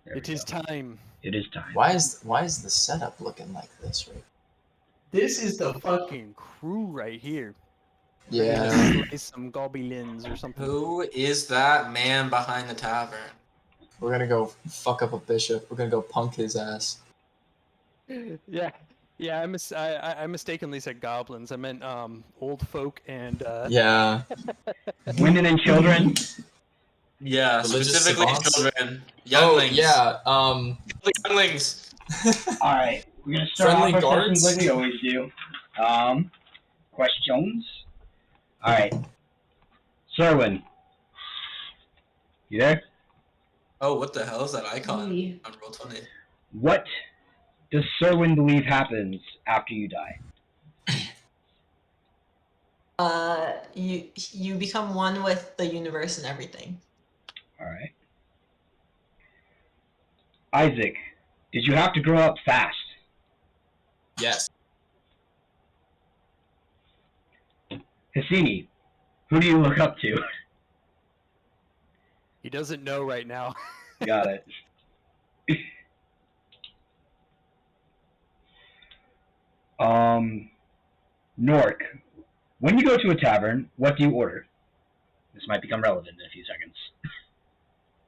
It is time. It is time. Why is the setup looking like this, right? This is the fucking crew right here. Yeah. Ready to slice some goblins or something. Who is that man behind the tavern? We're gonna go fuck up a bishop. We're gonna go punk his ass. Yeah. Yeah, I mistakenly said goblins. I meant old folk and Yeah. Women and children. Yeah, Religious specifically savants? children. Oh Younglings. yeah. Younglings. All right, we're gonna start Friendly off our guards? sessions like we always do. Questions. All right, Serwin, you there? Oh, what the hell is that icon Me. on Roll20? What does Serwin believe happens after you die? You become one with the universe and everything. All right. Isaac, did you have to grow up fast? Yes. Hassini, who do you look up to? he doesn't know right now. Got it. Nork, when you go to a tavern, what do you order? This might become relevant in a few seconds.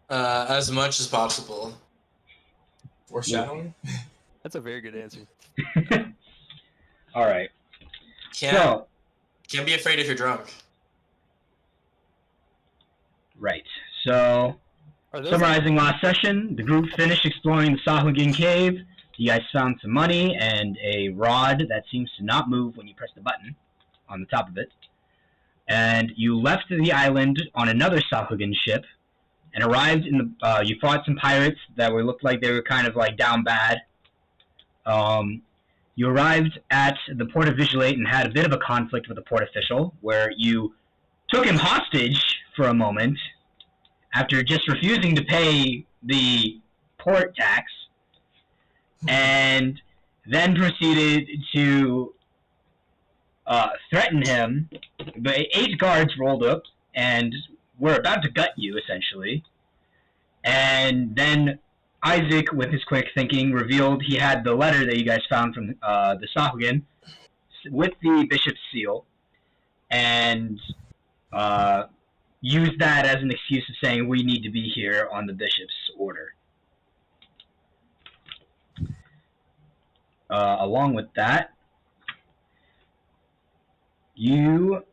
As much as possible. Foreshadowing? That's a very good answer. All right. Can't be afraid if you're drunk. Right. So, summarizing last session, the group finished exploring the Sahuagin cave. You guys found some money and a rod that seems to not move when you press the button on the top of it. And you left the island on another Sahuagin ship and arrived in the. You fought some pirates that looked like they were kind of like down bad. You arrived at the port of Vigilate and had a bit of a conflict with the port official, where you took him hostage for a moment after just refusing to pay the port tax, and then proceeded to threaten him. The 8 guards rolled up and were about to gut you, essentially. And then Isaac, with his quick thinking, revealed he had the letter that you guys found from the Sahuagin with the bishop's seal, and used that as an excuse of saying we need to be here on the bishop's order. Along with that, you,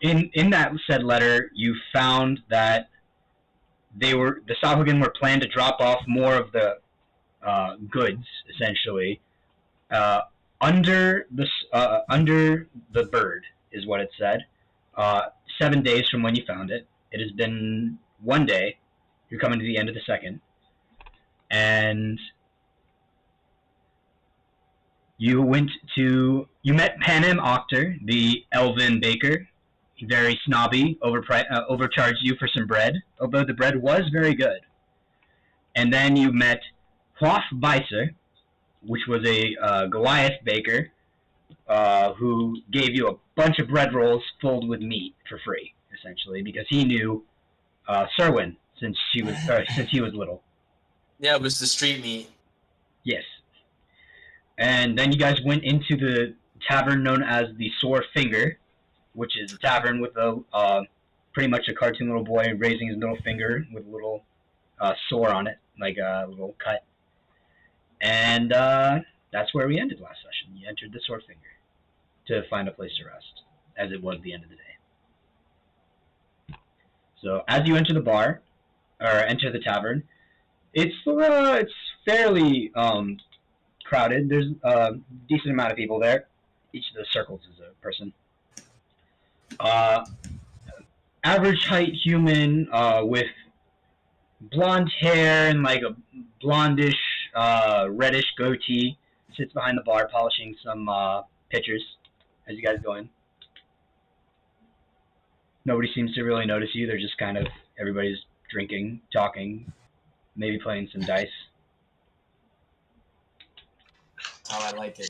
in that said letter, you found that the Sahuagin were planned to drop off more of the goods, essentially, under the bird, is what it said. 7 days from when you found it. It has been 1 day. You're coming to the end of the second. And you met Panem Octor, the elven baker. Very snobby, overcharged you for some bread, although the bread was very good. And then you met Hoff Beiser, which was a Goliath baker, who gave you a bunch of bread rolls filled with meat for free, essentially, because he knew Serwin since he was little. Yeah, it was the street meat. Yes. And then you guys went into the tavern known as the Sore Finger, which is a tavern with pretty much a cartoon little boy raising his middle finger with a little sore on it, like a little cut. And that's where we ended last session. You entered the Sore Finger to find a place to rest, as it was the end of the day. So as you enter the bar, or enter the tavern, it's fairly crowded. There's a decent amount of people there. Each of the circles is a person. Average height human with blonde hair and like a blondish, reddish goatee, sits behind the bar polishing some pitchers as you guys go in. Nobody seems to really notice you. They're just kind of, everybody's drinking, talking, maybe playing some dice. How I like it.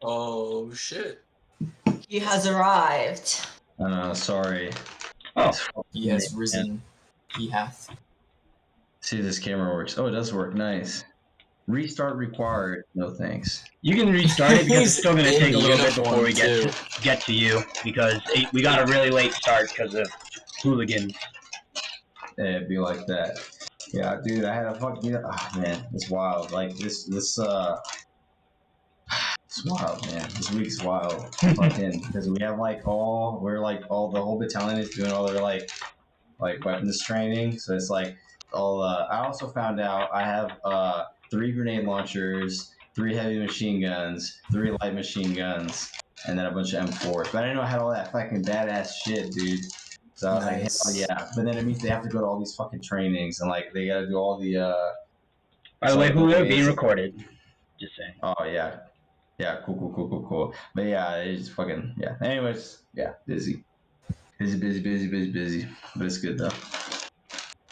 Oh, shit. He has arrived. Sorry. Oh. He has risen. He hath. See if this camera works. Oh, it does work. Nice. Restart required. No thanks. You can restart it because it's He's still going to in take a the little bit before we uniform, get to you because we got a really late start because of hooligans. Yeah, it'd be like that. Yeah, dude, I had a fucking. Oh, man, it's wild. Like this. It's wild, man. This week's wild. Fucking, because we have the whole battalion is doing all their like weapons training. So it's like all. I also found out I have 3 grenade launchers, 3 heavy machine guns, 3 light machine guns, and then a bunch of M4s. But I didn't know I had all that fucking badass shit, dude. So I was like, hell yeah. But then it means they have to go to all these fucking trainings and like they gotta do all the By the way, Julio, being recorded. Just saying. Oh yeah. Yeah, cool. But yeah, it's fucking yeah. Anyways, yeah, busy. But it's good though.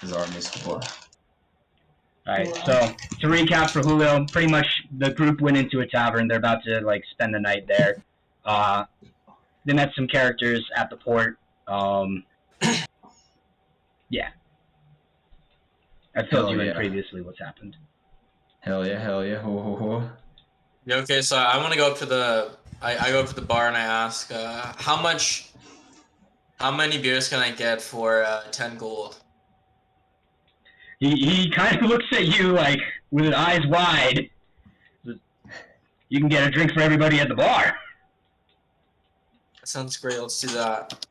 His army's cool. Alright, so to recap for Julio, pretty much the group went into a tavern. They're about to like spend the night there. They met some characters at the port. Yeah. I filled you in previously what's happened. Hell yeah. Ho. Yeah, okay, so I want to go up to the. I go up to the bar and I ask, how many beers can I get for 10 gold? He kind of looks at you like with his eyes wide. You can get a drink for everybody at the bar. That sounds great. Let's do that.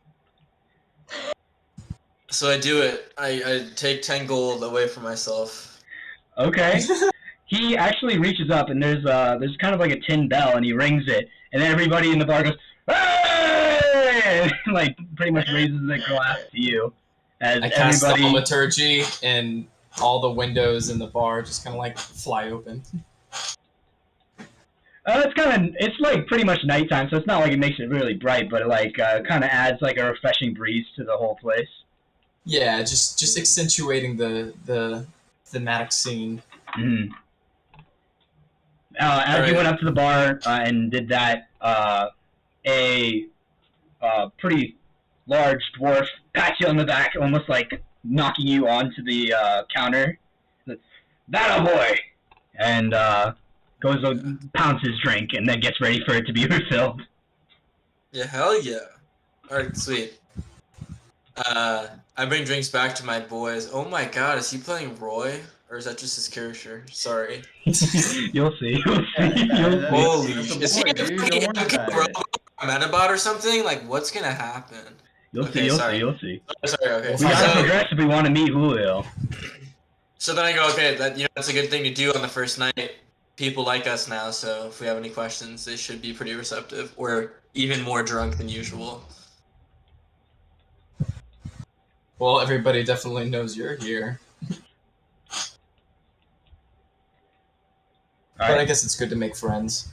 So I do it. I take 10 gold away from myself. Okay. He actually reaches up and there's kind of like a tin bell and he rings it and then everybody in the bar goes, "Hey!" And, like pretty much raises their glass to you as I cast everybody. thaumaturgy and all the windows in the bar just kind of like fly open. It's like pretty much nighttime, so it's not like it makes it really bright, but it like kind of adds like a refreshing breeze to the whole place. Yeah, just accentuating the thematic scene. Mm-hmm. As you went up to the bar and did that, a pretty large dwarf pats you on the back, almost like knocking you onto the counter. That a boy! And goes pounds his drink and then gets ready for it to be refilled. Yeah, hell yeah. Alright, sweet. I bring drinks back to my boys. Oh my god, is he playing Roy? Or is that just his character? Sorry. You'll see. Holy That's shit. a Is he boy, dude. Don't worry about it. Metabot or something? Like, what's gonna happen? You'll Okay, see. Sorry, okay. We got to progress if we want to meet Julio. So then I go, okay, that's a good thing to do on the first night. People like us now, so if we have any questions, they should be pretty receptive. Or even more drunk than usual. Well, everybody definitely knows you're here. But I guess it's good to make friends.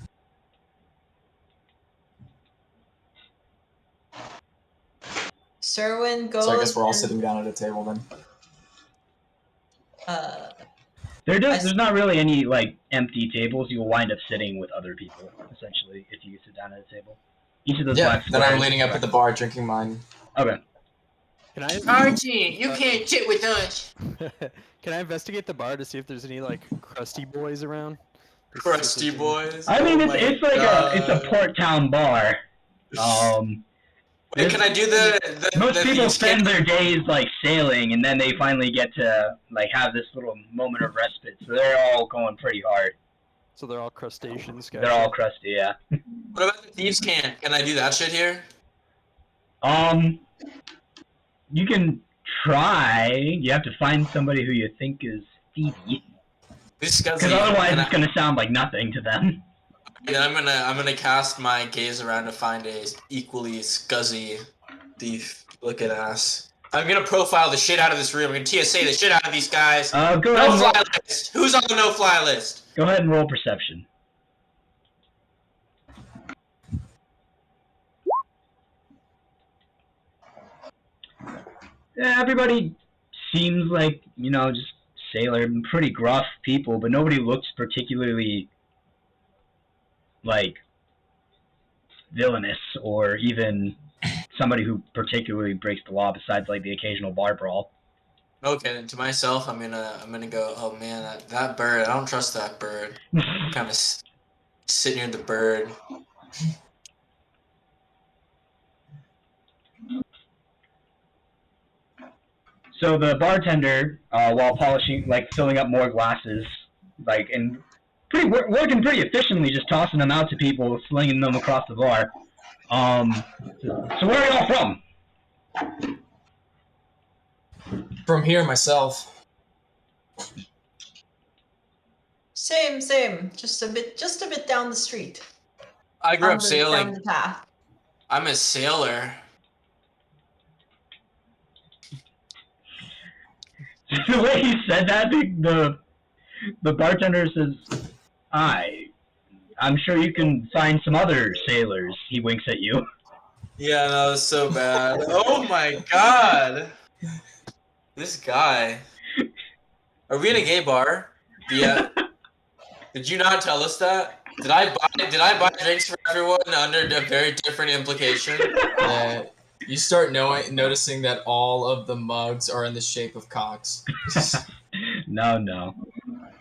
Serwin goes. So I guess we're all sitting down at a table then. There's not really any like empty tables. You'll wind up sitting with other people essentially if you sit down at a table. Each of those Yeah, black then I'm squares- leaning up at the bar drinking mine. Okay. Can I Archie, you can't sit with us. can I investigate the bar to see if there's any like crusty boys around? Crusty boys. I mean, Oh my it's like God. it's a port town bar. Wait, can I do the Most people thieves' spend cant? their days like sailing, and then they finally get to like have this little moment of respite. So they're all going pretty hard. So they're all crustaceans, guys. They're all crusty, yeah. What about the thieves' cant? Can I do that shit here? You can try. You have to find somebody who you think is thievy, This guy's because otherwise it's gonna sound like nothing to them. Yeah, I'm gonna cast my gaze around to find a equally scuzzy thief looking ass. I'm gonna profile the shit out of this room. I'm gonna TSA the shit out of these guys. Go ahead. No And fly list. Who's on the no fly list? Go ahead and roll perception. Yeah, everybody seems like, just sailor, pretty gruff people, but nobody looks particularly, like, villainous or even somebody who particularly breaks the law besides, like, the occasional bar brawl. Okay, then to myself, I'm gonna go. Oh man, that bird. I don't trust that bird. Kind of sit near the bird. So the bartender, while polishing, like filling up more glasses, like and working pretty efficiently, just tossing them out to people, slinging them across the bar. So where are y'all from? From here myself. Same. Just a bit down the street. I grew up Down sailing. the path. I'm a sailor. The way he said that, the bartender says, I'm sure you can find some other sailors." He winks at you. Yeah, that was so bad. Oh my god. This guy. Are we in a gay bar? Yeah. Did you not tell us that? Did I buy drinks for everyone under a very different implication? Yeah. You start noticing that all of the mugs are in the shape of cocks. No.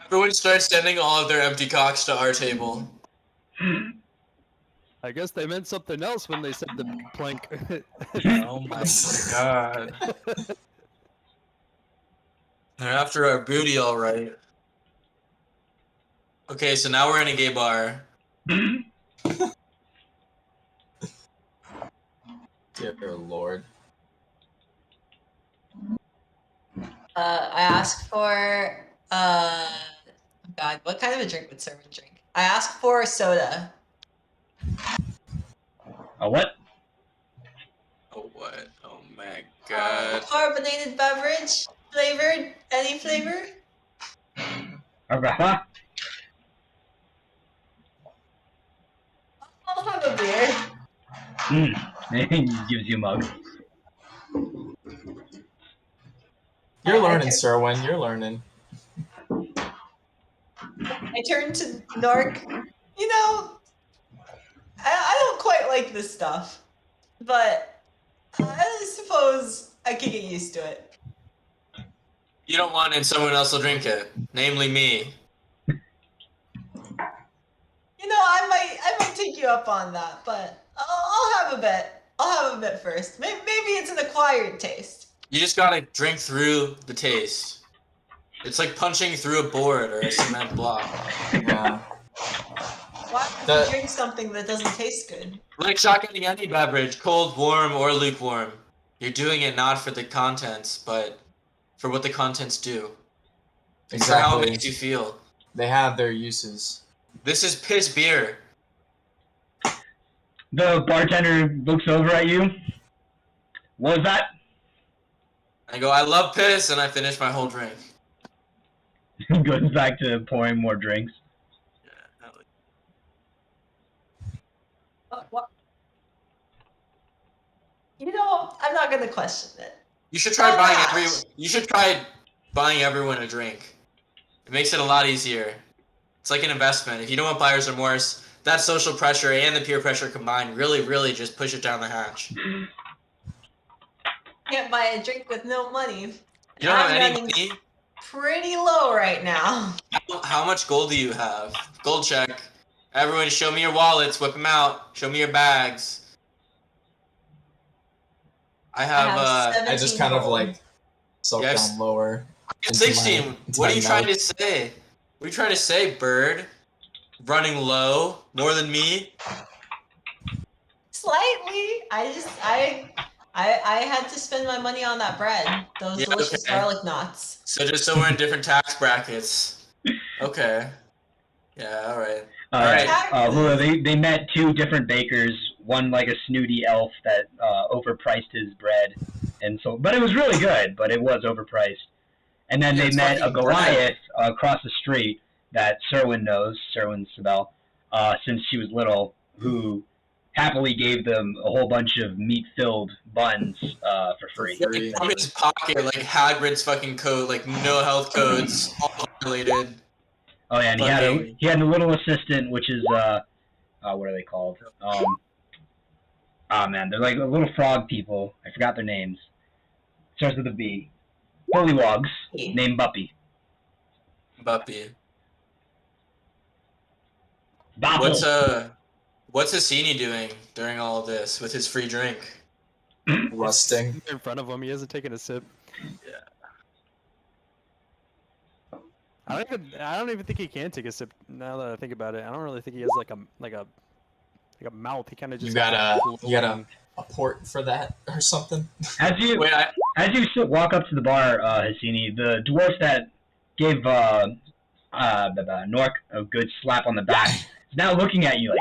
Everyone starts sending all of their empty cocks to our table. I guess they meant something else when they said the big plank. Oh my god. They're after our booty, all right. Okay, so now we're in a gay bar. Dear Lord. I asked for oh God, what kind of a drink would servant drink? I asked for a soda. A what? Oh what? Oh my god. Carbonated beverage, flavored, any flavor. Huh? I'll have a beer. He gives you a mug. You're I learning, tur- Serwin. You're learning. I turned to Narc. You know, I don't quite like this stuff, but I suppose I could get used to it. You don't want it, someone else will drink it. Namely me. You know, I might take you up on that, but I'll have a bit. I'll have a bit first. Maybe it's an acquired taste. You just gotta drink through the taste. It's like punching through a board or a cement block. Yeah. Why would you drink something that doesn't taste good? Like shotgunning any beverage, cold, warm, or lukewarm. You're doing it not for the contents, but for what the contents do. And for how it Exactly. makes you feel. They have their uses. This is piss beer. The bartender looks over at you. What was that? I go, I love piss, and I finish my whole drink. Goes back to pouring more drinks. What? You know, I'm not gonna question it. You should try Gosh. buying everyone a drink. It makes it a lot easier. It's like an investment. If you don't want buyer's remorse, that social pressure and the peer pressure combined really just push it down the hatch. Can't buy a drink with no money. You don't have I'm any running money? pretty low right now. How much gold do you have? Gold check. Everyone, show me your wallets. Whip them out. Show me your bags. I have I just kind of gold. like suck Yes. down lower. into 16. my- into What my are you trying mouth. to say? What are you trying to say, bird? Running low? More than me? Slightly. I had to spend my money on that bread. Those Yeah, delicious okay. garlic knots. So just so we're in different tax brackets. Okay. Yeah, alright. They met two different bakers. One like a snooty elf that overpriced his bread, and so but it was really good, but it was overpriced. And then Yeah, they it's met a fucking Goliath across the street that Serwin knows, Serwin Sabel, since she was little, who happily gave them a whole bunch of meat-filled buns for free. Free. From his pocket, like Hagrid's fucking code, like no health codes, all violated. Oh yeah, and Fucking- he had a little assistant, which is what are they called? Oh man, they're like little frog people. I forgot their names. Starts with a B. Bullywogs named Buppy. Buppy. Bopple. What's Hassini doing during all of this with his free drink? Rusting. In front of him, he hasn't taken a sip. Yeah. I don't even think he can take a sip. Now that I think about it, I don't really think he has like a mouth. He kind of just You got has a port for that or something? As you walk up to the bar, Hassini, the dwarf that gave Nork a good slap on the back is now looking at you like,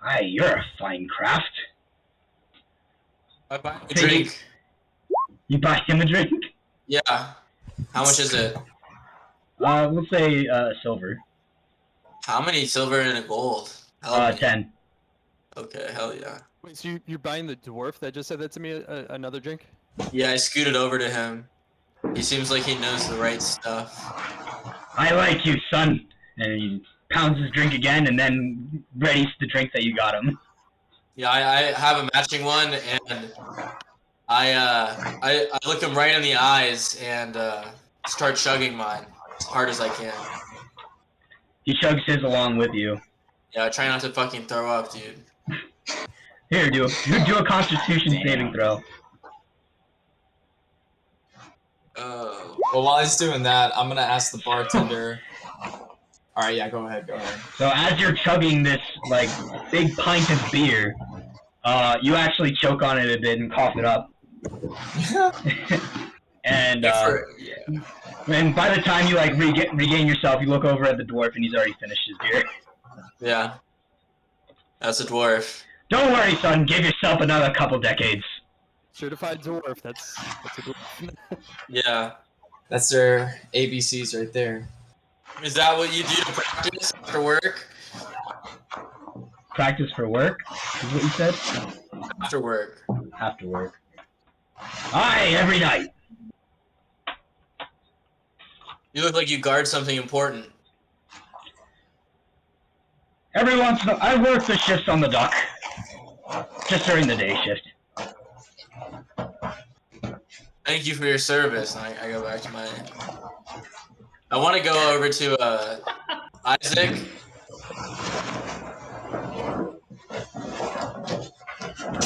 "Aye, you're a fine craft." I buy a drink. You buy him a drink? Yeah. How much is it? Let's say silver. How many silver and a gold? Help me. 10. Okay, hell yeah. Wait, so you're buying the dwarf that just said that to me another drink? Yeah, I scooted over to him. He seems like he knows the right stuff. I like you, son. And he pounds his drink again and then readies the drink that you got him. Yeah, I have a matching one, and I look him right in the eyes and start chugging mine as hard as I can. He chugs his along with you. Yeah, I try not to fucking throw up, dude. Here, do a Constitution saving throw. Oh. Well, while he's doing that, I'm gonna ask the bartender. All right, yeah, go ahead. So as you're chugging this like big pint of beer, you actually choke on it a bit and cough it up. And and by the time you like regain yourself, you look over at the dwarf and he's already finished his beer. Yeah. That's a dwarf. Don't worry, son. Give yourself another couple decades. Certified dwarf. That's a dwarf. Yeah. That's their ABCs right there. Is that what you do to practice after work? Practice for work is what you said. After work. After work. Aye, every night. You look like you guard something important. Every once in a I work the shifts on the dock. Just during the day shift. Thank you for your service. And I go back to my... I want to go over to Isaac.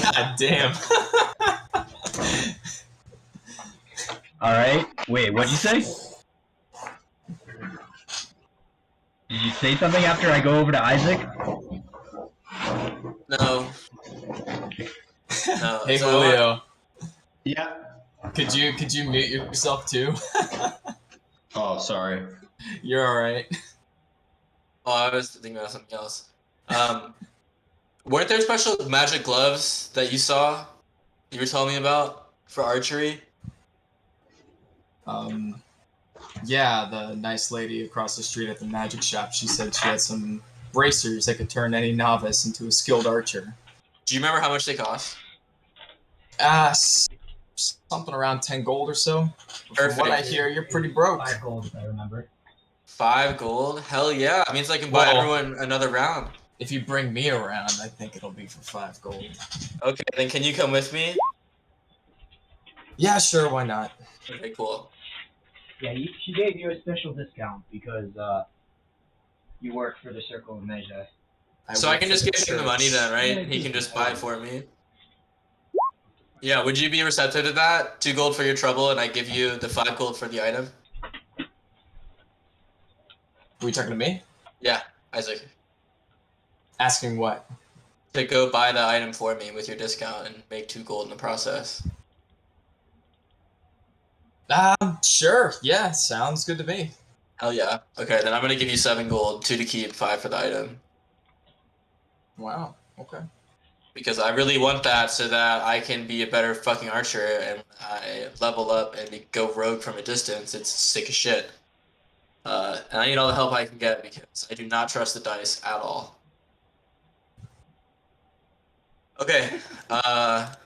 God damn. Alright. Wait, what'd you say? Did you say something after I go over to Isaac? No. No. Hey, So Julio. Yeah. Could you mute yourself too? Oh, sorry. You're all right. Oh, I was thinking about something else. Weren't there special magic gloves that you saw? You were telling me about for archery? Yeah, the nice lady across the street at the magic shop. She said she had some bracers that could turn any novice into a skilled archer. Do you remember how much they cost? Something around 10 gold or so. From Perfect. what I hear, you're pretty broke. 5 gold, if I remember. 5 gold? Hell yeah! It means I can buy Well- everyone another round. If you bring me around, I think it'll be for 5 gold. Okay, then can you come with me? Yeah, sure, why not? Okay, cool. Yeah, she gave you a special discount because you work for the Circle of Meja. So I work can for just the give him the church. money then, right? He can just buy it for me. Yeah, would you be receptive to that? 2 gold for your trouble, and I give you the 5 gold for the item? Were you talking to me? Yeah, Isaac. Asking what? To go buy the item for me with your discount and make 2 gold in the process. Sure. Yeah, sounds good to me. Hell yeah. Okay, then I'm gonna give you 7 gold, 2 to keep, 5 for the item. Wow. Okay. Because I really want that so that I can be a better fucking archer and I level up and go rogue from a distance. It's sick as shit. And I need all the help I can get because I do not trust the dice at all. Okay. How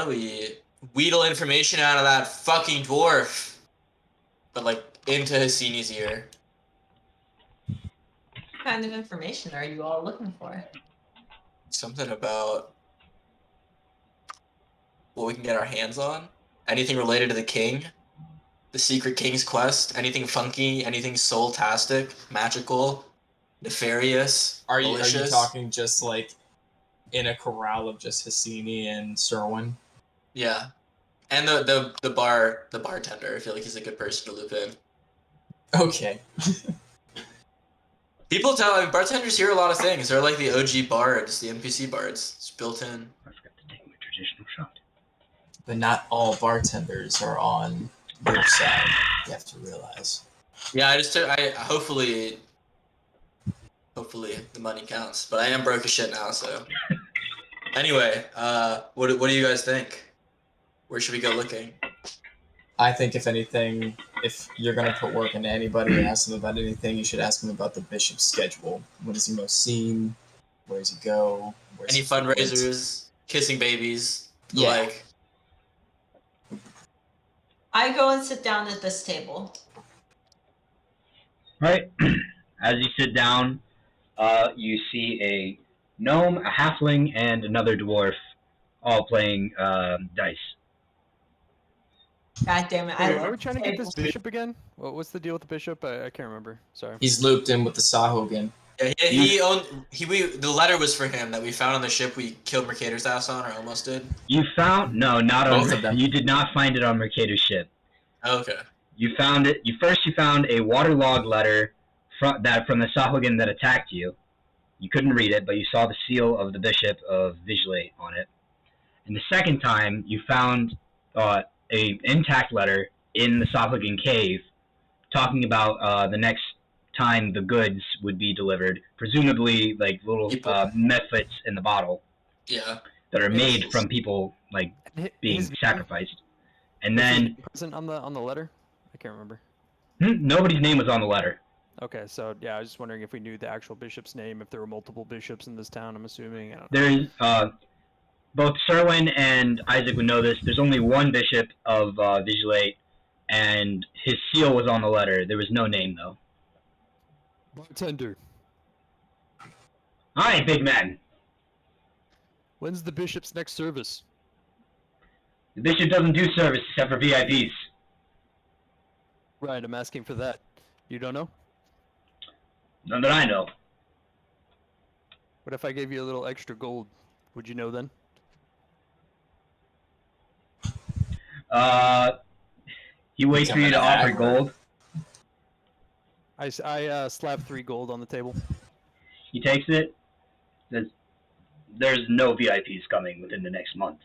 do we wheedle information out of that fucking dwarf? But like into Hassini's ear. What kind of information are you all looking for? Something about what we can get our hands on. anything related to the king, the Secret King's Quest, anything funky, anything soul-tastic, magical, nefarious, Are you malicious. talking just like in a corral of just Hassini and Serwin? Yeah. And the bartender. I feel like he's a good person to loop in. Okay. People bartenders hear a lot of things. They're like the OG bards, the NPC bards. It's built in. I forgot to take my traditional shot. But not all bartenders are on your side. You have to realize. Yeah, hopefully the money counts. But I am broke as shit now, so. Anyway, what do you guys think? Where should we go looking? I think if anything, if you're gonna put work into anybody and ask them about anything, you should ask them about the bishop's schedule. When is he most seen? Where does he go? Where's Any he frequent? fundraisers? Kissing babies? Yeah. Like, I go and sit down at this table. Right. As you sit down, you see a gnome, a halfling, and another dwarf all playing dice. God damn it! Wait, are we trying to get this bishop again? What's the deal with the bishop? I can't remember. Sorry. He's looped in with the Sahuagin. yeah, the letter was for him that we found on the ship we killed Mercator's ass on, or almost did. You found not Both on. of them. You did not find it on Mercator's ship. Okay. You found it. You found a waterlogged letter from the Sahuagin that attacked you. You couldn't read it, but you saw the seal of the Bishop of Vigilate on it. And the second time, you found a intact letter in the Sahuagin cave, talking about the next time the goods would be delivered, presumably like little methods in the bottle. Yeah. That are made from people like being sacrificed. And then present on the letter? I can't remember. Nobody's name was on the letter. Okay, so yeah, I was just wondering if we knew the actual bishop's name, if there were multiple bishops in this town. I'm assuming. I don't know. There's both Serwin and Isaac would know this. There's only one bishop of Vigilate, and his seal was on the letter. There was no name though. Bartender. Hi, big man. When's the bishop's next service? The bishop doesn't do service except for VIPs. Right, I'm asking for that. You don't know? None that I know. What if I gave you a little extra gold? Would you know then? He waits for you to offer gold. I slap 3 gold on the table. He takes it. Says, "There's no VIPs coming within the next month."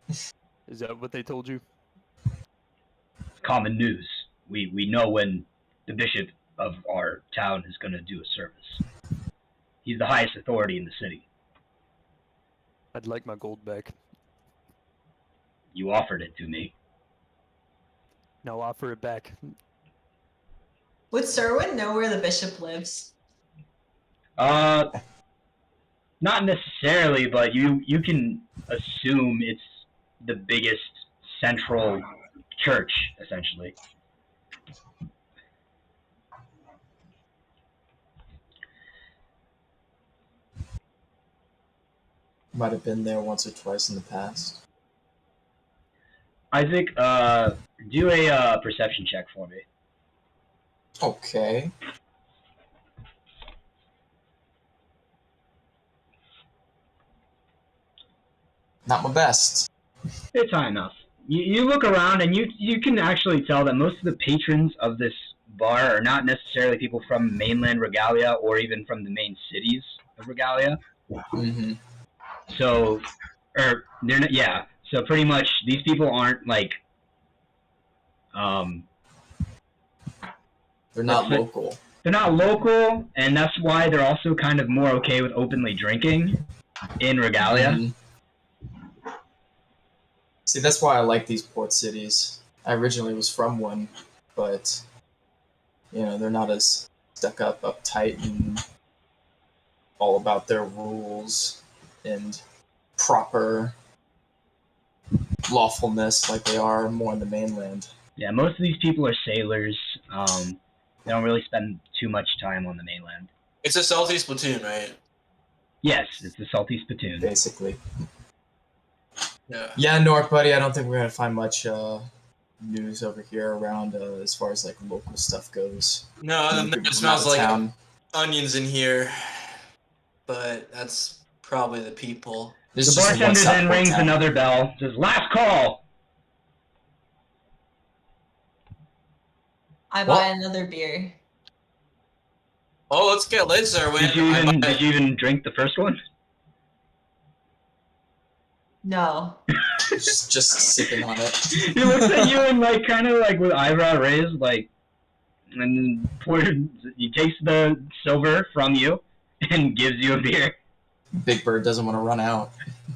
Is that what they told you? Common news. We know when the bishop of our town is going to do a service. He's the highest authority in the city. I'd like my gold back. You offered it to me. Now offer it back. Would Serwin know where the bishop lives? Not necessarily, but you can assume it's the biggest central church, essentially. Might have been there once or twice in the past. Isaac, do a perception check for me. Okay. Not my best. It's high enough. You look around and you can actually tell that most of the patrons of this bar are not necessarily people from mainland Regalia or even from the main cities of Regalia. Mm-hmm. So, they're not, yeah. So pretty much these people aren't like, They're not local. They're not local, and that's why they're also kind of more okay with openly drinking in Regalia. Mm-hmm. See, that's why I like these port cities. I originally was from one, but they're not as stuck up, uptight, and all about their rules and proper lawfulness like they are more in the mainland. Yeah, most of these people are sailors. They don't really spend too much time on the mainland. It's a salty Splatoon, right? Yes, it's the salty spittoon. basically. Yeah. Yeah, Nork, buddy. I don't think we're gonna find much news over here around as far as like local stuff goes. No, other than that, People it from out smells of like town. onions in here. But that's probably the people. There's The just one bartender then Southport rings town. another bell, says, "Last call!" I Well- buy another beer. Oh, let's get lit, Zerwin. Did you even drink the first one? No. just sipping on it. He looks at you and like kind of like with eyebrow raised, like, and he takes the silver from you and gives you a beer. Big Bird doesn't want to run out.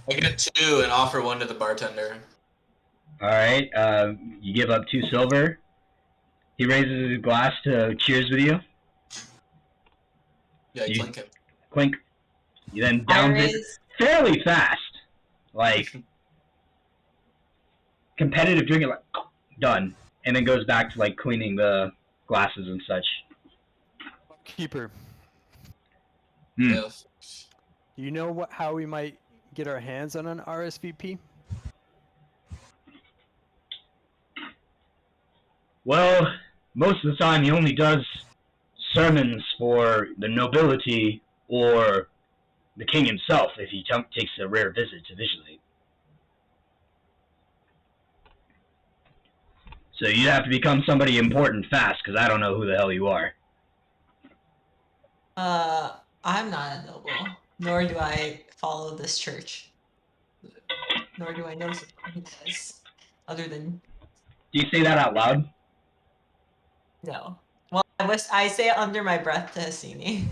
I get 2 and offer 1 to the bartender. All right, you give up 2 silver. He raises his glass to cheers with you. Yeah, You- clink him. Clink. You then I downs it raise. fairly fast, like competitive drinking, like done, and then goes back to like cleaning the glasses and such. Keeper, Hmm. Yeah. do you know how we might get our hands on an RSVP? Well, most of the time he only does sermons for the nobility or the king himself if he takes a rare visit to Vigilate. So you have to become somebody important fast, because I don't know who the hell you are. I'm not a noble, nor do I follow this church. Nor do I know someone who does. Other than Do you say that out loud? no. Well, I say it under my breath to Hassini.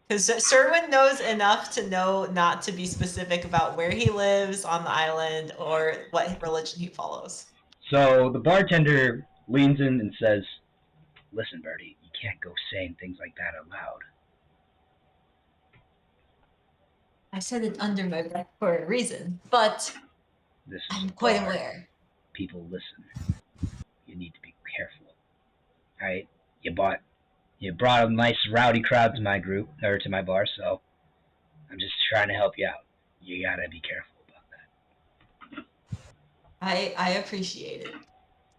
Because Serwin knows enough to know not to be specific about where he lives on the island or what religion he follows. So the bartender leans in and says, "Listen, Bertie, you can't go saying things like that out loud." I said it under my breath for a reason, but This is I'm a quite bar. aware. People listen. You need to be careful. Alright? You brought a nice rowdy crowd to my group, or to my bar, so I'm just trying to help you out. You gotta be careful about that. I appreciate it.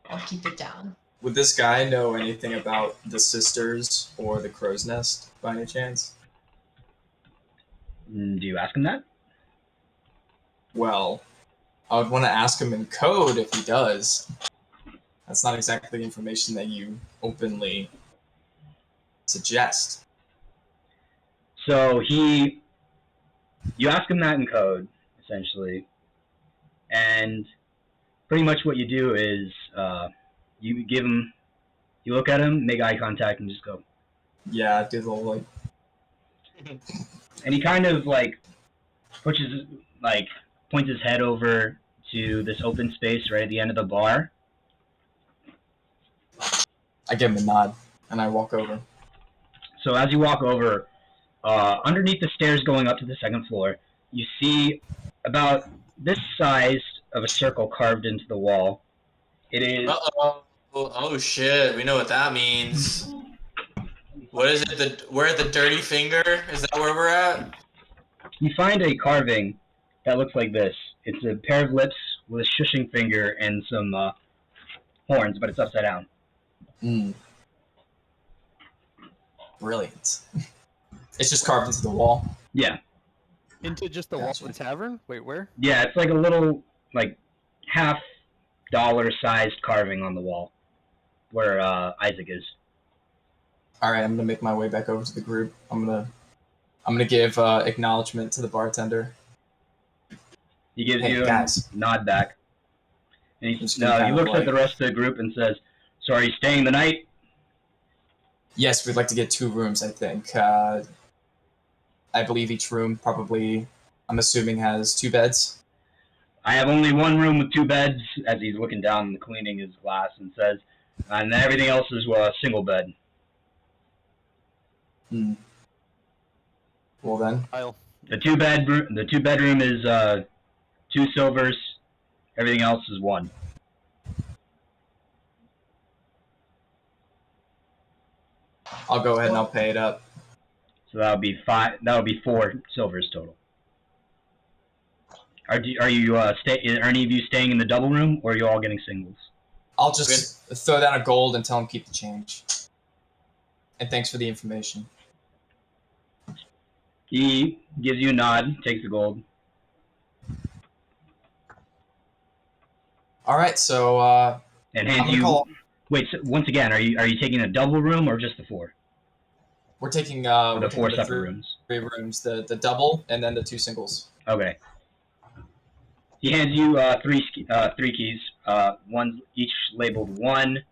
I'll keep it down. Would this guy know anything about the sisters or the crow's nest by any chance? Do you ask him that? Well, I would want to ask him in code if he does. That's not exactly information that you openly suggest. So you ask him that in code, essentially, and pretty much what you do is you look at him, make eye contact, and just go. Yeah, do the whole like. And he kind of like points his head over to this open space right at the end of the bar. I give him a nod and I walk over. So as you walk over, underneath the stairs going up to the second floor, you see about this size of a circle carved into the wall. It is. Uh-oh. Oh shit, we know what that means. What is it? We're at the dirty finger? Is that where we're at? You find a carving that looks like this. It's a pair of lips with a shushing finger and some horns, but it's upside down. Brilliant. It's just carved into the wall. Yeah. Into just the wall Gotcha. of the tavern? Wait, where? Yeah, it's like a little, like, $half-sized carving on the wall where Isaac is. All right, I'm gonna make my way back over to the group. I'm gonna give acknowledgement to the bartender. He gives Hey, you guys. a nod back. And Just he kind of looks like- at the rest of the group and says, "So are you staying the night?" Yes, we'd like to get 2 rooms. I think. I believe each room probably, I'm assuming, has 2 beds. I have only one room with 2 beds, as he's looking down and cleaning his glass, and says, and everything else is a single bed. Well then, Kyle. The two bedroom is 2 silvers. Everything else is 1. I'll go ahead and I'll pay it up. So that would be 5. That would be 4 silvers total. Are any of you staying in the double room, or are you all getting singles? I'll just throw down a gold and tell him keep the change. And thanks for the information. He gives you a nod, takes the gold. All right, so And I'm hands gonna you. call. Wait, so once again, are you taking a double room or just the 4? We're taking Or we're the taking 4 the separate three, rooms? three rooms, the double, and then the 2 singles. Okay. He hands you 3 keys. One each labeled 1,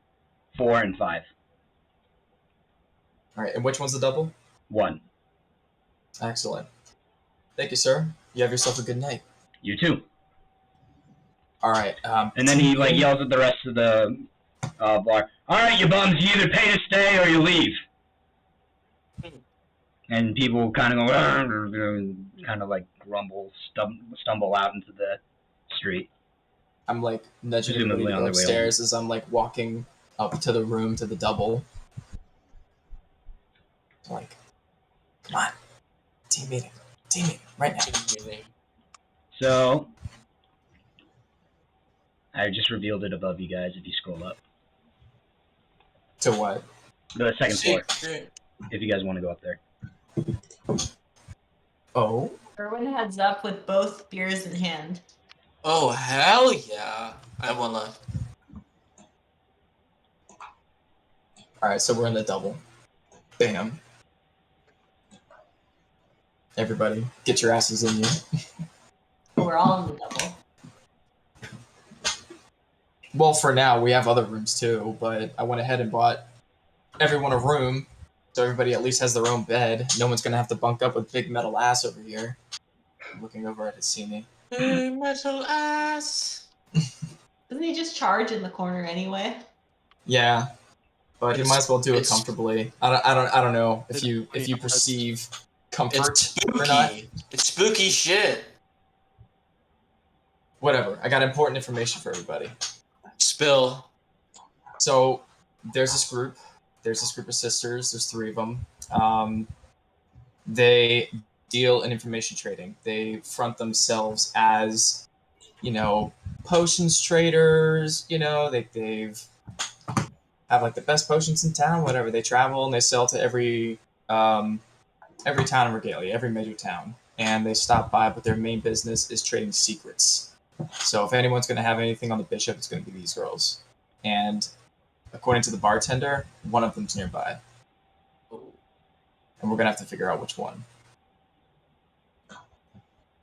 4, and 5. All right, and which one's the double? 1. Excellent. Thank you, sir. You have yourself a good night. You too. All right. And then he team- yells at the rest of the bar. All right, you bums, you either pay to stay or you leave. And people kind of go, kind of like grumble, stumble out into the street. I'm like nudging everybody Presumably to on go their way upstairs as I'm like walking up to the room to the double. I'm like, come on, team meeting, right now. So, I just revealed it above you guys if you scroll up. To what? The second floor, Secret. if you guys want to go up there. Oh, Erwin heads up with both beers in hand. Oh, hell yeah. I have one left. all right. So we're in the double. Bam. Everybody, get your asses in you. We're all in the double. Well, for now, we have other rooms too, but I went ahead and bought everyone a room, so everybody at least has their own bed. No one's gonna have to bunk up with big metal ass over here. I'm looking over at Hassini. Hey, metal ass. Doesn't he just charge in the corner anyway? Yeah, but you It's- might as well do it it's- comfortably. I don't know if you It's- perceive comfort It's or not. spooky. It's spooky shit. Whatever. I got important information for everybody. Spill. So there's this group. There's this group of sisters. There's 3 of them. They deal in information trading. They front themselves as, potions traders. They've have like the best potions in town. Whatever. They travel and they sell to every town in Regalia, every major town, and they stop by. But their main business is trading secrets. So if anyone's going to have anything on the bishop, it's going to be these girls. And according to the bartender, one of them's nearby. And we're going to have to figure out which one.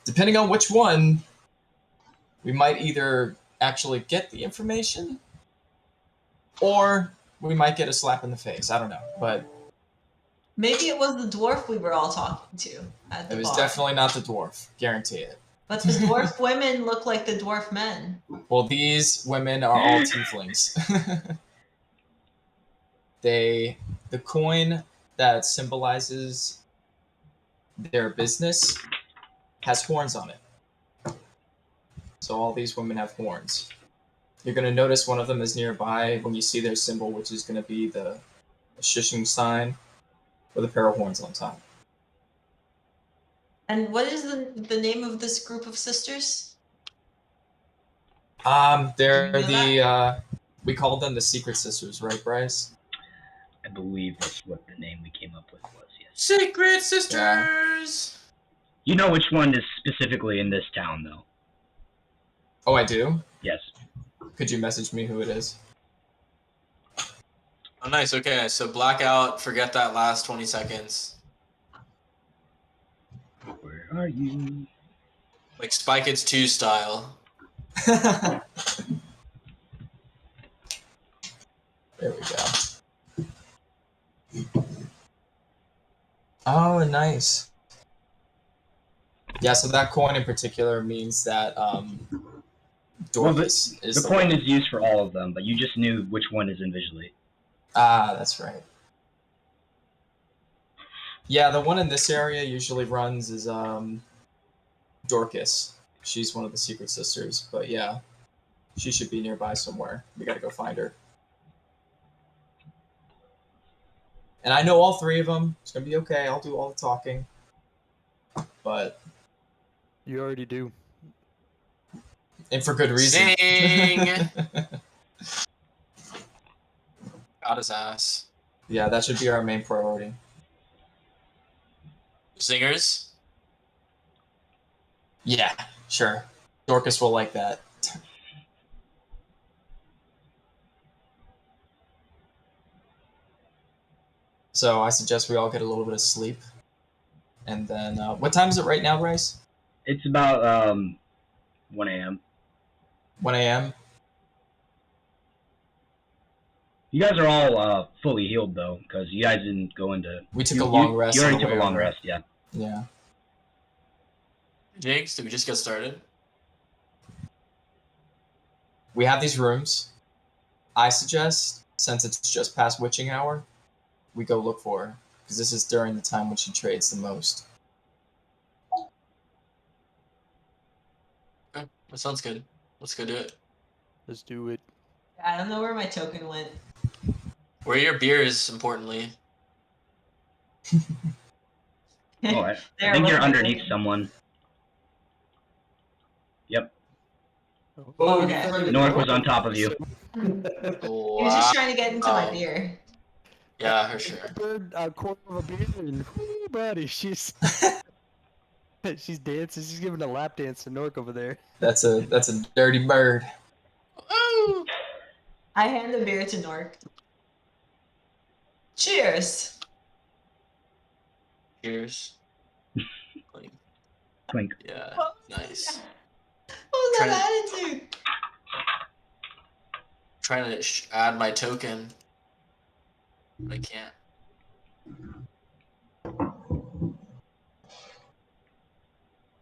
Depending on which one, we might either actually get the information or we might get a slap in the face. I don't know. But Maybe it was the dwarf we were all talking to at the it was bar. definitely not the dwarf. Guarantee it. But the dwarf women look like the dwarf men. Well, these women are all tieflings. The coin that symbolizes their business has horns on it. So all these women have horns. You're going to notice one of them is nearby when you see their symbol, which is going to be the shushing sign with a pair of horns on top. And what is the name of this group of sisters? They're Do you know the we called them the Secret Sisters, right, Bryce? I believe that's what the name we came up with was, yes. Secret sisters. You know which one is specifically in this town, though. Oh, I do? Yes. Could you message me who it is? Oh, nice. Okay, so blackout. Forget that last 20 seconds. Where are you? Like Spy Kids 2 style. There we go. Oh, nice. Yeah, so that coin in particular means that Dorcas is The coin one. is used for all of them, but you just knew which one is in visually. Ah, that's right. Yeah, the one in this area usually runs is Dorcas. She's one of the Secret Sisters, but yeah, she should be nearby somewhere. We gotta go find her. And I know all three of them. It's gonna be okay. I'll do all the talking. But You already do. and for good reason. Sing! Got his ass. Yeah, that should be our main priority. Singers? Yeah, sure. Dorcas will like that. So I suggest we all get a little bit of sleep. And then, what time is it right now, Bryce? It's about 1 a.m. 1 a.m.? You guys are all fully healed though, because you guys didn't go into. We took a long rest. You on already the took a way long over. rest, yeah. Yeah. Jinx, did we just get started? We have these rooms. I suggest, since it's just past witching hour, we go look for her. Because this is during the time when she trades the most. Okay, that sounds good. Let's go do it. Let's do it. I don't know where my token went. Where are your beers, importantly? Oh, I There, think what's you're my underneath token? someone. Yep. Oh, okay. Nork was on top of you. He was just trying to get into my beer. Yeah, for sure. Bird, a quarter of a beer, and whoo, buddy, she's she's dancing. She's giving a lap dance to Nork over there. That's a dirty bird. Woo! I hand the beer to Nork. Cheers. Cheers. Clink. Clink. Yeah, What was nice. that? What was that attitude? Trying to add my token. But I can't.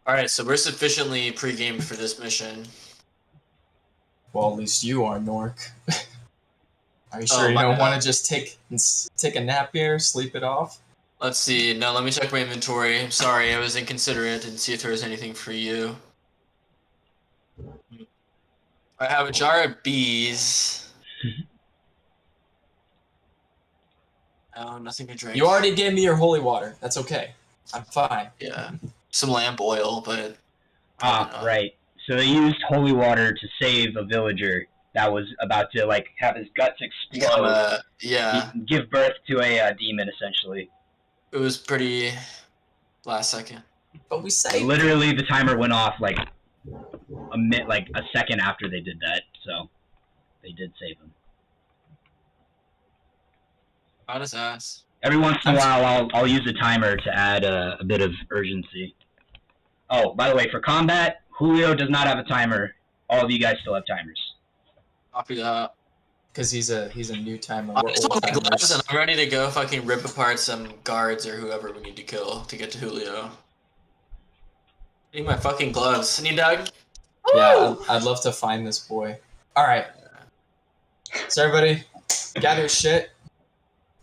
Alright, so we're sufficiently pre-gamed for this mission. Well, at least you are, Nork. Are you Oh, sure you my don't want bad. to just take a nap here, sleep it off? Let's see. No, let me check my inventory. I'm sorry, I was inconsiderate and see if there was anything for you. I have a jar of bees. Oh, nothing to drink. You already gave me your holy water. That's okay. I'm fine. Yeah. Some lamp oil, but Ah, not. right. So they used holy water to save a villager that was about to like have his guts become explode, a yeah. give birth to a demon, essentially. It was pretty last second. But we saved Literally, the timer went off like a second after they did that. So they did save him. Got his ass. Every once in a while, I'll use a timer to add a bit of urgency. Oh, by the way, for combat, Julio does not have a timer. All of you guys still have timers. Copy that. because he's a new timer. I We're just old want my gloves and timers. I'm ready to go fucking rip apart some guards or whoever we need to kill to get to Julio. I need my fucking gloves. Need Doug? Yeah, I'd love to find this boy. All right. So everybody, gather your shit.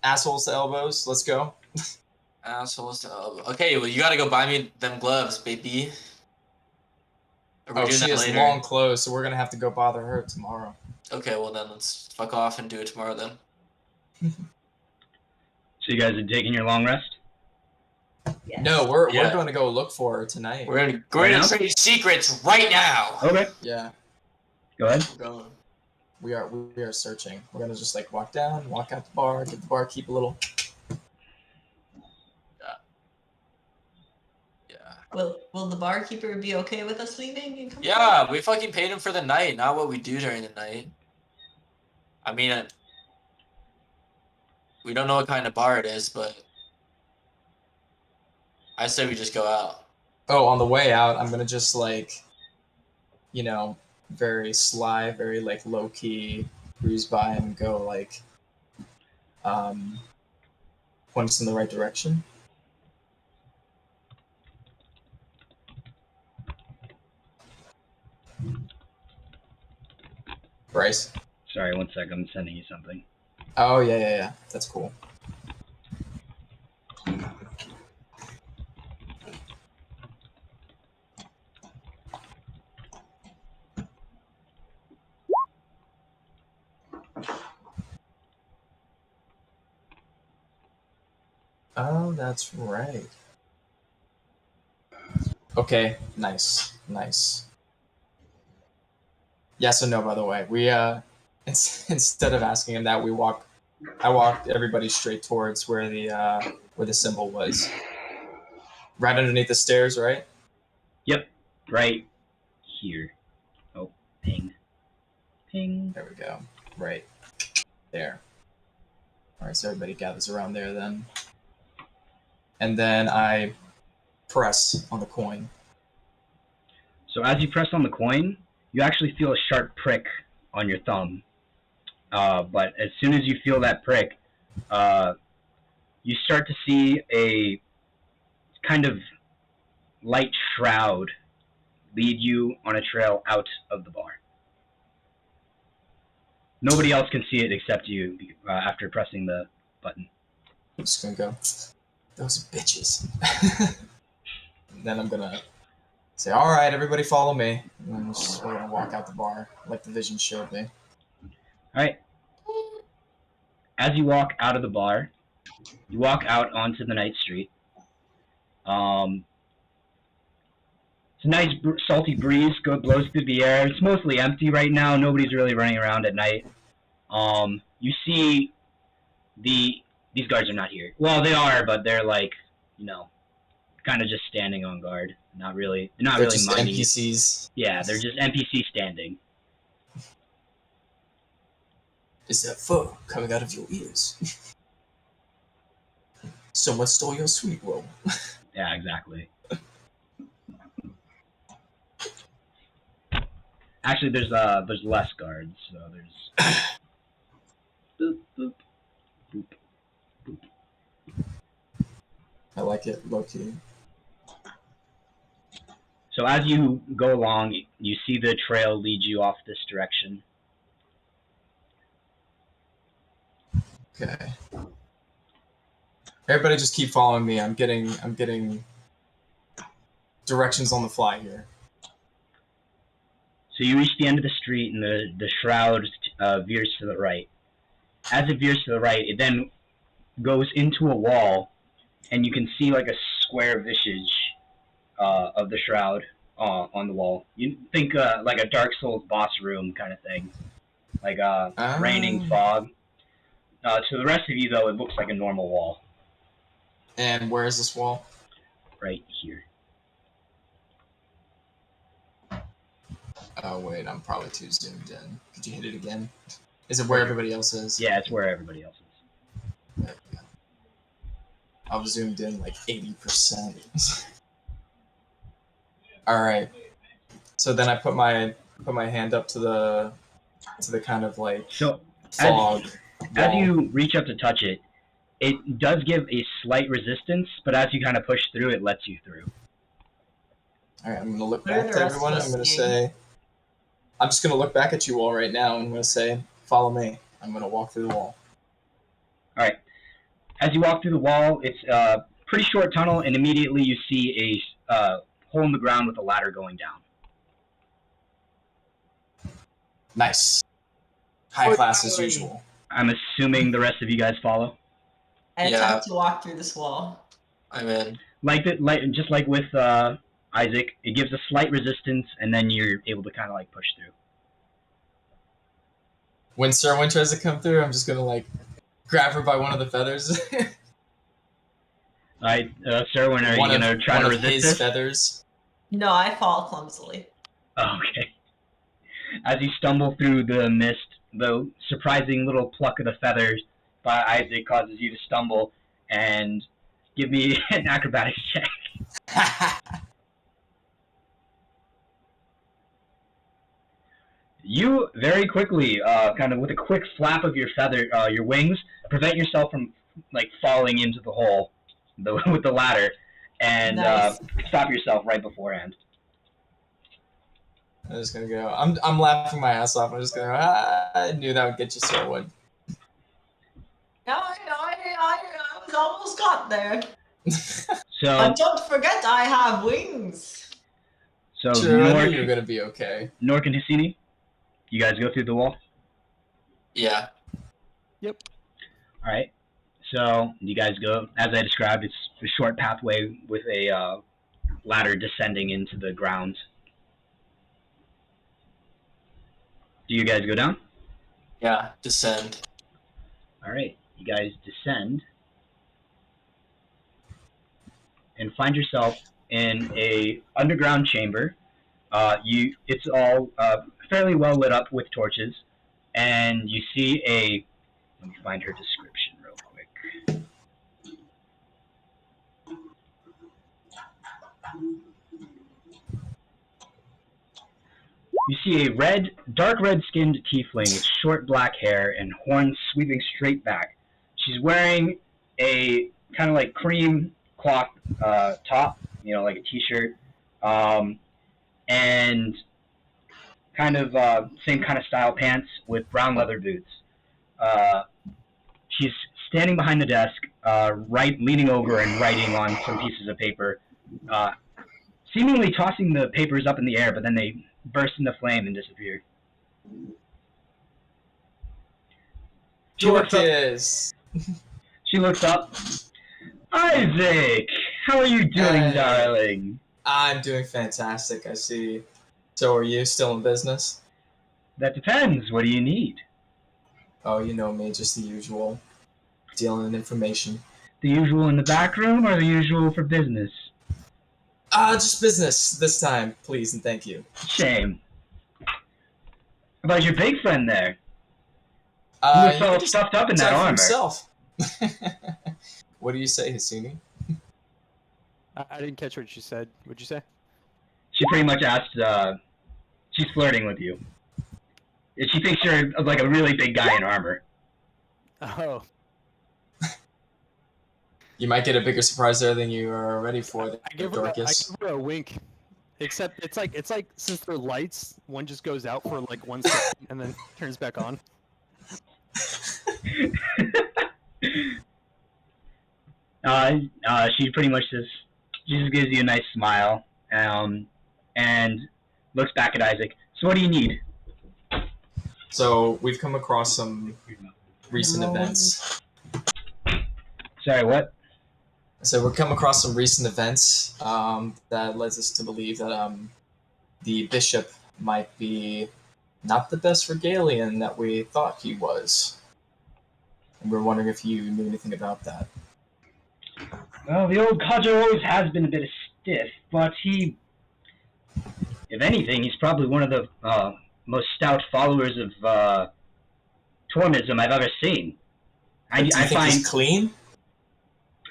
Assholes to elbows. Let's go. Assholes to elbow. Okay, well you gotta go buy me them gloves, baby. Or we're Oh, doing she that has later. long clothes, so we're gonna have to go bother her tomorrow. Okay, well then let's fuck off and do it tomorrow then. So you guys are taking your long rest? Yes. No, we're Yeah. going to go look for her tonight. We're gonna Right now? trade secrets right now. Okay. Yeah, Go ahead. We're going. we are searching. We're gonna just like walk down, walk out the bar, get the barkeep a little. Yeah. Will the barkeeper be okay with us leaving and coming? Yeah, we fucking paid him for the night, not what we do during the night. I mean, we don't know what kind of bar it is, but I say we just go out. Oh, on the way out, I'm gonna just like, very sly, very like low key, cruise by him and go like, point us in the right direction. Bryce. Sorry, one sec. I'm sending you something. Oh yeah. That's cool. Oh, that's right. Okay, nice. Yes or no, by the way. We instead of asking him that, I walked everybody straight towards where the symbol was. Right underneath the stairs, right? Yep, right here. Oh, ping. Ping. There we go. Right there. Alright, so everybody gathers around there then. And then I press on the coin. So as you press on the coin, you actually feel a sharp prick on your thumb. But as soon as you feel that prick, you start to see a kind of light shroud lead you on a trail out of the bar. Nobody else can see it except you after pressing the button. I'm just gonna go, those bitches. And then I'm gonna say, alright, everybody follow me. And we're gonna walk out the bar like the vision showed me. Alright. As you walk out of the bar, you walk out onto the night street. It's a nice salty breeze blows through the air. It's mostly empty right now. Nobody's really running around at night. You see these guards are not here. Well, they are, but they're like, kind of just standing on guard. They're not really just minding. NPCs. Yeah, they're just NPCs standing. Is that fur coming out of your ears? Someone stole your sweet roll. Yeah, exactly. Actually, there's less guards, so there's boop, boop, boop, boop. I like it, low-key. So as you go along, you see the trail lead you off this direction. Okay. Everybody just keep following me. I'm getting directions on the fly here. So you reach the end of the street, and the shroud veers to the right. As it veers to the right, it then goes into a wall, and you can see like a square visage of the shroud on the wall. You think like a Dark Souls boss room kind of thing, like raining fog. To the rest of you, though, it looks like a normal wall. And where is this wall? Right here. Oh wait, I'm probably too zoomed in. Could you hit it again? Is it where everybody else is? Yeah, it's where everybody else is. There we go. I was zoomed in like 80%. All right. So then I put my hand up to the kind of like fog. As you reach up to touch it, it does give a slight resistance, but as you kind of push through, it lets you through. All right, I'm gonna look back to everyone. I'm gonna say, I'm just gonna look back at you all right now. And I'm gonna say, follow me. I'm gonna walk through the wall. All right. As you walk through the wall, it's a pretty short tunnel, and immediately you see a hole in the ground with a ladder going down. Nice. High class as usual. I'm assuming the rest of you guys follow. I attempt to walk through this wall. I'm in. Just like with Isaac, it gives a slight resistance, and then you're able to kind of like push through. When Serwin tries to come through, I'm just gonna like grab her by one of the feathers. Alright, Serwin, are you gonna try to resist his this? feathers? No, I fall clumsily. Oh, okay. As you stumble through the mist, the surprising little pluck of the feathers by Isaac causes you to stumble, and give me an acrobatics check. You very quickly, kind of with a quick flap of your your wings, prevent yourself from like falling into the hole with the ladder, and Nice. stop yourself right beforehand. I'm just gonna go. I'm laughing my ass off. I'm just gonna go. I knew that would get you, Serwin. I was almost got there. So, But don't forget, I have wings. so Sure, I knew you were gonna be okay. Nork and Hissini, you guys go through the wall? Yeah. Yep. Alright. So you guys go, as I described, it's a short pathway with a ladder descending into the ground. Do you guys go down? Yeah, descend. All right, you guys descend and find yourself in a underground chamber. It's all fairly well lit up with torches, and you see a. Let me find her description real quick. You see a dark red-skinned tiefling with short black hair and horns sweeping straight back. She's wearing a kind of like cream cloth top, like a t-shirt, and kind of same kind of style pants with brown leather boots. She's standing behind the desk, leaning over and writing on some pieces of paper, seemingly tossing the papers up in the air, but then they burst into flame and disappear. She looks up. Isaac, how are you doing, Hey. darling? I'm doing fantastic, I see. So are you still in business? That depends. What do you need? Oh, you know me, just the usual. Dealing in information. The usual in the back room or the usual for business? Just business this time, please and thank you. Shame. How about your big friend there? He You looks all can just stuffed up in that decide for armor. himself. What do you say, Hasuni? I didn't catch what you said. What'd you say? She pretty much asked, she's flirting with you. She thinks you're like a really big guy in armor. Oh. You might get a bigger surprise there than you are ready for, I give her a wink. Except it's like since they're lights, one just goes out for like 1 second and then turns back on. She pretty much she just gives you a nice smile, and looks back at Isaac. So what do you need? So we've come across some recent events. Sorry, what? So we've come across some recent events that leads us to believe that the bishop might be not the best regalian that we thought he was. And we're wondering if you knew anything about that. Well, the old codger always has been a bit stiff, but he, if anything, he's probably one of the most stout followers of Tormism I've ever seen. Do you think he's clean?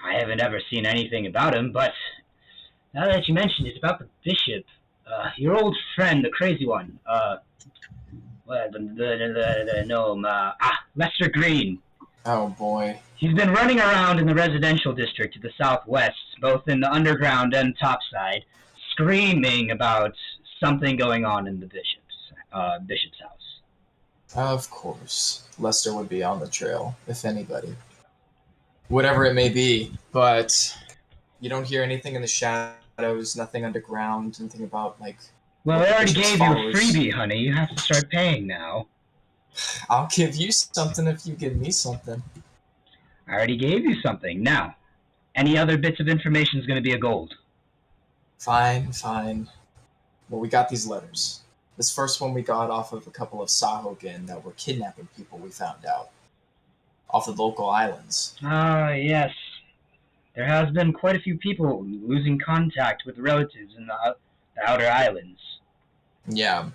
I haven't ever seen anything about him, but now that you mentioned it, about the bishop, your old friend, the crazy one, the gnome, Lester Green. Oh boy. He's been running around in the residential district to the southwest, both in the underground and topside, screaming about something going on in the bishop's house. Of course. Lester would be on the trail, if anybody. Whatever it may be, but you don't hear anything in the shadows, nothing underground, anything about, like... Well, what I the already bishop's gave you a followers- freebie, honey. You have to start paying now. I'll give you something if you give me something. I already gave you something. Now, any other bits of information is going to be a gold. Fine. Well, we got these letters. This first one we got off of a couple of Sahogin that were kidnapping people, we found out. Off the local islands. Ah, yes. There has been quite a few people losing contact with relatives in the outer islands. Yeah.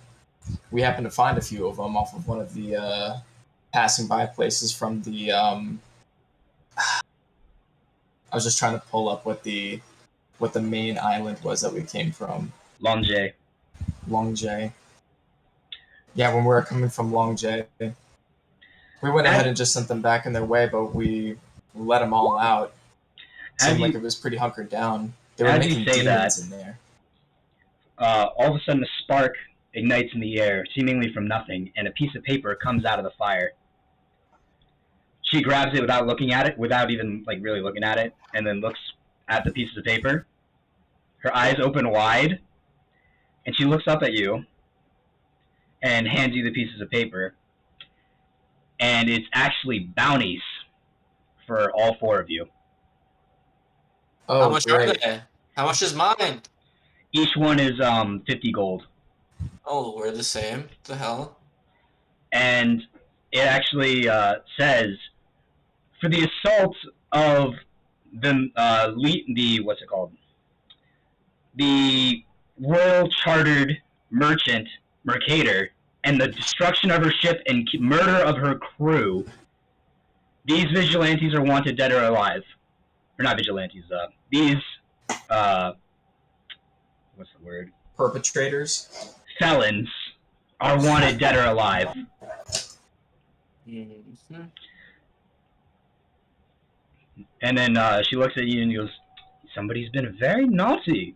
We happened to find a few of them off of one of the passing by places from the... I was just trying to pull up what the main island was that we came from. Longjay. Longjay. Yeah, when we were coming from Longjay, we went ahead and just sent them back in their way, but we let them all out. It seemed like it was pretty hunkered down. They were making demons in there. All of a sudden, a spark ignites in the air, seemingly from nothing, and a piece of paper comes out of the fire. She grabs it without looking at it, without even really looking at it, and then looks at the pieces of paper. Her eyes open wide, and she looks up at you and hands you the pieces of paper. And it's actually bounties for all 4 of you. Oh, How much great. are they? How much is mine? Each one is 50 gold. Oh, we're the same. The hell? And it actually says for the assault of the what's it called? The Royal Chartered Merchant Mercator and the destruction of her ship and murder of her crew. These vigilantes are wanted dead or alive. Or not vigilantes. These what's the word? Perpetrators. Felons are wanted dead or alive. Mm-hmm. And then she looks at you and goes, "Somebody's been very naughty."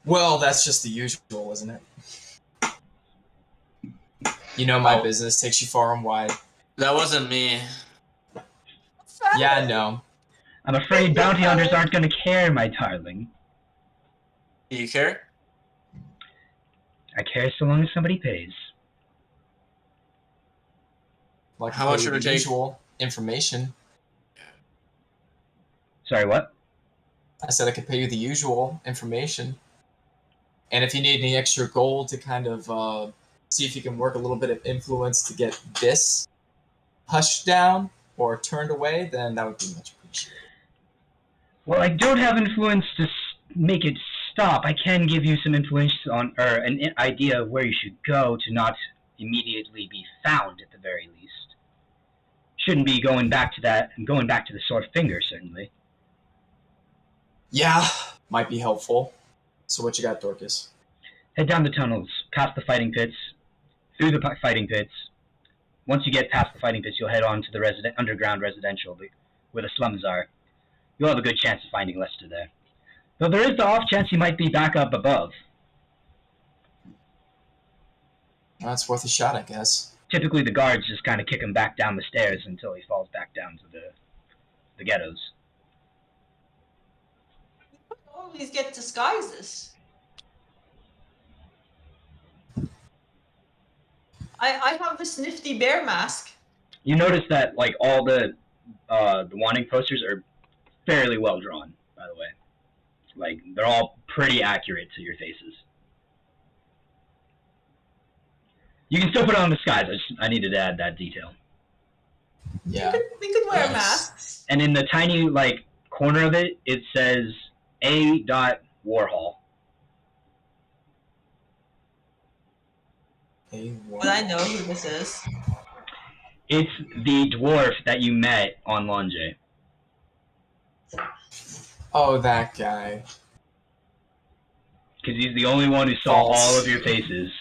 Well, that's just the usual, isn't it? You know my business takes you far and wide. That wasn't me. Yeah, I know. I'm afraid bounty hunters aren't going to care, my darling. Do you care? I care so long as somebody pays. Like How much the would it take? usual information. Sorry, what? I said I could pay you the usual information. And if you need any extra gold to kind of see if you can work a little bit of influence to get this hushed down or turned away, then that would be much appreciated. Well, I don't have influence to make it stop. I can give you some influence on, or an idea of where you should go to not immediately be found, at the very least. Shouldn't be going back to that and going back to the sword finger, certainly. Yeah, might be helpful. So what you got, Dorcas? Head down the tunnels, past the fighting pits, through the fighting pits. Once you get past the fighting pits, you'll head on to the underground residential, where the slums are. You'll have a good chance of finding Lester there. Though there is the off chance he might be back up above. Well, that's worth a shot, I guess. Typically, the guards just kind of kick him back down the stairs until he falls back down to the ghettos. You always get disguises. I have this nifty bear mask. You notice that like all the wanting posters are fairly well drawn, by the way. Like they're all pretty accurate to your faces. You can still put on disguise. I needed to add that detail. Yeah. We could wear Nice. masks. And in the tiny like corner of it, it says A. Warhol. Would I know who this is? It's the dwarf that you met on Longe. Oh, that guy. Because he's the only one who saw False. all of your faces.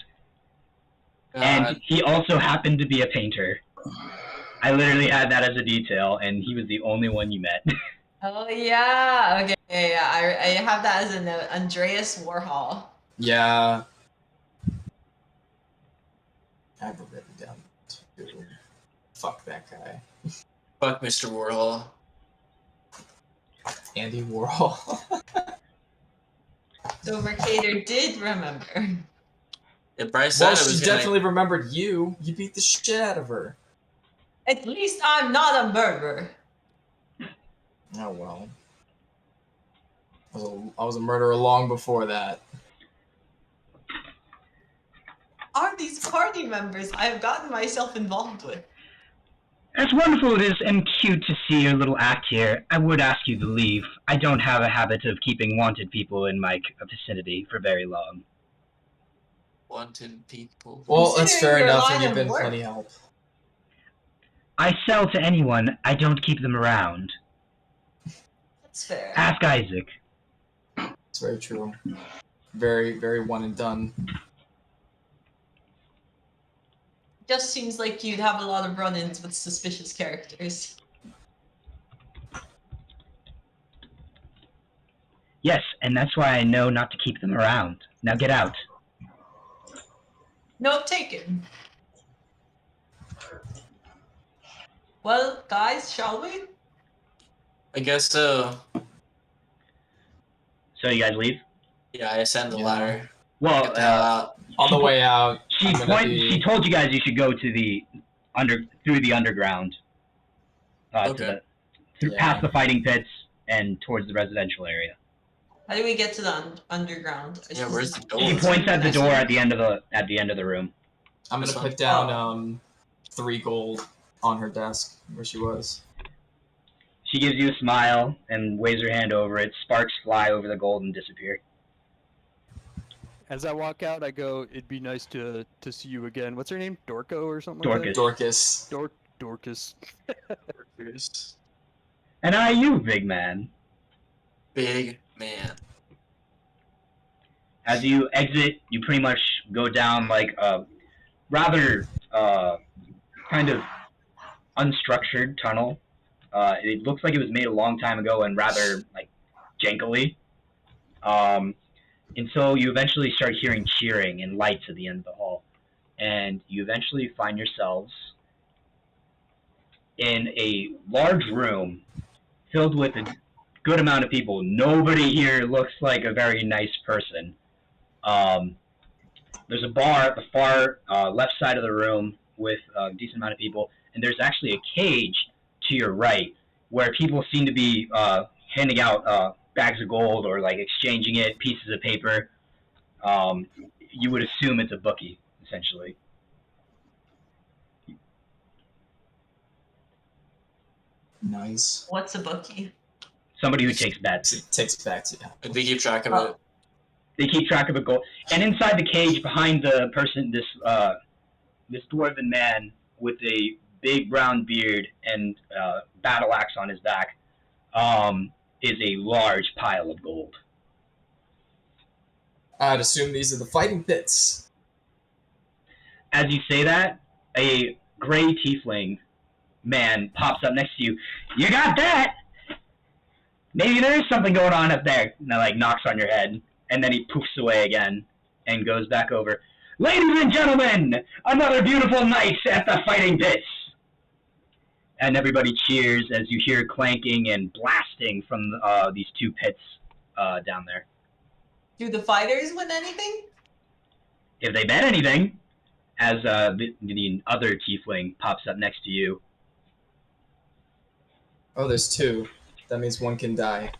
And he also happened to be a painter. I literally had that as a detail, and he was the only one you met. Oh yeah. Okay. Yeah. I have that as a note. Andreas Warhol. Yeah. I have written down too. Fuck that guy. Fuck Mr. Warhol. Andy Warhol. So Mercator did remember. If Bryce said Well, it she was gonna... definitely remembered you. You beat the shit out of her. At least I'm not a murderer. Oh well. I was a murderer long before that. Are these party members I have gotten myself involved with? As wonderful it is and cute to see your little act here, I would ask you to leave. I don't have a habit of keeping wanted people in my vicinity for very long. Wanted people. Well, that's fair Considering your enough, line and you've of been work. plenty help. I sell to anyone, I don't keep them around. That's fair. Ask Isaac. It's very true. Very, very one and done. Just seems like you'd have a lot of run-ins with suspicious characters. Yes, and that's why I know not to keep them around. Now get out. Note taken. Well, guys, shall we? I guess so. So you guys leave? Yeah, I ascend the Yeah. ladder. Well, Get the hell out. On the way out, she I'm gonna she told you guys you should go to the through the underground Okay. Past the fighting pits and towards the residential area. How do we get to the underground? Yeah, where's the door? She points at the door at the end of the room. I'm gonna This one? put down 3 gold on her desk where she was. She gives you a smile and waves her hand over it. Sparks fly over the gold and disappear. As I walk out, I go, "It'd be nice to see you again." What's her name? Dorco or something Dorcas. Dorcas. Dorcas. And how are you, big man? Big man. As you exit, you pretty much go down like a rather kind of unstructured tunnel. It looks like it was made a long time ago and rather like jankily. Until you eventually start hearing cheering and lights at the end of the hall. And you eventually find yourselves in a large room filled with a good amount of people. Nobody here looks like a very nice person. There's a bar at the far left side of the room with a decent amount of people, and there's actually a cage to your right where people seem to be handing out bags of gold or like exchanging it, pieces of paper. You would assume it's a bookie, essentially. Nice. What's a bookie? Somebody who takes bets. It takes bets, yeah. They keep track of it. They keep track of the gold. And inside the cage, behind the person, this dwarven man with a big brown beard and battle axe on his back, is a large pile of gold. I'd assume these are the fighting pits. As you say that, a gray tiefling man pops up next to you. You got that? Maybe there is something going on up there. And that like knocks on your head, and then he poofs away again and goes back over. Ladies and gentlemen, another beautiful night at the fighting pits. And everybody cheers as you hear clanking and blasting from these 2 pits down there. Do the fighters win anything? If they bet anything, as the other tiefling pops up next to you. Oh, there's 2. That means 1 can die.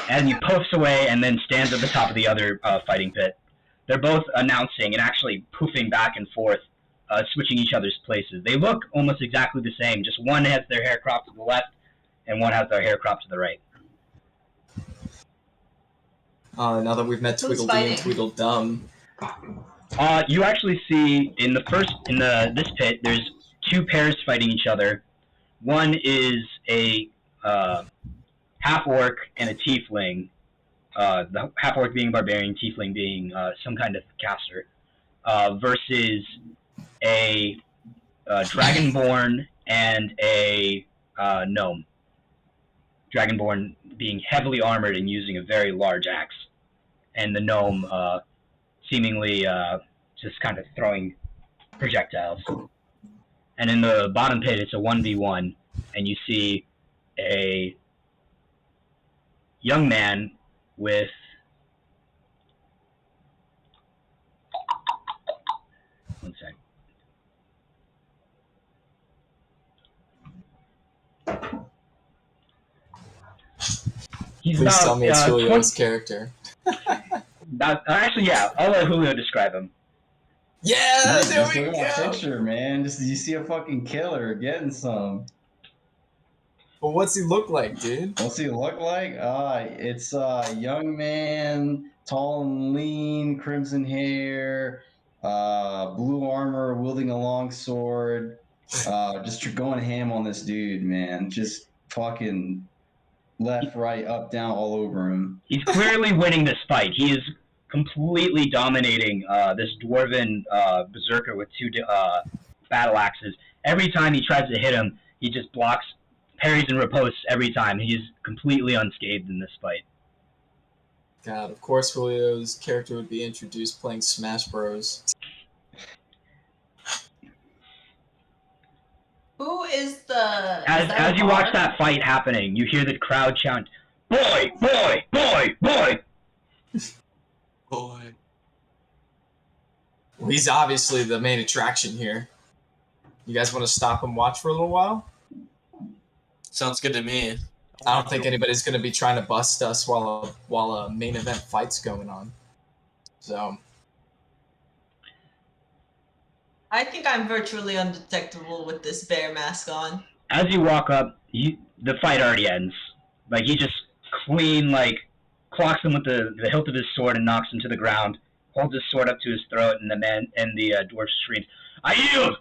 And he puffs away and then stands at the top of the other fighting pit. They're both announcing and actually poofing back and forth, switching each other's places. They look almost exactly the same, just one has their hair cropped to the left and one has their hair cropped to the right. Now that we've met Who's Tweedledee and fighting? Tweedledum, You actually see in this pit, there's 2 pairs fighting each other. One is a half-orc and a tiefling. The half-orc being a barbarian, tiefling being some kind of caster, versus a dragonborn and a gnome. Dragonborn being heavily armored and using a very large axe, and the gnome seemingly just kind of throwing projectiles. And in the bottom pit, it's a 1v1, and you see a young man with one sec. He's please about, tell me it's 20 Julio's character. actually, yeah, I'll let Julio describe him. Yeah, there Just we look at that go. picture, man. Just you see a fucking killer getting some. But what's he look like, dude? What's he look like? It's a young man, tall and lean, crimson hair, blue armor, wielding a long sword. Just going ham on this dude, man. Just fucking left, right, up, down, all over him. He's clearly winning this fight. He is completely dominating this dwarven berserker with 2 battle axes. Every time he tries to hit him, he just blocks, parries, and riposts every time. He is completely unscathed in this fight. God, of course Julio's character would be introduced playing Smash Bros. Who is the... As you watch that fight happening, you hear the crowd chant, "Boy, boy, boy, boy!" Boy. Well, he's obviously the main attraction here. You guys want to stop and watch for a little while? Sounds good to me. I don't think anybody's going to be trying to bust us while a main event fight's going on. So I think I'm virtually undetectable with this bear mask on. As you walk up, the fight already ends. Like, he just clean, like, clocks him with the hilt of his sword and knocks him to the ground, holds his sword up to his throat, and the dwarf screams, "I yield!"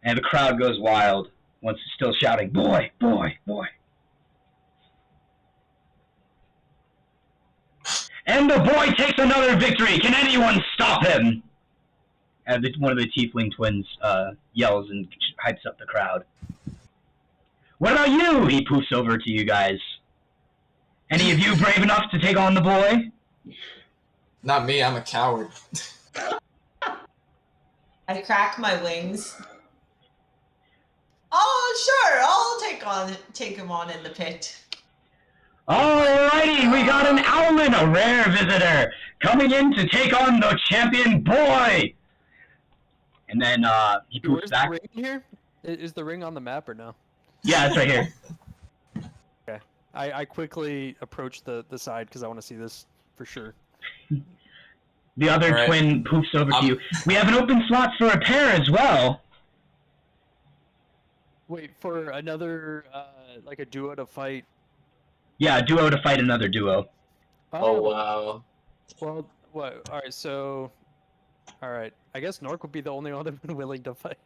And the crowd goes wild, once still shouting, "Boy, boy, boy." And the boy takes another victory! Can anyone stop him? And one of the tiefling twins yells and hypes up the crowd. What about you? He poofs over to you guys. Any of you brave enough to take on the boy? not me. I'm a coward. I crack my wings. Oh, sure. I'll take him on in the pit. Alrighty, we got an owlman, a rare visitor, coming in to take on the champion boy. And then he poofs Where's back. the ring here? Is the ring on the map or no? Yeah, it's right here. Okay. I quickly approach the side because I want to see this for sure. The other All right. twin poofs over to you. We have an open slot for a pair as well. Wait, for another, like a duo to fight. Yeah, a duo to fight another duo. Oh, wow. Well, what? Alright, so... Alright, I guess Nork would be the only one that's willing to fight.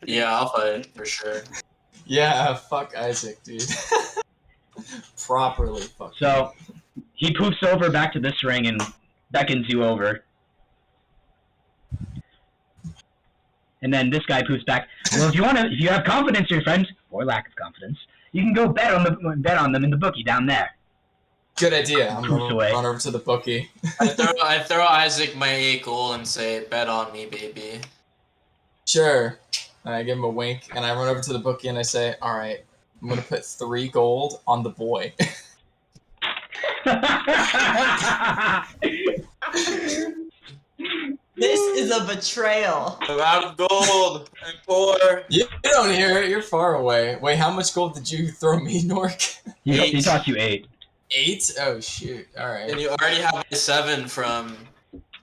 Yeah, I'll fight for sure. Yeah, fuck Isaac, dude. Properly fuck. So, he poofs over back to this ring and beckons you over. And then this guy poofs back. Well, if you have confidence in your friends, or lack of confidence, you can go bet on them in the bookie down there. Good idea. I'm Poof gonna away. run over to the bookie. I throw Isaac my 8 gold and say, bet on me, baby. Sure. And I give him a wink, and I run over to the bookie and I say, "All right, I'm gonna put 3 gold on the boy." This is a betrayal. I'm out of gold. I'm poor. You don't hear it. You're far away. Wait, how much gold did you throw me, Nork? He tossed you 8. 8? Oh shoot! All right. And you already have my 7 from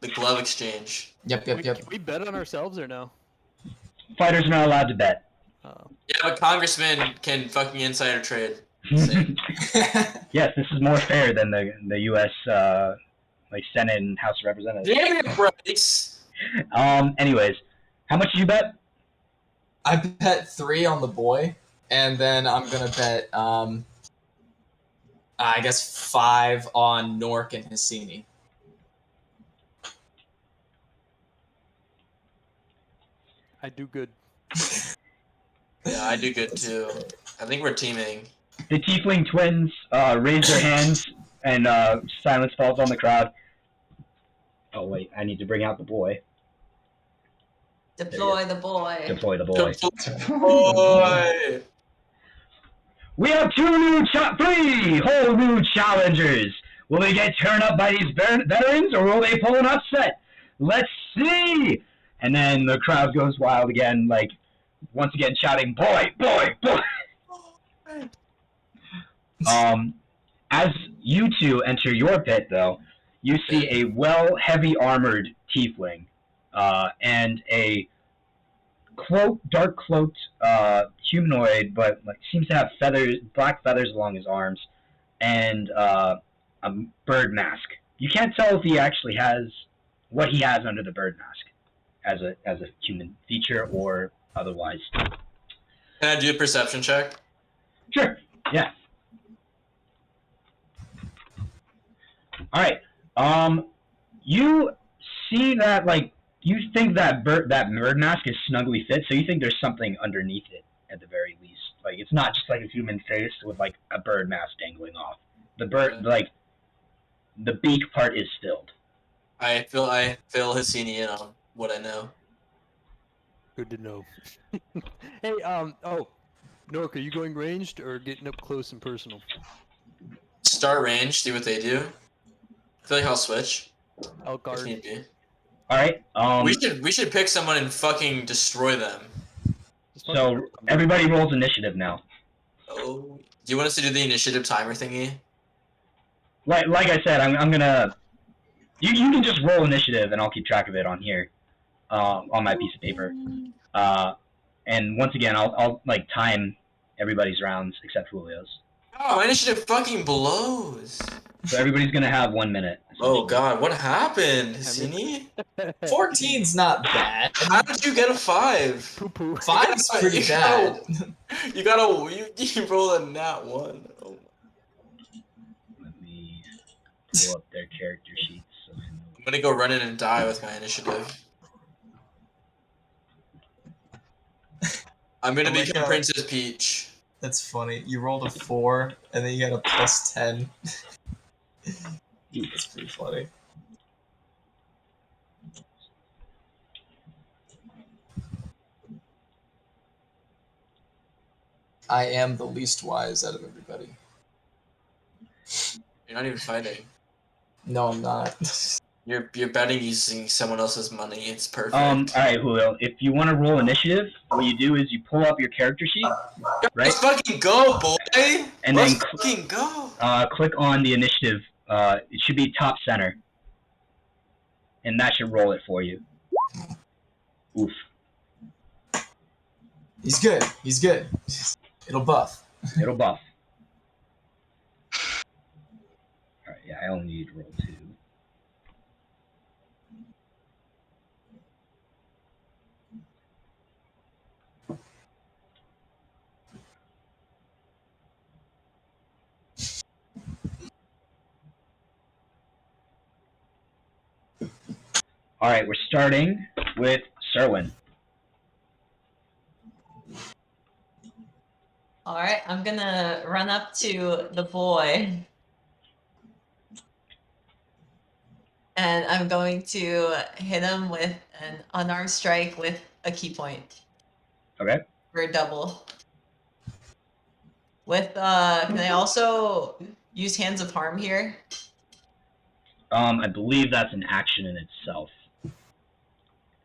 the glove exchange. Yep. Can we bet on ourselves or no? Fighters are not allowed to bet. Yeah, but congressmen can fucking insider trade. Yes, this is more fair than the U.S. Like Senate and House of Representatives. Damn it, Bryce! Anyways, how much did you bet? I bet 3 on the boy, and then I'm gonna bet I guess 5 on Nork and Hissini. I do good. Yeah, I do good too. I think we're teaming. The Tiefling twins raise their hands, and silence falls on the crowd. Oh wait, I need to bring out the boy. Deploy the boy. Deploy the boy. Boy! We have 3 whole new challengers. Will they get turned up by these veterans, or will they pull an upset? Let's see! And then the crowd goes wild again, like, once again shouting, "Boy, boy, boy!" As you two enter your pit, though, you see a heavy armored tiefling, and a dark cloaked humanoid, but like seems to have black feathers along his arms, and a bird mask. You can't tell if he actually has what he has under the bird mask as a human feature or otherwise. Can I do a perception check? Sure. Yeah. All right. You see that, like, you think that bird mask is snugly fit, so you think there's something underneath it at the very least. Like, it's not just like a human face with like a bird mask dangling off. The bird, like, the beak part is filled. I fill Hissini in on what I know. Good to know. Hey, Nork, are you going ranged or getting up close and personal? Start range, see what they do. I feel like I'll switch. Oh, If guard. need be. All right. We should pick someone and fucking destroy them. Just fucking So come down. everybody rolls initiative now. Oh, do you want us to do the initiative timer thingy? Like I said, I'm gonna. You can just roll initiative, and I'll keep track of it on here, on my piece of paper. And once again, I'll like time everybody's rounds except Julio's. Oh, my initiative fucking blows. So everybody's gonna have 1 minute. Oh god, what happened, I Sini? 14's not bad. How did you get a 5? Poo poo. 5's pretty bad. You roll a nat 1. Oh. Let me pull up their character sheets. So I know. I'm gonna go run in and die with my initiative. I'm gonna Oh my become God. Princess Peach. That's funny. You rolled a 4, and then you got a plus 10. That's pretty funny. I am the least wise out of everybody. You're not even fighting. No, I'm not. You're betting using someone else's money. It's perfect. All right, Julio. If you want to roll initiative, what you do is you pull up your character sheet, right? Let's fucking go, boy! And Let's then fucking go! click on the initiative. It should be top center, and that should roll it for you. Oof. He's good. He's good. It'll buff. It'll buff. All right. Yeah, I only need to roll 2. All right, we're starting with Serwin. All right, I'm gonna run up to the boy. And I'm going to hit him with an unarmed strike with a key point. Okay. For a double. With can I also use Hands of Harm here? I believe that's an action in itself,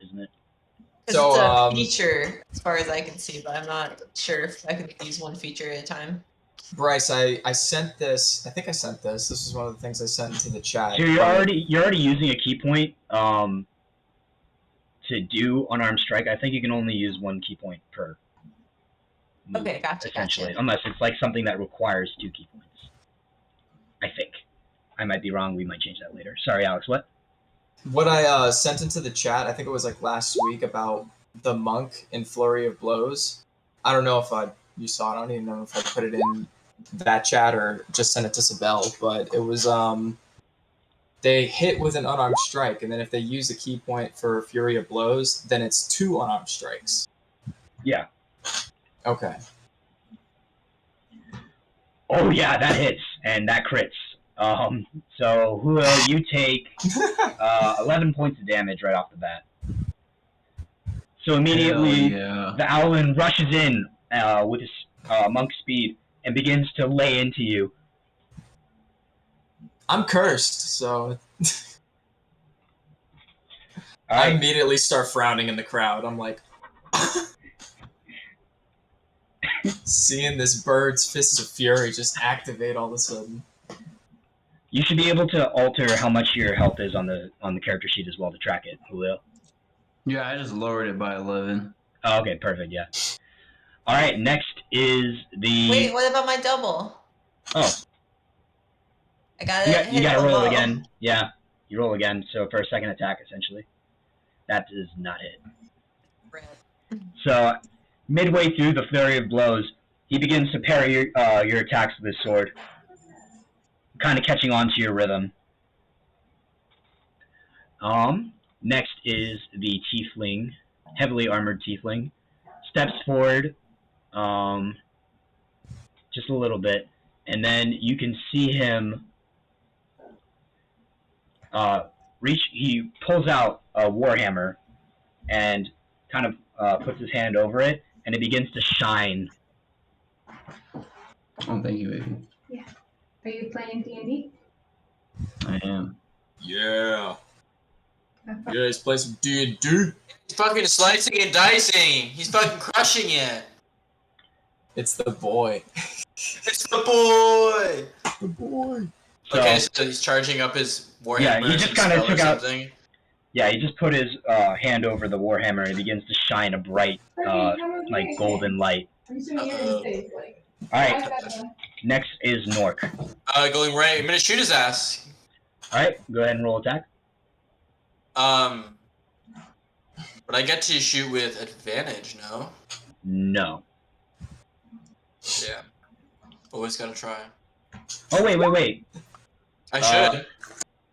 isn't it? Because So, it's a feature, as far as I can see, but I'm not sure if I can use one feature at a time. Bryce, I sent this. I think I sent this. This is one of the things I sent into the chat. So you're but- already using a key point to do unarmed strike. I think you can only use 1 key point per move, Okay, gotcha, essentially, gotcha. unless it's like something that requires 2 key points. I think. I might be wrong. We might change that later. Sorry, Alex. What? What I sent into the chat, I think it was like last week, about the monk in Flurry of Blows. I don't know if you saw it. I don't even know if I put it in that chat or just sent it to Sabelle, but it was they hit with an unarmed strike, and then if they use a key point for Fury of Blows, then it's 2 unarmed strikes. Yeah. Okay. Oh yeah, that hits and that crits. So Julio, you take 11 points of damage right off the bat. So immediately, the Owlin rushes in with his monk speed and begins to lay into you. I'm cursed, so All I right. immediately start frowning in the crowd. I'm like, seeing this bird's Fists of Fury just activate all of a sudden. You should be able to alter how much your health is on the character sheet as well to track it, Julio. Yeah, I just lowered it by 11. Oh, okay, perfect. Yeah. All right. Next is the. Wait, what about my double? Oh. I got it. You got to roll again. Yeah, you roll again. So for a second attack, essentially, that does not hit. So midway through the flurry of blows, he begins to parry your attacks with his sword, kind of catching on to your rhythm. Next is the tiefling, heavily armored tiefling, steps forward, just a little bit, and then you can see him. He pulls out a warhammer and kind of puts his hand over it, and it begins to shine. Oh, thank you, baby. Yeah. Are you playing D&D? I am. Yeah. Yeah, he's playing some D&D. He's fucking slicing and dicing. He's fucking crushing it. It's the boy. It's the boy. The boy. So, Okay, so he's charging up his warhammer. Yeah, he just kinda spell or took out- something. yeah, he just put his hand over the warhammer and it begins to shine a bright, like golden light. Alright, next is Nork. Going right. I'm gonna shoot his ass. Alright, go ahead and roll attack. But I get to shoot with advantage, no? No. Yeah. Always gotta try. Oh, wait. I should.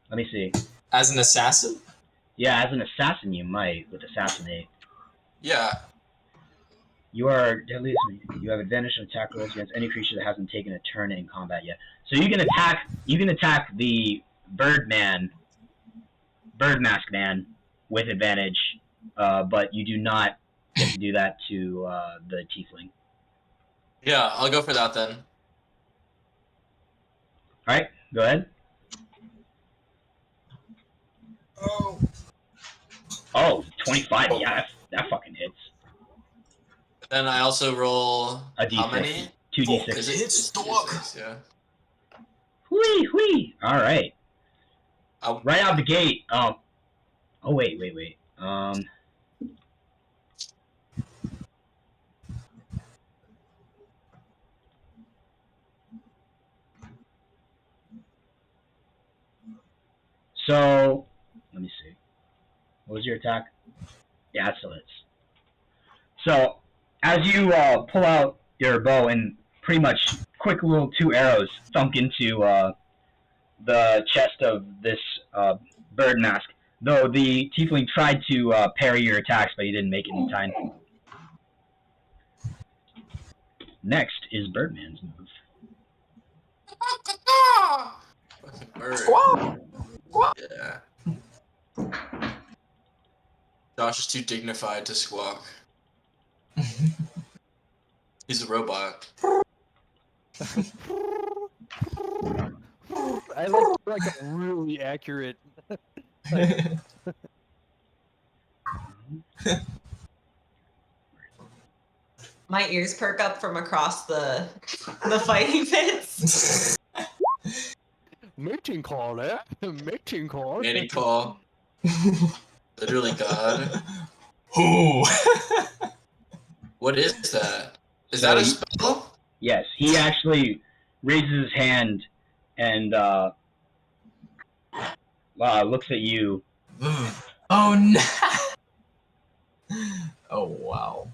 Let me see. As an assassin? Yeah, as an assassin you might, with assassinate. Yeah. You are deadly. You have advantage on attack rolls against any creature that hasn't taken a turn in combat yet. So you can attack. You can attack the bird mask man, with advantage, but you do not get to do that to the tiefling. Yeah, I'll go for that then. All right, go ahead. Oh, 25. Yeah, that fucking hits. Then I also roll A D6. how many? 2d6. Is it? It's It's dog. 2d6, yeah. Whee! All right. I'll- Right out the gate. Oh, wait. So, let me see. What was your attack? Yeah, it still hits. So, as you pull out your bow and pretty much quick little 2 arrows thunk into the chest of this bird mask, though the tiefling tried to parry your attacks, but he didn't make it in time. Next is Birdman's move. Fucking bird. Squawk! Yeah. Josh is too dignified to squawk. He's a robot. I like a really accurate. My ears perk up from across the fighting pits. Mating call, eh? Mating call. Mating call. Literally God. Who? What is that? Is So that a he- spell? Yes, he actually raises his hand and looks at you. Oh no! Oh wow!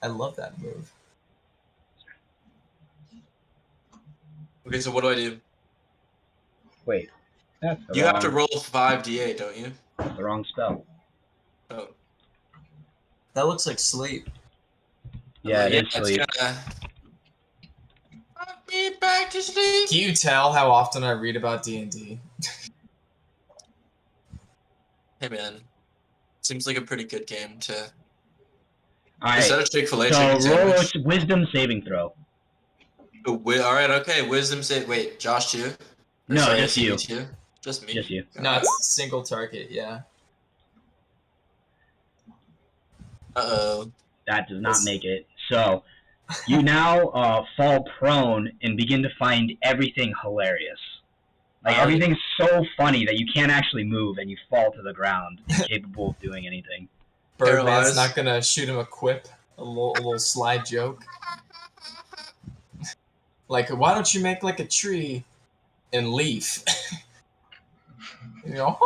I love that move. Okay, so what do I do? Wait, that's the You wrong, have to roll 5d8, don't you? the wrong spell. Oh. That looks like sleep. Yeah, it is it's sleep. gonna... Rock me back to sleep. Can you tell how often I read about D&D? Hey man, seems like a pretty good game to... All Is that right, a Chick-fil-A so chicken roll sandwich? a wisdom saving throw. Alright, okay, wisdom save... Wait, Josh too? Or No, sorry, just you. too? Just me? Just you. No, it's single target. Yeah. Uh-oh. That does not make it. So you now fall prone and begin to find everything hilarious. Like everything's so funny that you can't actually move and you fall to the ground, incapable of doing anything. Birdman's Paralyzed. not gonna shoot him a quip, a little slide joke. Like, why don't you make like a tree and leaf? You know.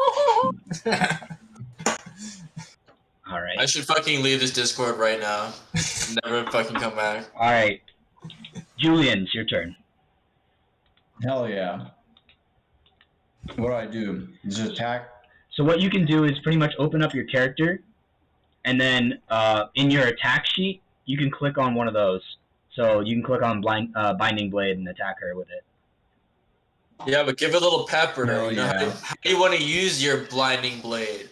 All right. I should fucking leave this Discord right now. Never fucking come back. All right. Julian, it's your turn. Hell yeah. What do I do? Just attack? So what you can do is pretty much open up your character, and then in your attack sheet, you can click on one of those. So you can click on Binding Blade and attack her with it. Yeah, but give it a little pepper. Oh, You know, yeah. how do you want to use your blinding blade?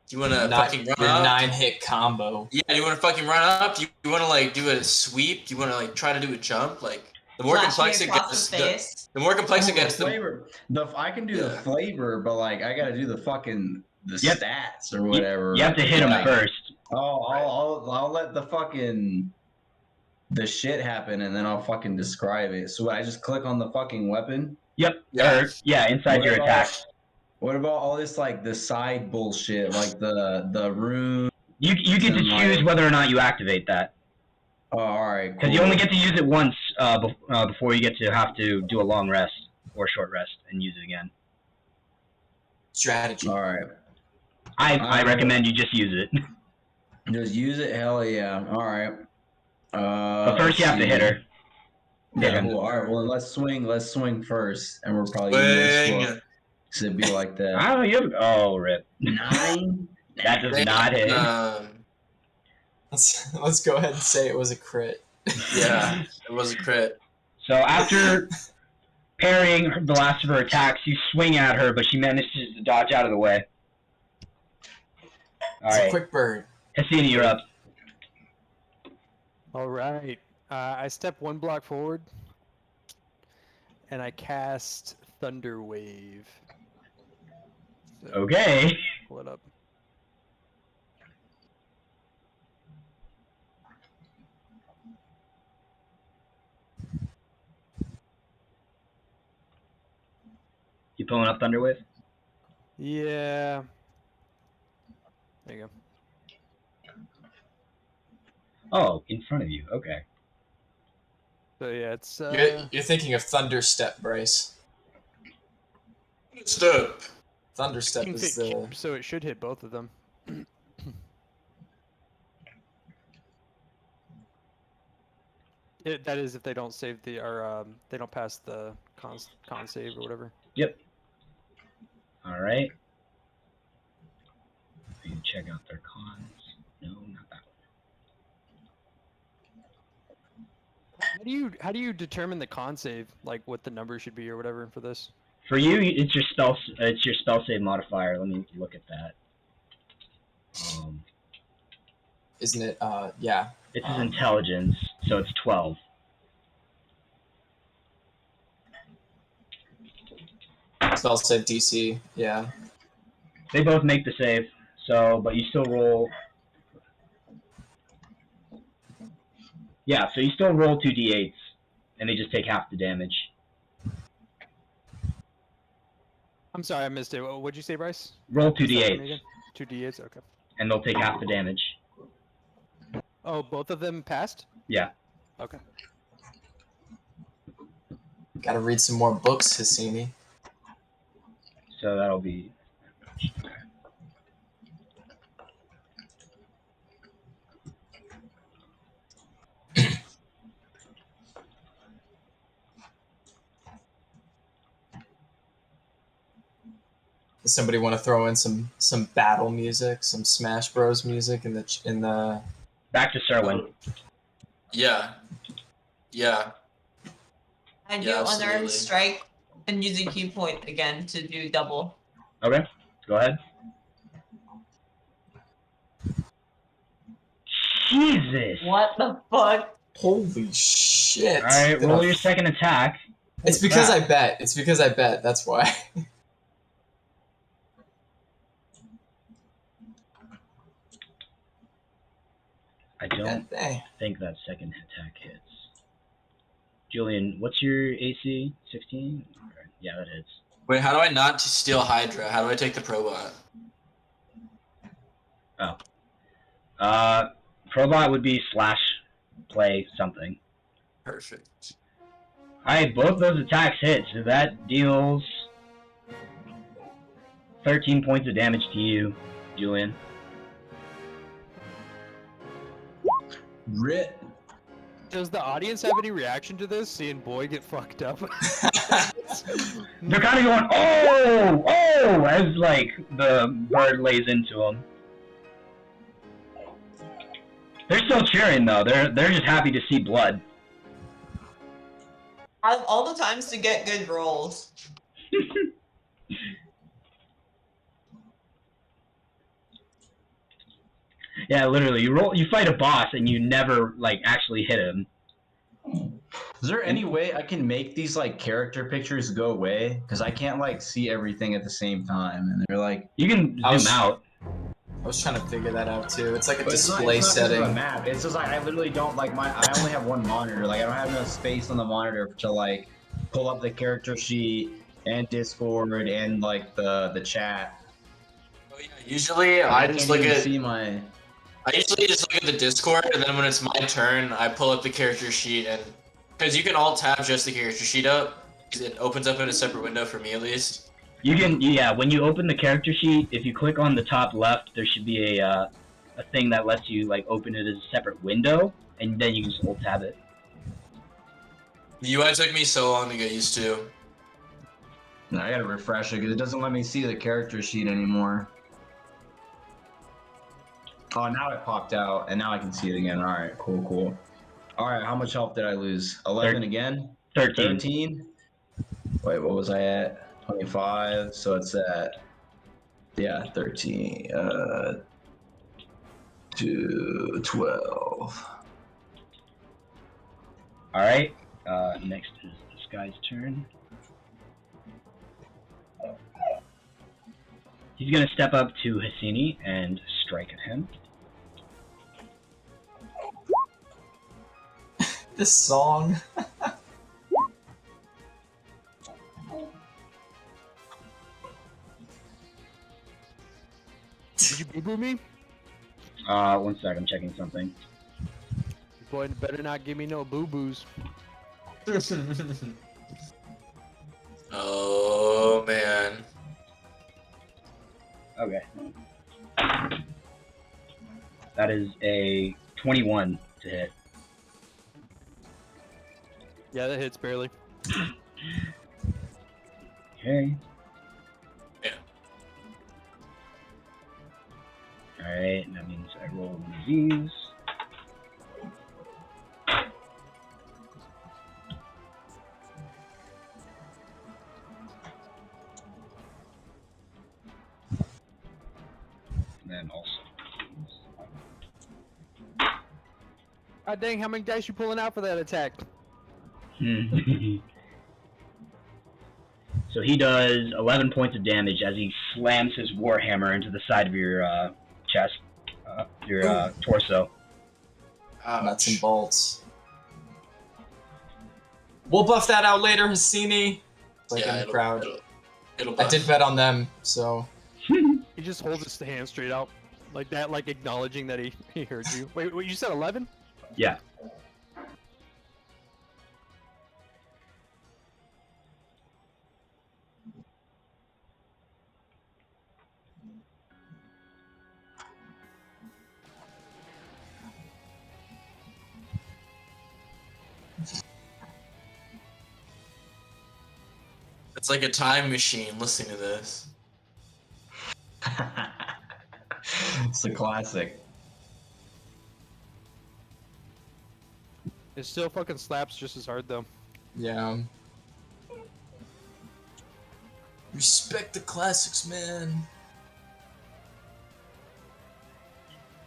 Do you want to fucking run your up? 9-hit combo. Yeah, do you want to fucking run up? Do you want to like do a sweep? Do you want to like try to do a jump? Like, The more Slash me complex it across gets, the face. the more complex it The gets, the flavor. I can do the Yeah. flavor, but like I gotta do the fucking Yep. stats or whatever. You have to hit him Yeah. first. I'll let the shit happen, and then I'll fucking describe it. So I just click on the fucking weapon. Yep. Yeah. Inside What your about- attacks. What about all this like the side bullshit, like the rune? You get to And, choose like- whether or not you activate that. Oh, all right. Because you only get to use it once before you get to have to do a long rest or short rest and use it again. Strategy. All right. I recommend you just use it. Just use it. Hell yeah. All right. But first you have to hit her. Yeah. Hit him. Cool. All right. Well, let's swing first, and we're probably gonna do this Swing. slow. So it'd be like that. I don't know. You have, oh, rip. 9. That does not hit. Let's go ahead and say it was a crit. Yeah, it was a crit. So after parrying the last of her attacks, you swing at her, but she manages to dodge out of the way. All It's a right, quick bird. Hassini, you're up. All right. I step 1 block forward, and I cast Thunder Wave. So, Okay. pull it up. You pulling up Thunderwave? Yeah. There you go. Oh, in front of you. Okay. So yeah, it's You're thinking of Thunderstep, Bryce. Stop. Thunderstep King is Fit, the so it should hit both of them. That is if they don't save the or they don't pass the con save or whatever. Yep. All right. You can check out their cons. No, not that one. How do you determine the con save, like what the number should be or whatever for this? For you, it's your spell save modifier. Let me look at that. isn't it? Yeah. It's his intelligence, so it's 12. Spell save DC. Yeah. They both make the save, so but you still roll. Yeah, so you still roll 2d8s, and they just take half the damage. I'm sorry, I missed it. What'd you say, Bryce? Roll Say that for me 2d8s, again? 2d8s, okay. and they'll take half the damage. Oh, both of them passed? Yeah. Okay. Gotta read some more books, Hassini. So that'll be. Does somebody want to throw in some battle music, some Smash Bros music in the Back to Serwin. Yeah. Yeah. I do Yeah, unarmed absolutely. strike and use a key point again to do double. Okay, go ahead. Jesus! What the fuck? Holy shit! Alright, roll your second attack. It's because I bet. It's because I bet. That's why. I don't Dang. think that second attack hits. Julian, what's your AC? 16? Okay, yeah, that hits. Wait, how do I not steal Hydra? How do I take the Probot? Probot would be slash play something. Perfect. Alright, both those attacks hit, so that deals 13 points of damage to you, Julian. Rit. Does the audience have any reaction to this? Seeing Boy get fucked up? They're kind of going, oh, oh, as like the bird lays into him. They're still cheering though. They're just happy to see blood. All the times to get good rolls. Yeah, literally, you fight a boss and you never like actually hit him. Is there any way I can make these like character pictures go away? Because I can't like see everything at the same time, and they're like. You can I was- zoom out. I was trying to figure that out too. It's like a But display it's not because of setting. the map. It's just like I literally don't like my. I only have one monitor. Like I don't have enough space on the monitor to like pull up the character sheet and Discord and like the chat. Oh, yeah, usually I can't just look even at. see my. I usually just look at the Discord, and then when it's my turn, I pull up the character sheet, and because you can alt tab just the character sheet up, 'cause it opens up in a separate window for me at least. You can, yeah, when you open the character sheet, if you click on the top left, there should be a thing that lets you like open it as a separate window, and then you can just alt tab it. The UI took me so long to get used to. No, I gotta refresh it because it doesn't let me see the character sheet anymore. Oh, now it popped out, and now I can see it again. All right, cool. All right, how much health did I lose? 11 again? 13. 13? Wait, what was I at? 25, so it's at, yeah, 13, to 12. Alright, next is this guy's turn. He's gonna step up to Hassini and strike at him. This song. Did you boo-boo me? 1 sec, I'm checking something. Boy, better not give me no boo-boos. Oh man. Okay. That is a 21 to hit. Yeah, that hits barely. Okay. Yeah. Alright, that means I roll one of these. And then also God dang, how many dice you pulling out for that attack? these. So he does 11 points of damage as he slams his warhammer into the side of your chest, your torso. Nuts and bolts. We'll buff that out later, Hassini. Like in the crowd. It'll I did bet on them, so. He just holds his hand straight out. Like that, like acknowledging that he heard you. Wait, you said 11? Yeah. It's like a time machine listening to this. It's a classic. It still fucking slaps just as hard though. Yeah. Respect the classics, man.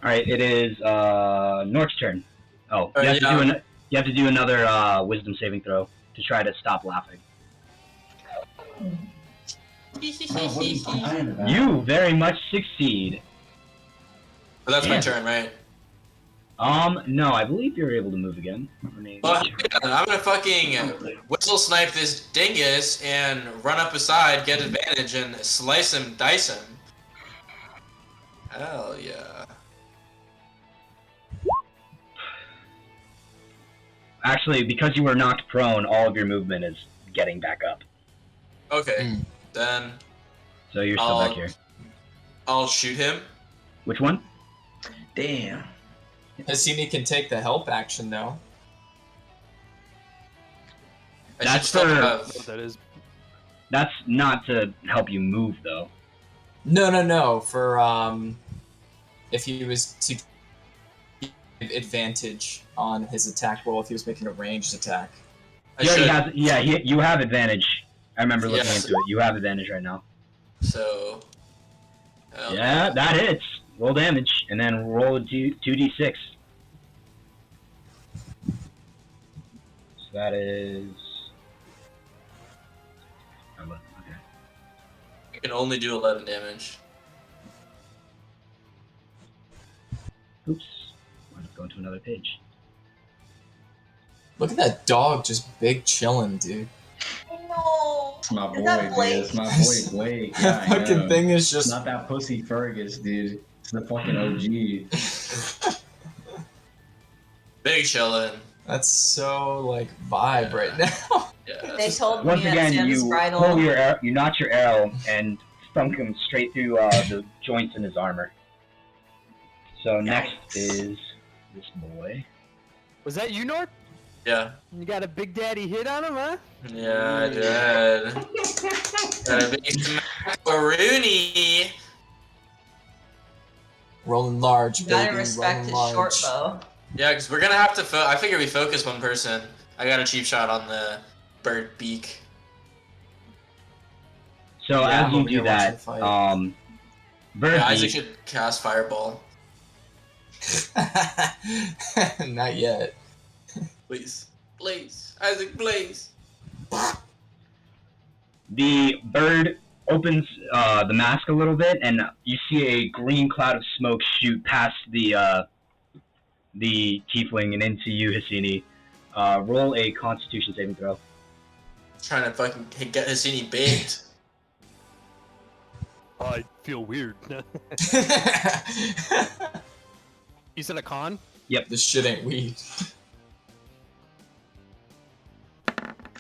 Alright, it is Nork's turn. Oh, you have to do another wisdom saving throw to try to stop laughing. You very much succeed. But that's my Damn. turn, right? No, I believe you're able to move again. Well, I'm gonna fucking whistle snipe this dingus and run up aside, get advantage, and slice him, dice him. Hell yeah. Actually, because you were knocked prone, all of your movement is getting back up. Okay, then So you're still back here. I'll shoot him. Which one? Damn. Hassini can take the help action, though. I That's should still for- have- What that is. That's not to help you move, though. No. For, if he was to give advantage on his attack roll, if he was making a ranged attack. I He already should. has, yeah, you have advantage. I remember looking Yes. into it. You have advantage right now. So. Yeah, that hits. Roll damage, and then roll a 2d6. that is. 11, okay. I can only do 11 damage. Oops. I'm going to another page. Look at that dog just big chilling, dude. No. It's my Is boy, that dude. Blake? It's my boy Blake. Yeah, That I fucking know. thing is It's just. not that pussy Fergus, dude. It's the fucking OG. Big chillin'. That's so like vibe right now. Yeah. They told Once me at again, Sam's you bridal. pull your arrow, you notch your arrow, and stunk him straight through the joints in his armor. So next is this boy. Was that you, Nord? Yeah. You got a big daddy hit on him, huh? Yeah, I did. Got a big smack for Rooney. Rolling large, You baby. gotta respect rolling his large. short bow. Yeah, because we're gonna have to. I figure we focus one person. I got a cheap shot on the bird beak. So Yeah, as I'm you over do here watching that, the fight. Bird Yeah, Isaac Beak, should cast fireball, Not yet. please. Please, Isaac, please. the bird opens the mask a little bit, and you see a green cloud of smoke shoot past the tiefling and into you, Hassini. Roll a Constitution saving throw. Trying to fucking get Hassini baked. I feel weird. You said a con? This shit ain't weed.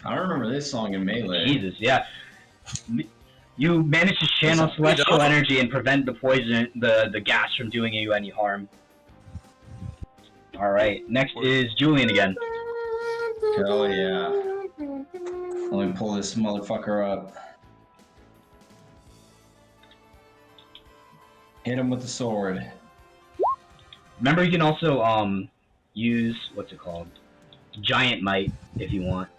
I remember this song in Melee. Jesus, yeah. You manage to channel Listen, celestial don't. energy and prevent the poison, the gas from doing you any harm. All right, next is Julian again. Hell yeah. Let me pull this motherfucker up. Hit him with the sword. Remember, you can also use what's it called, giant might if you want.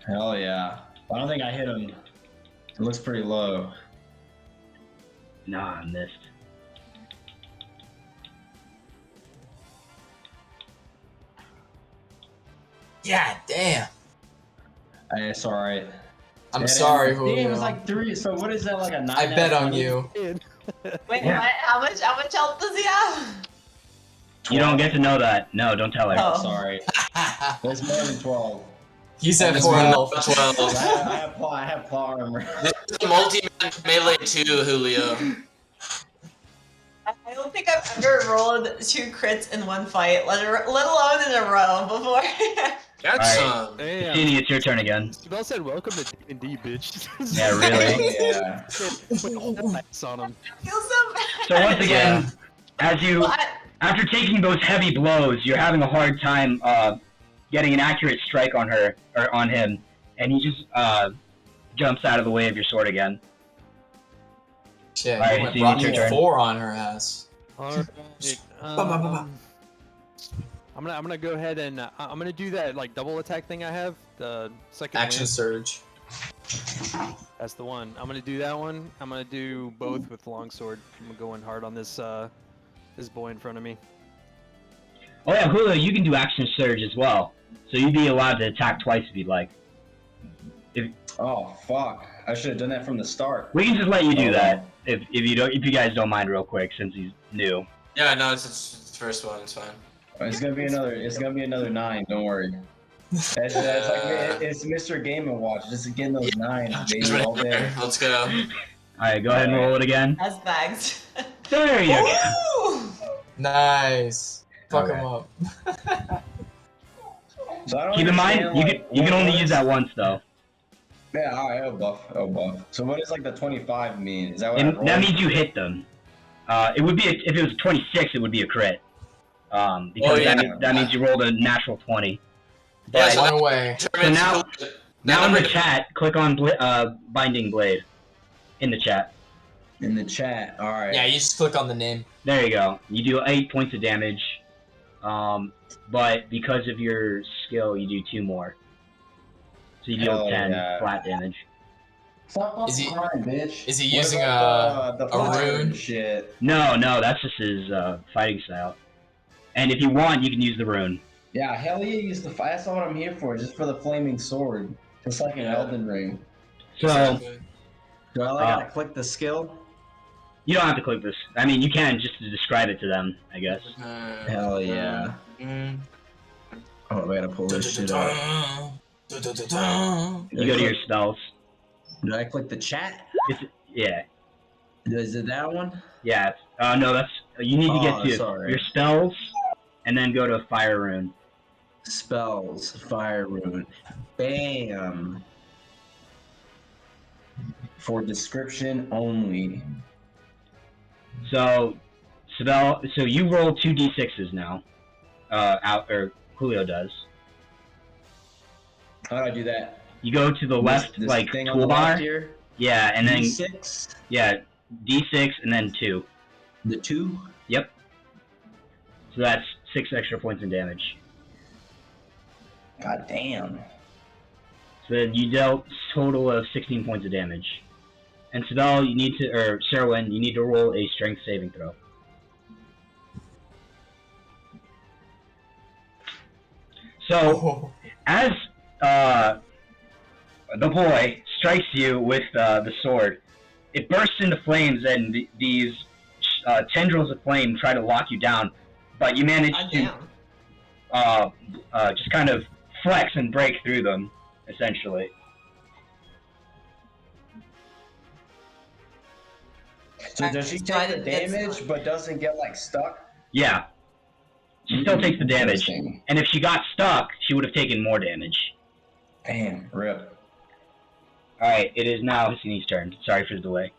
Hell yeah. I don't think I hit him. It looks pretty low. Nah, I missed. Yeah, damn. Hey, it's alright. I'm sorry, It Julio. was like 3, so what is that, like a 9? I bet on 20? you. Wait, Yeah. what? How much health does he have? You don't get to know that. No, don't tell her. Oh. Sorry. There's more than 12. He said It's 12. 12. I have plot armor. This is the multi-man melee 2, Julio. I don't think I've ever rolled 2 crits in one fight, let alone in a row before. Got Alright. some. Damn. Hassini, it's your turn again. Spell said welcome to D&D, bitch. Yeah, really. Yeah. On him. I feel so bad. So once again, as you What? after taking those heavy blows, you're having a hard time getting an accurate strike on her or on him, and he just jumps out of the way of your sword again. Shit, Alright, you went Hassini, Rocky it's your turn. 4 on her ass. Alright. ba. I'm gonna go ahead and I'm gonna do that like double attack thing I have. The second Action wind. surge. That's the one. I'm gonna do that one. I'm gonna do both with longsword. I'm going hard on this this boy in front of me. Oh yeah, Julio, you can do action surge as well, so you'd be allowed to attack twice if you'd like. Oh, fuck. I should have done that from the start. We can just let you do that if you guys don't mind real quick since he's new. Yeah, no, it's the first one. It's fine. It's gonna be another 9, don't worry. It's Mr. Game & Watch, just getting those 9s, baby, all day. Let's go. Alright, go ahead and roll it again. That's bags. There you go. Woo! Nice. Fuck Okay. him up. So I don't Keep in mind, understand, you can only what use that once though. Yeah, alright, I'll buff. So what does like the 25 mean? Is that what I And rolled? that means you hit them. It would be if it was 26, it would be a crit. Because Oh, yeah. that means you rolled a natural 20. Yeah, But so One away. determines now- who- now in the number- chat, click on Binding Blade. In the chat. In the chat, alright. Yeah, you just click on the name. There you go. You do 8 points of damage. But because of your skill, you do 2 more. So you deal Hell 10 yeah. flat damage. Stop fucking Is he- crying, bitch. is he What using about the a fire rune? and shit? No, that's just his fighting style. And if you want, you can use the rune. Yeah, hell yeah, use the. That's all I'm here for, just for the flaming sword, just like an Yeah. Elden Ring. So Exactly. Do I gotta click the skill? you don't have to click this. I mean, you can just to describe it to them, I guess. Hell yeah. Oh, I gotta pull this shit up. You go to your spells. Do I click the chat? Yeah. Is it that one? Yeah. No, that's you need to get to sorry. your spells, and then go to Fire Rune. Spells, fire rune. Bam. For description only. So you roll 2d6s now. Julio does. How do I do that? You go to the left, This like thing on the toolbar. left here? Yeah, and then D6? yeah, d6 and then 2. The 2? Yep. So that's 6 extra points in damage. God damn. So then you dealt total of 16 points of damage. And Sidel, you need to, or Sherwin, you need to roll a strength saving throw. So, as the boy strikes you with the sword, it bursts into flames, and these tendrils of flame try to lock you down, but you manage to just kind of flex and break through them, essentially. So does she take the damage but doesn't get like stuck? Yeah. She still takes the damage. And if she got stuck, she would have taken more damage. Damn, rip. Alright, it is now Hissini's turn. Sorry for the delay.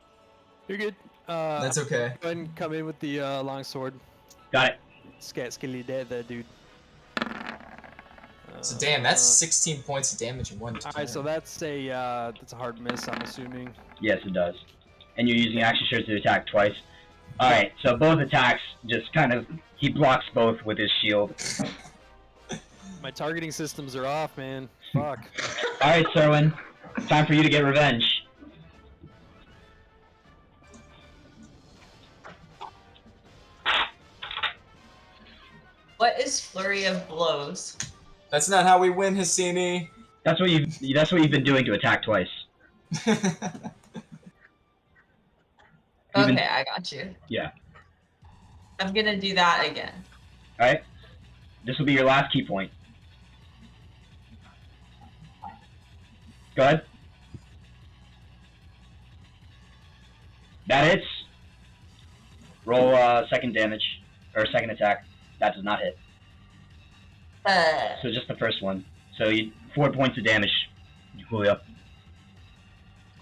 You're good. That's okay. Go ahead and come in with the long sword. Got it. Scat skilly dead there, dude. So damn, that's 16 points of damage in one turn. Alright, so that's a hard miss, I'm assuming. Yes, it does. And you're using action surge to attack twice. Alright, so both attacks just kind of... He blocks both with his shield. My targeting systems are off, man. Fuck. Alright, Serwin. Time for you to get revenge. What is Flurry of Blows? That's not how we win, Hissini. That's what you've been doing to attack twice. Okay, I got you. Yeah. I'm gonna do that again. Alright. This will be your last key point. Go ahead. That hits. Roll second damage. Or second attack. That does not hit. So just the first one. So 4 points of damage, Julio.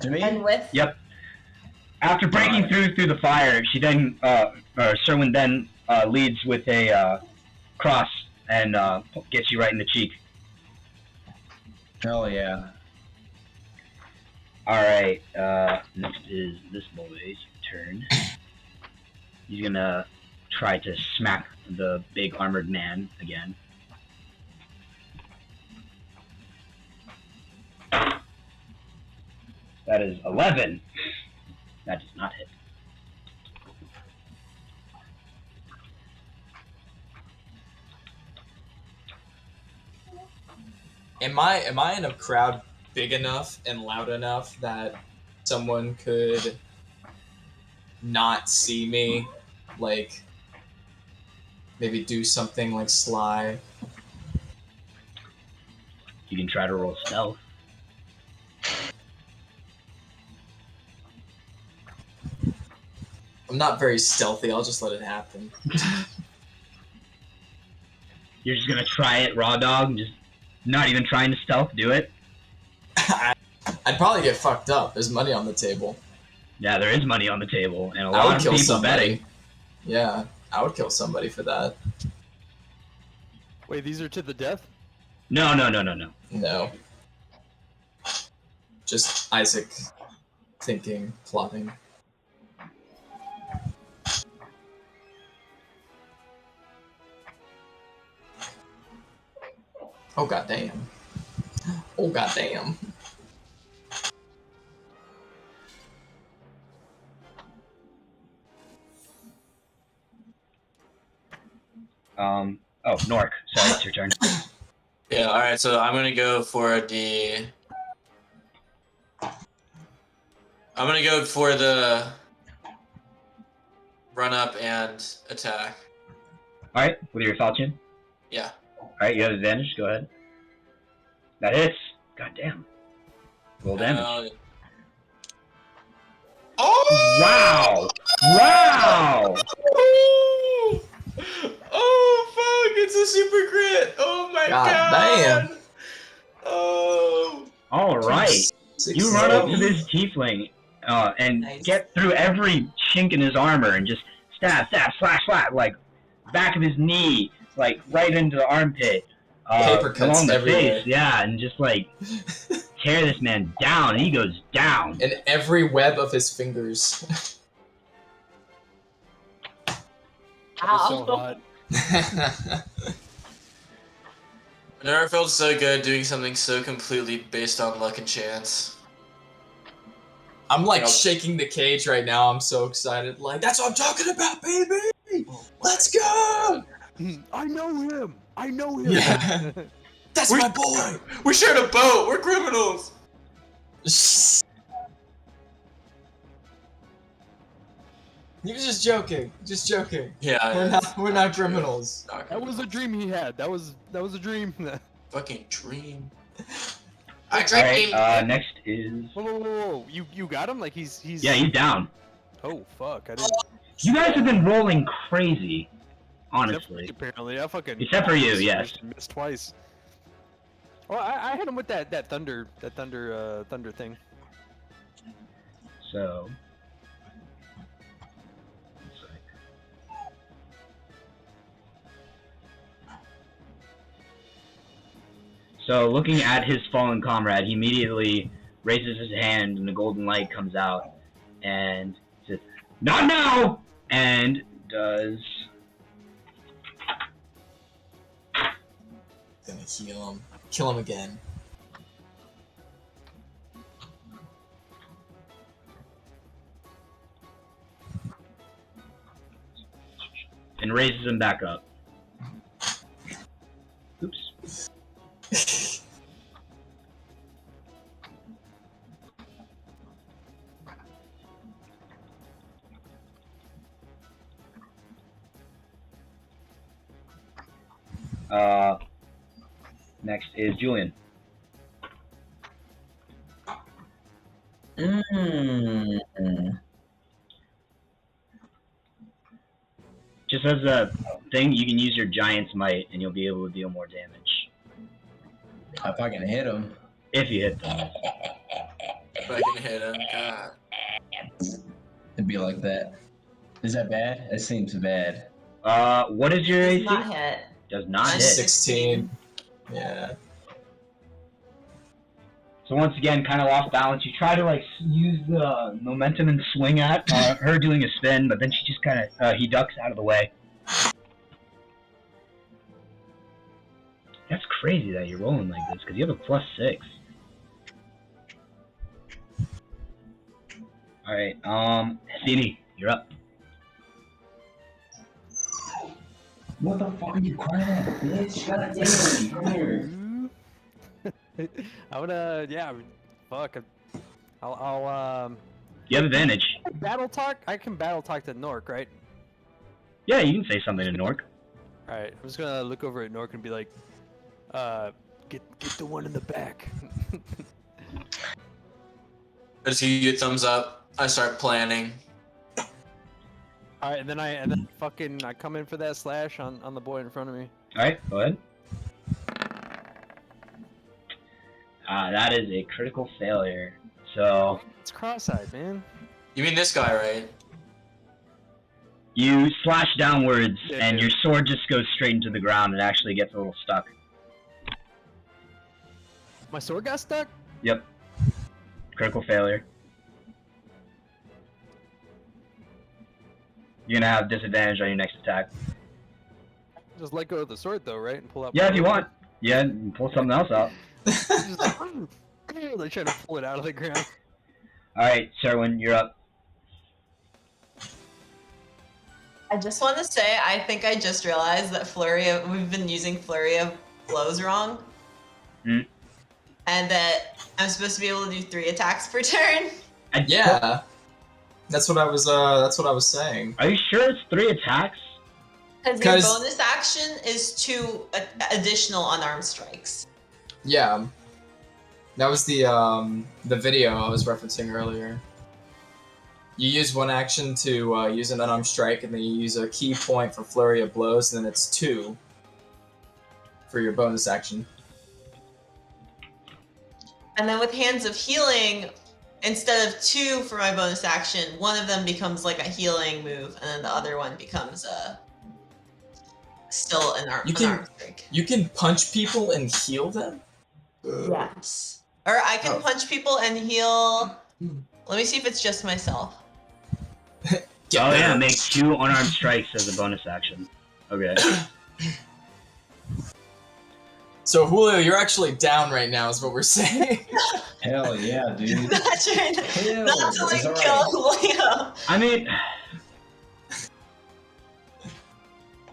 To me? And with? Yep. After breaking through the fire, she then, Serwin then leads with a cross and gets you right in the cheek. Hell yeah. Alright, next is this boy's turn. He's gonna try to smack the big armored man again. That is 11. That does not hit. Am I in a crowd big enough and loud enough that someone could not see me, like maybe do something like sly? You can try to roll stealth. I'm not very stealthy, I'll just let it happen. You're just gonna try it raw dog, just not even trying to stealth, do it? I'd probably get fucked up. There's money on the table. Yeah, there is money on the table, and a I lot would of kill people somebody. betting. Yeah, I would kill somebody for that. Wait, these are to the death? No. No. Just Isaac thinking, plotting. Oh goddamn. Oh goddamn. Oh, Nork. Sorry, it's your turn. Yeah, alright, so I'm gonna go for the... I'm gonna go for the run up and attack. Alright, with your falchion. Yeah. Alright, you have advantage. Go ahead. That hits. God damn. Roll damage. Oh! Wow! Wow! Oh fuck! It's a super crit! Oh my God god! damn. Oh! Alright. You run up to this tiefling and Nice. get through every chink in his armor and just stab, slash, like back of his knee, like right into the armpit, Paper cuts along the everywhere. face, yeah, and just like tear this man down, and he goes down. In every web of his fingers. That was so hot. I never felt so good doing something so completely based on luck and chance. I'm like Yep. shaking the cage right now. I'm so excited. Like, that's what I'm talking about, baby! Let's go! I know him. I know him. Yeah. That's We- my boy! We shared a boat! We're criminals! He was just joking. Just joking. Yeah, We're not criminals. Not That was a dream he had. That was a dream. fucking dream. Alright, next is... Whoa. You got him? Like he's. Yeah, he's down. Oh fuck! I didn't. You guys have been rolling crazy, Except for honestly. me, apparently, I fucking. Except for you, yes. Missed twice. Well, I hit him with that thunder thing. So... So, looking at his fallen comrade, he immediately raises his hand and the golden light comes out and says, "Not now!" and does... Gonna heal him. Kill him again. and raises him back up. Oops. Next is Julian. Just as a thing, you can use your Giant's Might, and you'll be able to deal more damage. If I can hit him. If you hit them. If I can hit him, God. It'd be like that. Is that bad? It seems bad. What is your Does AC? not hit. Does not hit. 16. Yeah. So once again, kind of off balance. You try to like use the momentum and swing at her doing a spin, but then she just kind of he ducks out of the way. That's crazy that you're rolling like this because you have a +6. All right, Hesini, you're up. What the fuck are you crying at, bitch? God damn, come here. I'm gonna, yeah, fuck. I'll You have advantage. battle talk. I can battle talk to Nork, right? Yeah, you can say something to Nork. All right, I'm just gonna look over at Nork and be like, get the one in the back. I just give you a thumbs up. I start planning. All right, and then I come in for that slash on the boy in front of me. All right, go ahead. That is a critical failure. So It's cross-eyed, man. You mean this guy, right? you slash downwards, Yeah, and yeah. your sword just goes straight into the ground and actually gets a little stuck. My sword got stuck. Yep. Critical failure. You're gonna have disadvantage on your next attack. Just let go of the sword though, right? And pull out. Yeah, if you want. Yeah, and pull something else out. Just like, they're trying to pull it out of the ground. Alright, Sherwin, you're up. I just want to say, I think I just realized that we've been using flurry of blows wrong. Hmm. And that I'm supposed to be able to do 3 attacks per turn. Yeah. That's what I was saying. Are you sure it's 3 attacks? Because your 'Cause- bonus action is 2 additional unarmed strikes. Yeah. That was the video I was referencing earlier. You use 1 action to use an unarmed strike, and then you use a key point for flurry of blows, and then it's 2 for your bonus action. And then with Hands of Healing, instead of 2 for my bonus action, one of them becomes like a healing move, and then the other one becomes still an unarmed strike. You can punch people and heal them? Yes. Or I can punch people and heal. Let me see if it's just myself. Yeah, make 2 unarmed strikes as a bonus action. Okay. So Julio, you're actually down right now, is what we're saying. Hell yeah, dude. Not trying to, Hell, not to like it's kill alright. Julio. I mean,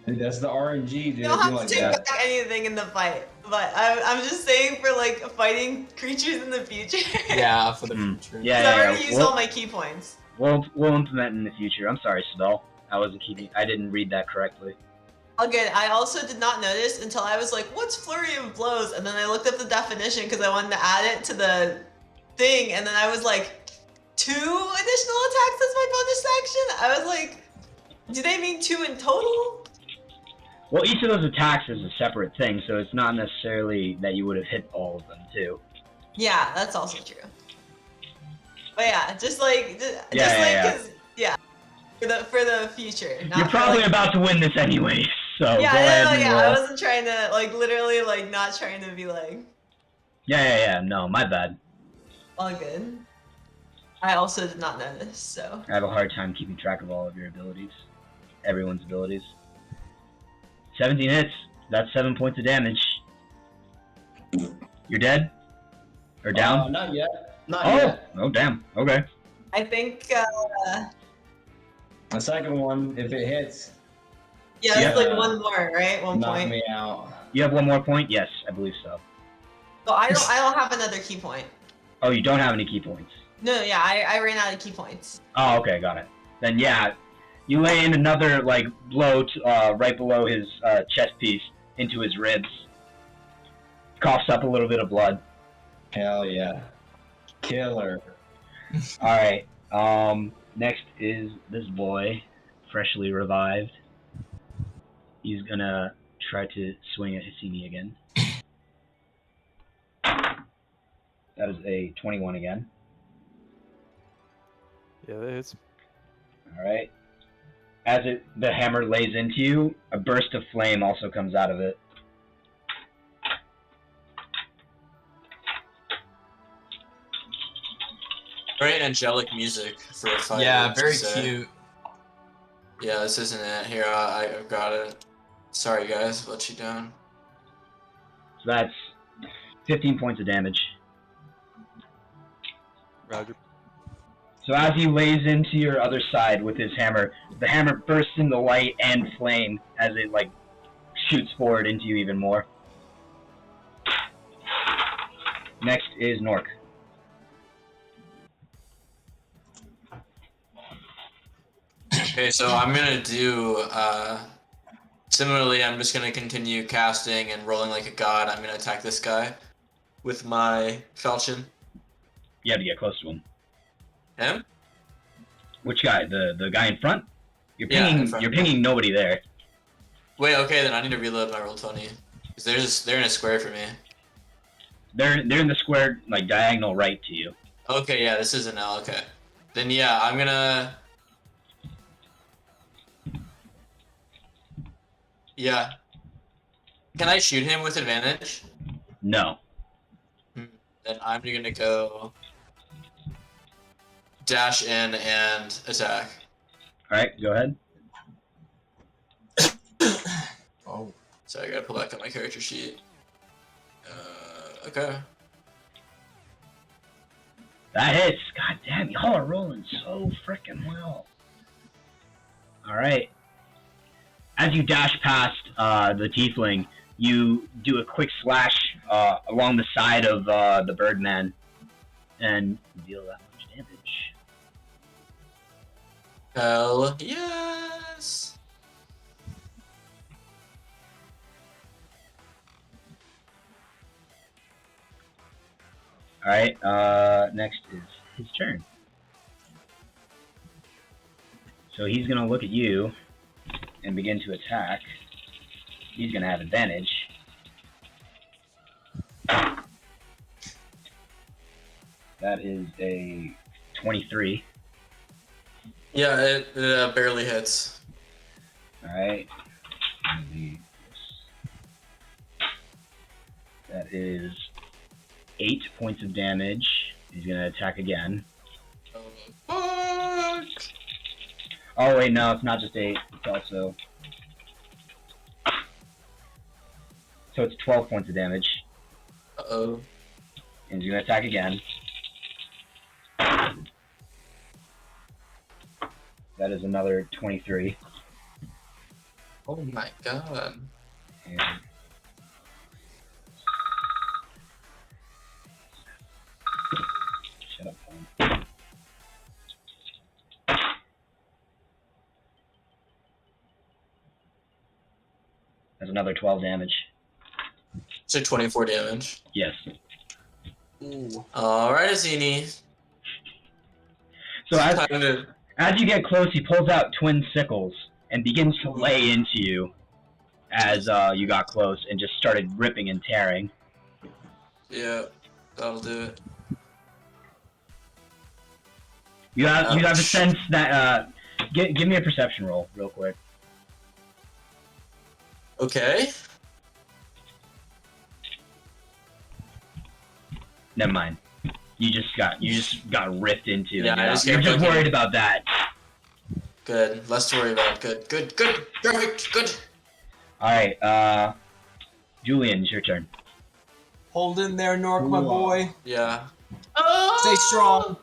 Dude, that's the RNG, dude. You don't I do have like to take that. back anything in the fight, but I'm just saying for like fighting creatures in the future. Yeah, for the future. yeah, I've yeah, already used all my key points. We'll implement in the future. I'm sorry, Sibel. I didn't read that correctly. Again, I also did not notice until I was like, what's Flurry of Blows? And then I looked up the definition because I wanted to add it to the thing, and then I was like, 2 additional attacks as my bonus action? I was like, do they mean 2 in total? Well, each of those attacks is a separate thing, so it's not necessarily that you would have hit all of them, too. Yeah, that's also true. But yeah, just like, Yeah. cause, yeah, for the future. Not You're for, probably like, about to win this anyway, so yeah, go ahead no, and yeah, roll. I wasn't trying to, like, literally, like, not trying to be like, Yeah, no, my bad. all good. I also did not notice, so. I have a hard time keeping track of all of your abilities. Everyone's abilities. 17 hits. That's 7 points of damage. You're dead? Or down? Not yet. Not Oh! yet. Oh, damn. Okay. I think, The second one, if it hits, yeah, it's Yeah. like one more, right? One knock point. me out. You have one more point? Yes, I believe so. So I don't have another key point. Oh, you don't have any key points. No, yeah, I ran out of key points. Oh, okay, got it. Then yeah, you lay in another like blow right below his chest piece into his ribs. Coughs up a little bit of blood. Hell yeah. Killer. All right. Next is this boy, freshly revived. He's gonna try to swing at Hissini again. That is a 21 again. Yeah, that hits. All right. As the hammer lays into you, a burst of flame also comes out of it. Very angelic music for a fight. Yeah, very cute. Yeah, this isn't it. Here, I've got it. Sorry, guys, let you down. So that's 15 points of damage. Roger. So as he lays into your other side with his hammer, the hammer bursts into light and flame as it like shoots forward into you even more. Next is Nork. Okay, so I'm gonna do, similarly, I'm just gonna continue casting and rolling like a god. I'm gonna attack this guy with my falchion. You have to get close to him. Him? Which guy? The guy in front? You're Yeah, pinging. in front. You're pinging nobody there. Wait, okay, then I need to reload my Roll20. Because they're in a square for me. They're in the square like diagonal right to you. Okay, yeah, this is an L, okay. Then yeah, I'm gonna... Yeah. Can I shoot him with advantage? No. Then I'm gonna go... dash in and attack. All right, go ahead. Oh. So I gotta pull back up my character sheet. Okay. That hits. God damn, y'all are rolling so freaking well. All right. as you dash past the tiefling, you do a quick slash along the side of the Birdman, and deal that much damage. Hell yes. All right. Next is his turn. So he's gonna look at you and begin to attack. He's gonna have advantage. That is a 23. Yeah, it barely hits. Alright. That is 8 points of damage. He's gonna attack again. Fuck. Oh wait, no, it's not just 8. It's also... So it's 12 points of damage. Uh-oh. And he's gonna attack again. That is another 23. Oh my god. And shut up, phone. That's another 12 damage. So 24 damage. Yes. Ooh. Alright, Azini. So Time to... as you get close, he pulls out twin sickles and begins to lay into you as you got close and just started ripping and tearing. Yeah, that'll do it. You have a Ouch. sense that give me a perception roll real quick. Okay. Never mind. You just got ripped into. Yeah, and I just you're kept just looking. worried about that. Good. Less to worry about. Good. Perfect. Good. All right, Julian, it's your turn. Hold in there, Nork, my boy. Yeah. Stay strong.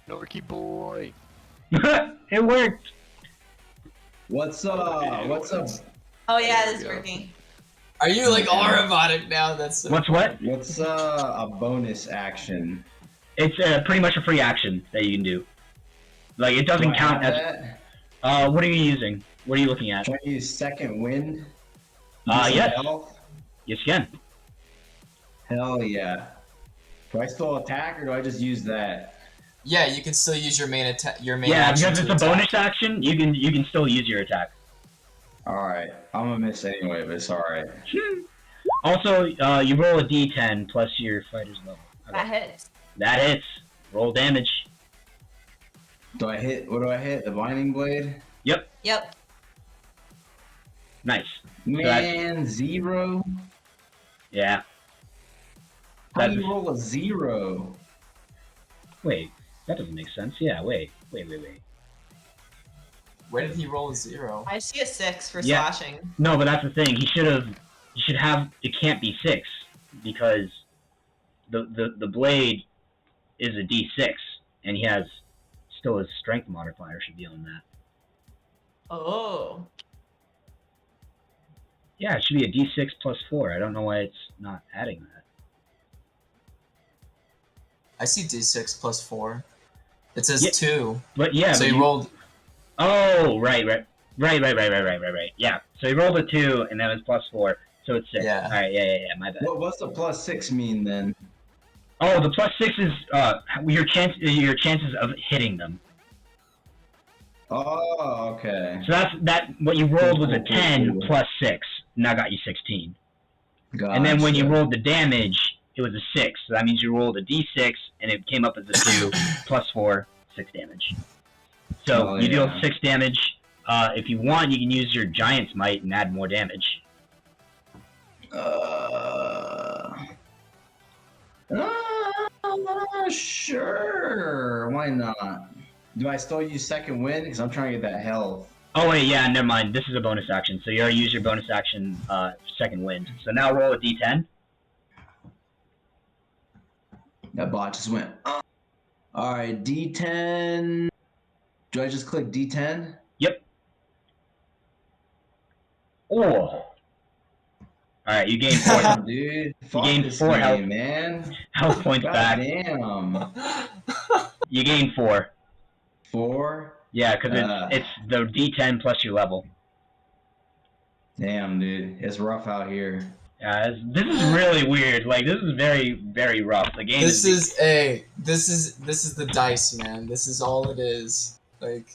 Norky boy. It worked. What's up? What's up? Oh yeah, There it's we go. working. Are you like all robotic now? That's so What's what? What's a bonus action? It's pretty much a free action that you can do. Like it Do doesn't I count have as. that? What are you using? What are you looking at? Can I use second wind? Yes. Health? Yes, you can. Hell yeah. Do I still attack or do I just use that? Yeah, you can still use your main attack. Your main Yeah, action because to it's a attack. bonus action. You can still use your attack. Alright. I'm gonna miss anyway, but it's alright. Also, you roll a d10 plus your fighter's level. That hits. That hits. Roll damage. Do I hit? What do I hit? The binding blade? Yep. Nice. Man, 0? Yeah. How do That's- you roll a 0? Wait, that doesn't make sense. Yeah, wait. Where did he roll a 0? I see a 6 for Yeah. slashing. No, but that's the thing. You should have. It can't be 6 because the blade is a d6 and he has still his strength modifier should be on that. Oh. Yeah, it should be a d6 plus 4. I don't know why it's not adding that. I see d6 plus 4. It says Yeah. 2. But yeah, So but he rolled. Oh, right. Yeah. So he rolled a 2, and that was plus 4, so it's 6. Yeah. All right, yeah. My bad. What's the plus 6 mean then? Oh, the plus 6 is your chances of hitting them. Oh, okay. So that's what you rolled was a Cool. 10 plus 6. Now got you 16. Gotcha. And then when you rolled the damage, it was a 6. So that means you rolled a d6, and it came up as a 2 plus 4, 6 damage. So Oh, you deal yeah. 6 damage. If you want, you can use your Giant's Might and add more damage. Sure. Why not? Do I still use second wind? Because I'm trying to get that health. Oh wait, yeah, never mind. This is a bonus action, so you already used your bonus action, second wind. So now roll a d10. That bot just went. Alright, D10. Do I just click D10? Yep. Oh. Alright, you gain 4 Damn, dude. Fuck gained this 4 health, game, man. health points God back. damn. You gain 4. 4? Yeah, because it's the D10 plus your level. Damn, dude. It's rough out here. Yeah, this is really weird. Like, this is very, very rough. The game This is the dice, man. This is all it is. Like,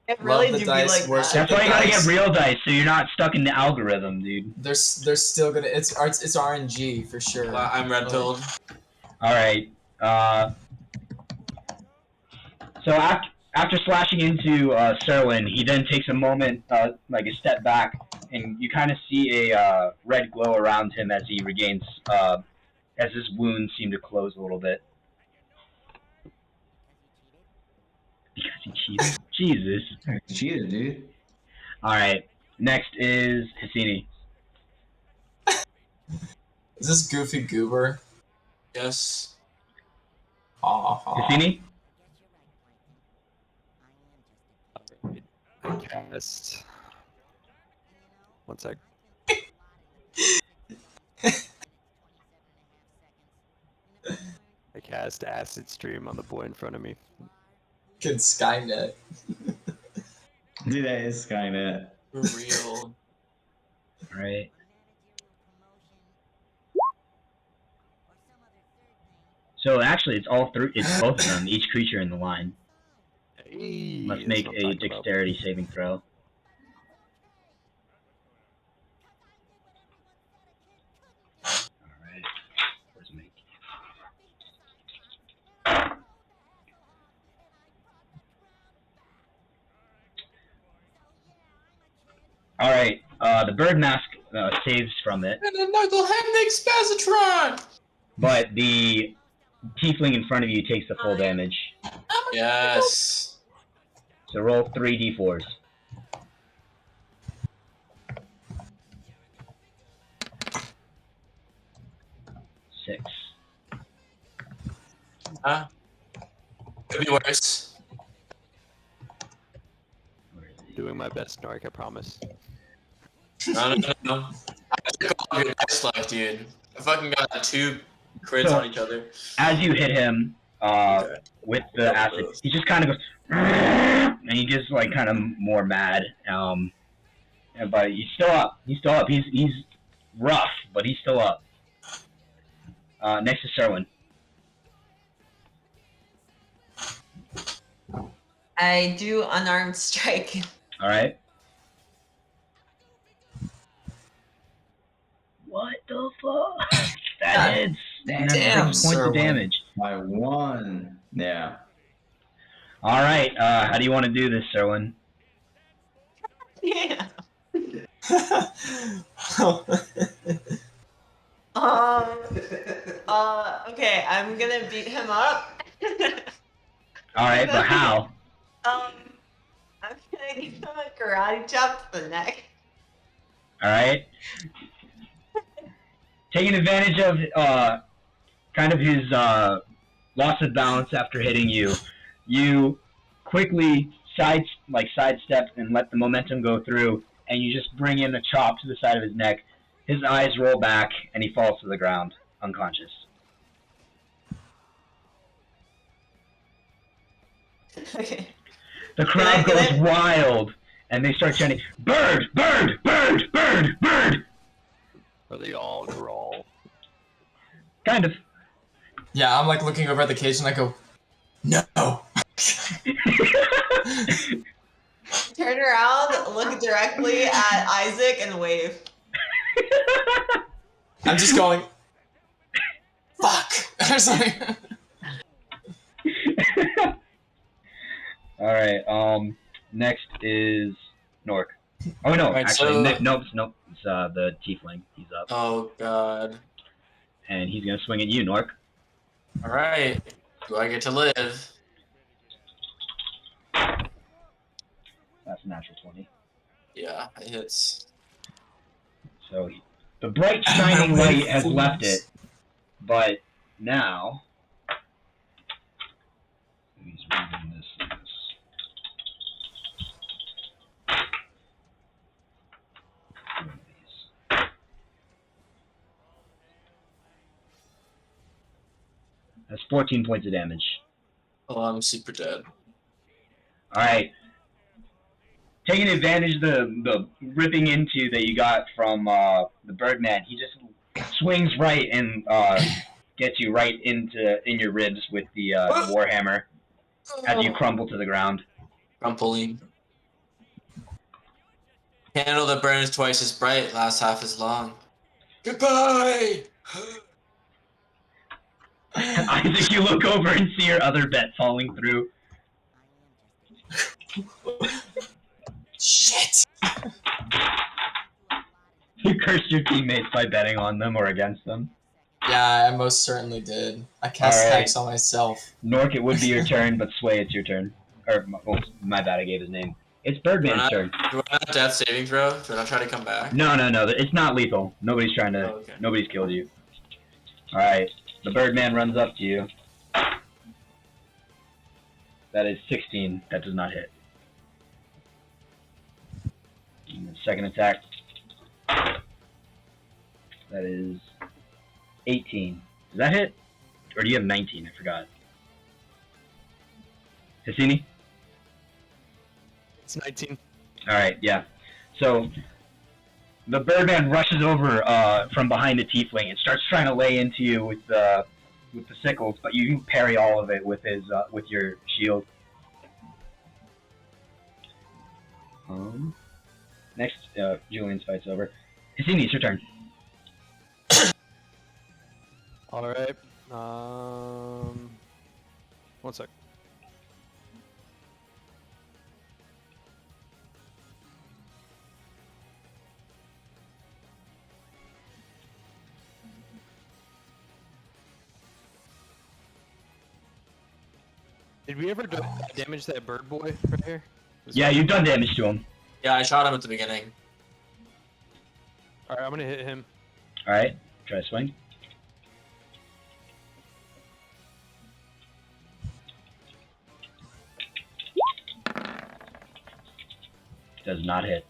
It love really the do dice, be like worship that. That's why you gotta dice. get real dice, so you're not stuck in the algorithm, dude. They're still gonna it's RNG for sure. Well, I'm red pilled. Alright, so after slashing into Serwin, he then takes a moment, like a step back, and you kind of see a red glow around him as he regains, as his wounds seem to close a little bit. Because he cheated. Jesus. You cheated, dude. Alright, next is Hissini. Is this Goofy Goober? Yes. Ha ha. Hissini? I cast. One sec. I cast Acid Stream on the boy in front of me. Good Skynet. Dude, that is Skynet. For real. Alright. So actually, it's all three. It's both of them. Each creature in the line Hey, must that's make what I'm a talking about. dexterity saving throw. Alright. Where's me? Alright. The bird mask saves from it, And the knucklehead makes Spazatron! but the tiefling in front of you takes the full damage. Yes. So roll 3 d4s. 6. Huh? Could be worse. Where is he? Doing my best, Narc, I promise. No. I took all of your dice life, dude. I fucking got 2 crits So- on each other. As you hit him Okay. with the acid, he just kind of goes, and he gets like kind of more mad. But he's still up. He's rough, but he's still up. Next is Serwin. I do unarmed strike. All right. What the fuck? That hits. And that's Damn, 6 points of Serwin. damage. By 1. Yeah. All right. How do you want to do this, Serwin? Yeah. Okay, I'm gonna beat him up. All right, but how? I'm gonna give him a karate chop to the neck. All right. Taking advantage of kind of his loss of balance after hitting you, you quickly sidestep and let the momentum go through, and you just bring in a chop to the side of his neck. His eyes roll back, and he falls to the ground, unconscious. Okay. The crowd Can I- goes wild, and they start chanting, "Bird! Bird! Bird! Bird! Bird!" Or they all growl. Kind of. Yeah, I'm like looking over at the cage and I go, no. Turn around, look directly at Isaac, and wave. I'm just going, fuck. Or something. Alright, next is Nork. Oh no, Alright, actually, so- nope, it's the Tiefling. He's up. Oh god. And he's gonna swing at you, Nork. Alright. Do I get to live? That's a natural 20. Yeah, it hits. So, the bright shining light has left it, but now... He's reading this. That's 14 points of damage. Oh, I'm super dead. Alright. Taking advantage of the ripping into that you got from the Birdman, he just swings right and gets you right in your ribs with the Warhammer as you crumble to the ground. Crumpling. Candle that burns twice as bright lasts half as long. Goodbye! Isaac, you look over and see your other bet falling through. Shit! You cursed your teammates by betting on them or against them. Yeah, I most certainly did. I cast Alright. Hex on myself. Nork, it would be your turn, but Sway, it's your turn. Or, oh, my bad, I gave his name. It's Birdman's turn. Do I not death saving throw? Do I not try to come back? No, it's not lethal. Nobody's trying to. Oh, okay. Nobody's killed you. Alright, the Birdman runs up to you. That is 16. That does not hit. And the second attack. That is 18. Does that hit? Or do you have 19? I forgot. Cassini? It's 19. Alright, yeah. So, the Birdman rushes over from behind the Tiefling and starts trying to lay into you with the sickles, but you can parry all of it with his with your shield. Next, Julian's fight's over. Cassini, it's your turn. All right. 1 sec. Did we ever damage that bird boy right here? Yeah, you've done damage to him. Yeah, I shot him at the beginning. Alright, I'm gonna hit him. Alright, try to swing. Does not hit.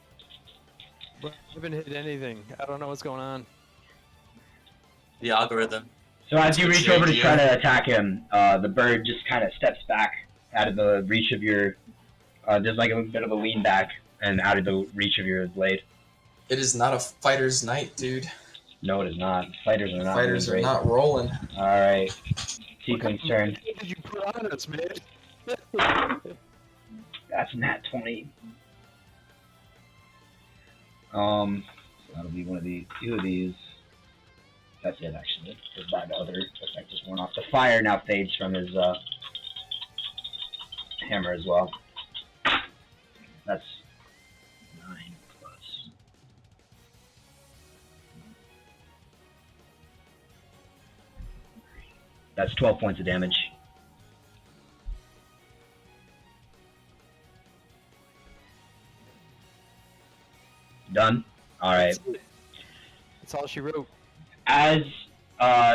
I haven't hit anything. I don't know what's going on. The algorithm. So as you reach over to try to attack him, the bird just kind of steps back out of the reach of your... there's like a bit of a lean back and out of the reach of your blade. It is not a fighter's night, dude. No, it is not. Fighters are not. Fighters are not rolling. Alright. Tiefling's turn. What did you put on us, man? That's nat 20. That'll be one of these, two of these. That's it, actually. Because that other effect just worn off. The fire now fades from his hammer as well. That's 9 plus. That's 12 points of damage. Done? Alright. That's all she wrote. As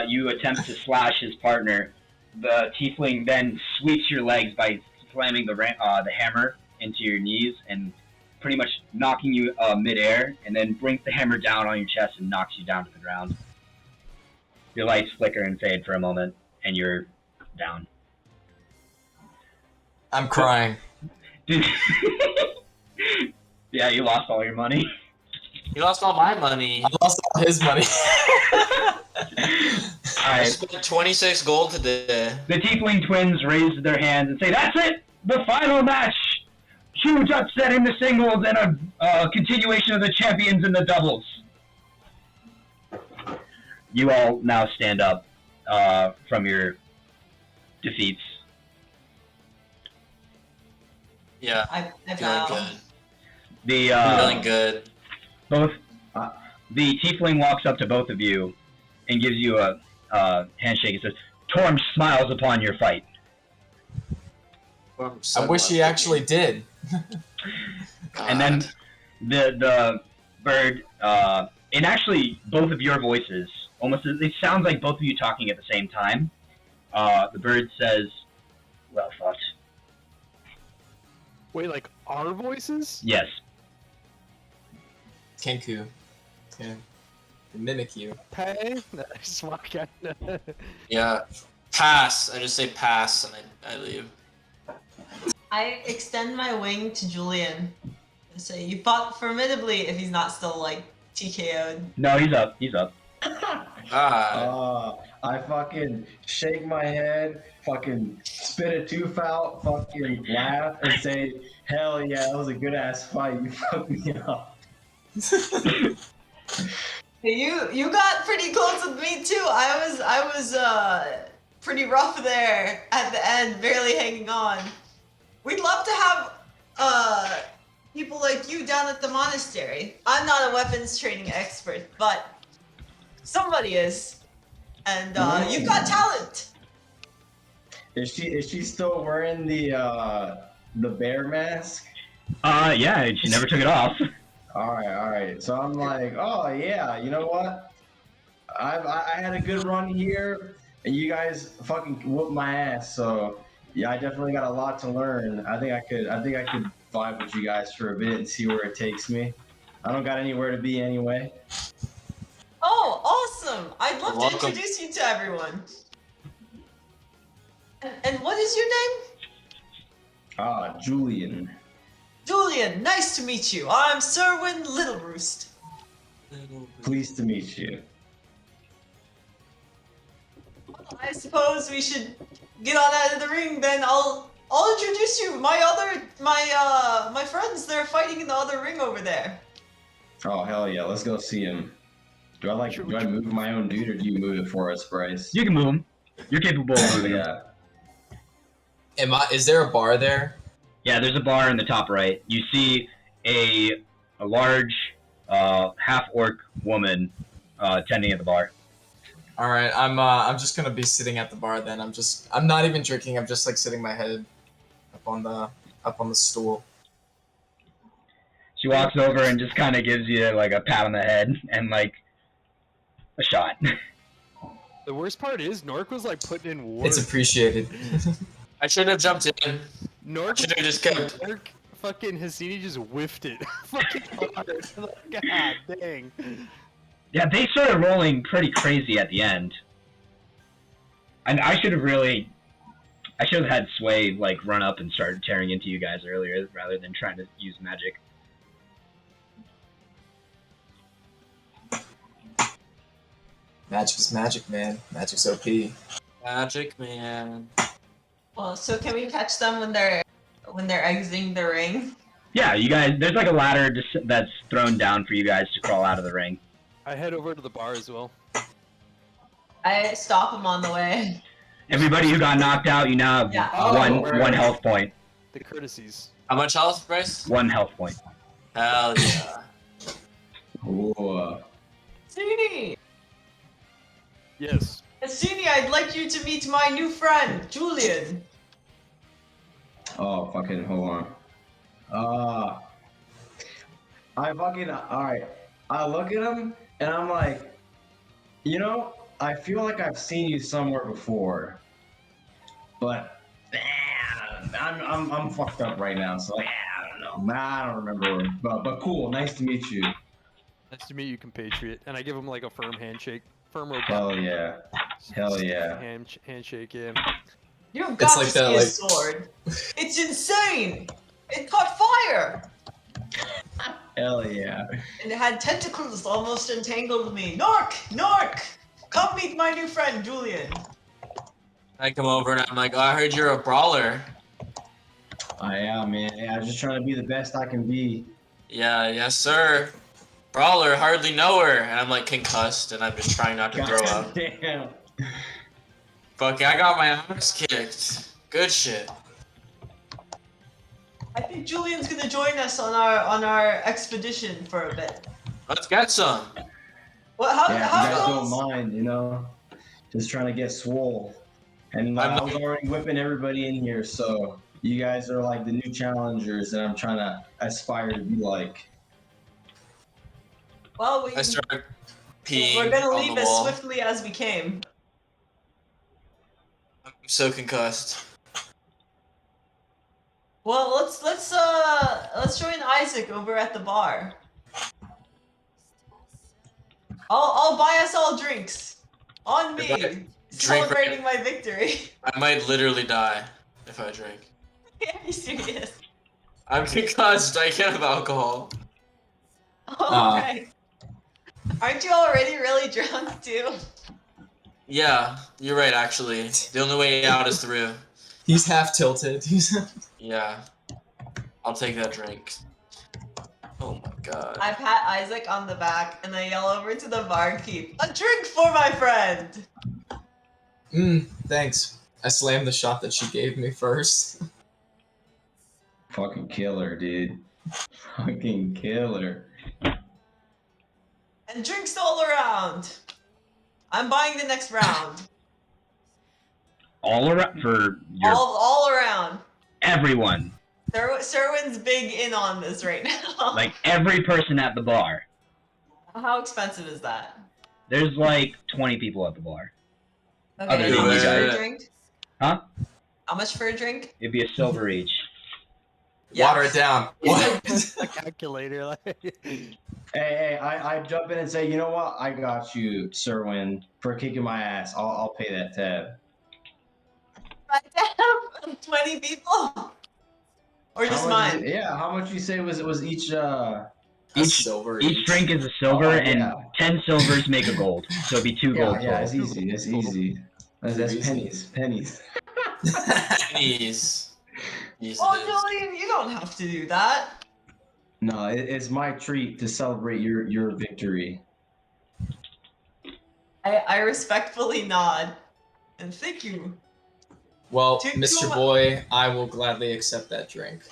you attempt to slash his partner, the tiefling then sweeps your legs by slamming the hammer into your knees and pretty much knocking you midair, and then brings the hammer down on your chest and knocks you down to the ground. Your lights flicker and fade for a moment, and you're down. I'm crying. Dude. Yeah, you lost all your money. You lost all my money. I lost all his money. I Alright. spent 26 gold today. The Tiefling twins raise their hands and say, "That's it! The final match! Huge upset in the singles and a continuation of the champions in the doubles." You all now stand up from your defeats. Yeah, I feeling bow. good. The Feeling good. both the Tiefling walks up to both of you and gives you a handshake and says, "Torm smiles upon your fight." I wish he actually did. And then the bird, and actually both of your voices, almost it sounds like both of you talking at the same time. The bird says, "Well fought." Wait, like our voices? Yes. Kenku. Yeah. Mimic you. Hey, I just walk out. Yeah. Pass. I just say pass and I leave. I extend my wing to Julian and say, "You fought formidably." If he's not still like TKO'd. No, he's up. He's up. I fucking shake my head, fucking spit a tooth out, fucking laugh, and say, "Hell yeah, that was a good ass fight. You fucked me up." Hey, you got pretty close with me too. I was pretty rough there at the end, barely hanging on. We'd love to have people like you down at the monastery. I'm not a weapons training expert, but somebody is. And you've got talent. Is she still wearing the bear mask? Yeah, she never took it off. All right. So I'm like, oh yeah, you know what? I had a good run here, and you guys fucking whooped my ass. So yeah, I definitely got a lot to learn. I think I could vibe with you guys for a bit and see where it takes me. I don't got anywhere to be anyway. Oh, awesome! I'd love Welcome. to introduce you to everyone. And what is your name? Julian. Julian, nice to meet you. I'm Serwin Little Roost. Pleased to meet you. I suppose we should get on out of the ring. Then I'll introduce you. My friends, they're fighting in the other ring over there. Oh hell yeah, let's go see him. Do I move my own dude, or do you move it for us, Bryce? You can move him. You're capable of moving him. Yeah. Is there a bar there? Yeah, there's a bar in the top right. You see a large half-orc woman tending at the bar. All right, I'm just gonna be sitting at the bar then. I'm not even drinking. I'm just like sitting my head up on the stool. She walks over and just kind of gives you like a pat on the head and like a shot. The worst part is Nork was like putting in work. It's appreciated. I shouldn't have jumped in. Nork Should have just kept. Nork, fucking Hassini just whiffed it. Fucking hard. God dang. Yeah, they started rolling pretty crazy at the end. And I should have had Sway like run up and start tearing into you guys earlier rather than trying to use magic. Magic's magic, man. Magic's OP. Magic man. Well, so can we catch them when they're exiting the ring? Yeah, you guys. There's like a ladder that's thrown down for you guys to crawl out of the ring. I head over to the bar as well. I stop them on the way. Everybody who got knocked out, you now have Yeah. one health point. The courtesies. How much health, Bryce? 1 health point. Hell yeah. Ooh. Hassini! Yes. Hassini, I'd like you to meet my new friend, Julian. Oh, fucking hold on. Alright. I look at him and I'm like, you know, I feel like I've seen you somewhere before. But I'm fucked up right now, so like, I don't know. I don't remember. But cool, nice to meet you. Nice to meet you, compatriot. And I give him like a firm handshake. Firm or Hell yeah. Hell yeah. Handshake, yeah. You've got like to see that, a like- sword. It's insane! It caught fire! Hell yeah. And it had tentacles almost entangled me. Nork! Nork! Come meet my new friend, Julian. I come over and I'm like, oh, I heard you're a brawler. I am, man. Yeah, I'm just trying to be the best I can be. Yeah, yes, sir. Brawler, hardly know her. And I'm like concussed and I'm just trying not to throw up. Damn. Fuck, I got my ass kicked. Good shit. I think Julian's gonna join us on our expedition for a bit. Let's get some. What? How? Yeah, how you guys don't goes? mind, you know? Just trying to get swole. And I was already whipping everybody in here, so you guys are like the new challengers that I'm trying to aspire to be like. Well, I start peeing we're gonna on leave the as wall. swiftly as we came. I'm so concussed. Well, let's join Isaac over at the bar. I'll buy us all drinks. On me. Drink Celebrating my victory. I might literally die if I drink. Are you serious? I'm concussed. I can't have alcohol. Oh, right. Aren't you already really drunk too? Yeah, you're right. Actually, the only way out is through. He's half tilted. Yeah, I'll take that drink. Oh my god. I pat Isaac on the back and I yell over to the barkeep, "A drink for my friend!" Thanks. I slammed the shot that she gave me first. Fucking killer, dude. Fucking killer. And drinks all around. I'm buying the next round. All around for your All around. everyone, Serwin's big in on this right now. like every person at the bar. How expensive is that? There's like 20 people at the bar. Okay, Other how than much you for guys. a drink? Huh? How much for a drink? It'd be a silver each. Water it down. What? A calculator. Like, Hey, I jump in and say, you know what? I got you, Serwin, for kicking my ass. I'll pay that tab. Damn, 20 people? Or just How much mine? yeah, how much you say was each A silver Each drink is a silver, Oh, and yeah. 10 silvers make a gold. So it'd be 2 gold yeah, total. it's easy. It's easy. That's Easy. pennies. Please. Jesus. Oh, Julian, you don't have to do that. No, it's my treat to celebrate your victory. I respectfully nod. And thank you. Well, Too Mr. much. Boy, I will gladly accept that drink.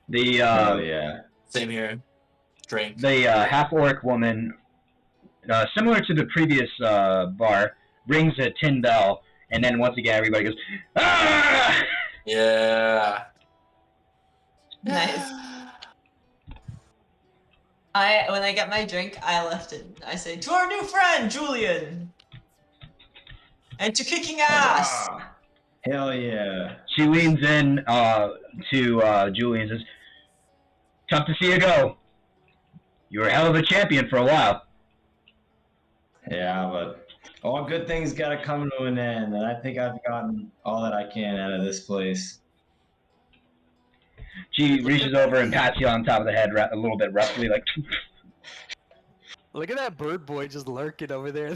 The Yeah. Same here. Drink. the half-orc woman, similar to the previous bar, rings a tin bell, and then once again everybody goes, "Ah!" Yeah. Nice. When I get my drink, I left it. I say, to our new friend, Julian! And to kicking ass! Ah, hell yeah. She leans in to Julie and says, "Tough to see you go. You were a hell of a champion for a while." Yeah, but all good things gotta come to an end, and I think I've gotten all that I can out of this place. She reaches over and pats you on top of the head a little bit roughly, like, look at that bird boy just lurking over there.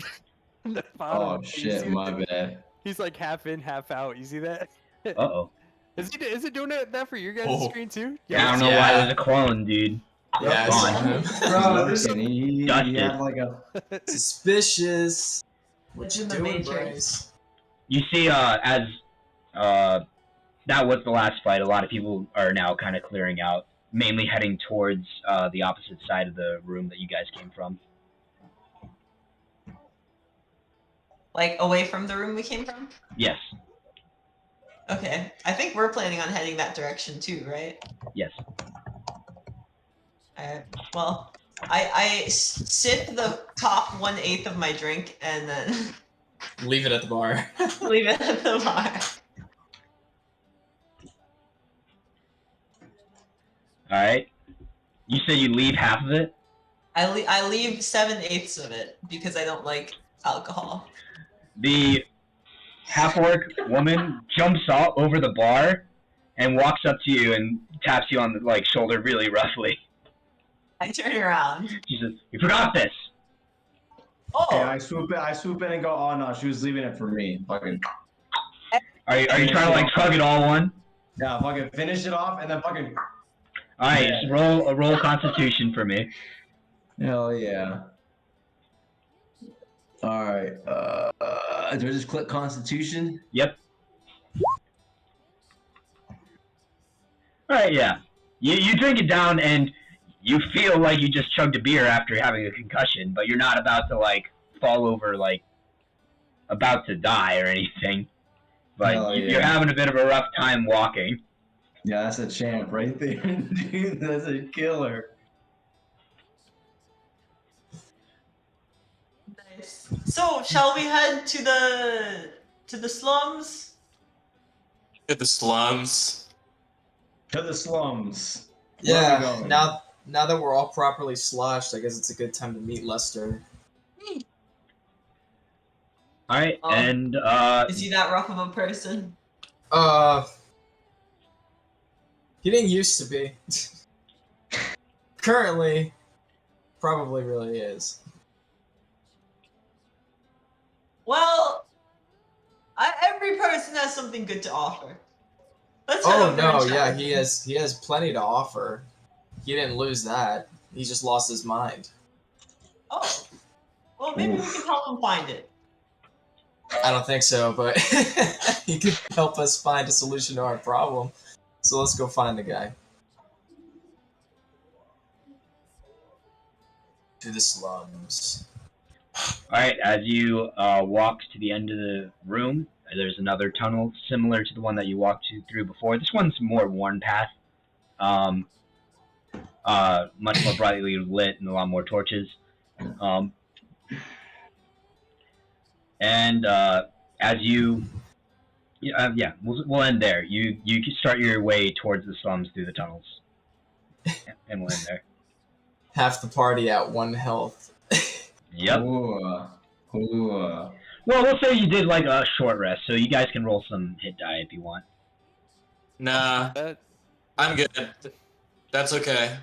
In the bottom. Oh You shit, see my that? bad. He's like half in, half out. You see that? uh-oh. Is it doing that for your guys' Oh. screen too? Yeah, I don't know why Yeah. there's a clone, dude. Yeah, I Gone. saw him. Bro, there's listen, he Dusted. had like a Suspicious. What It's you in the doing, Matrix. Bryce? You see, as that was the last fight, a lot of people are now kind of clearing out, mainly heading towards the opposite side of the room that you guys came from. Like, away from the room we came from? Yes, Okay. I think we're planning on heading that direction too, right? yes. Alright. Well, I sip the top 1/8 of my drink and then Leave it at the bar. leave it at the bar. Alright. You said you leave half of it? I leave 7/8 of it because I don't like alcohol. The half-orc woman jumps out over the bar and walks up to you and taps you on the shoulder really roughly. I turn around. She says, "You forgot this." Oh, yeah, I swoop in and go, oh no, she was leaving it for me. Fucking Are you trying to tug it all one? yeah, fucking finish it off and then fucking Alright, Yeah. just roll Constitution for me. hell yeah. Alright, do I just click Constitution? Yep. Alright, yeah. You drink it down and you feel like you just chugged a beer after having a concussion, but you're not about to fall over about to die or anything. But Hell yeah. you're having a bit of a rough time walking. Yeah, that's a champ right there, dude. That's a killer. nice. So, shall we head to the slums? At the slums. To the slums. Where are we Yeah, going? now that we're all properly sloshed, I guess it's a good time to meet Lester. All right, Oh. and Is he that rough of a person? He didn't used to be. Currently, probably really is. Well, every person has something good to offer. Let's head Oh over no, and chat yeah, with he him. has plenty to offer. He didn't lose that. He just lost his mind. Oh. Well, maybe we can help him find it. I don't think so, but he could help us find a solution to our problem. So let's go find the guy. To the slums. all right, as you walk to the end of the room, there's another tunnel similar to the one that you walked through before. This one's more worn path, much more brightly lit and a lot more torches. And as you, we'll end there. You can start your way towards the slums through the tunnels, and we'll end there. Half the party at 1 health. Yep. Ooh. Ooh. Well, we'll say you did like a short rest, so you guys can roll some hit die if you want. Nah, I'm good. That's okay.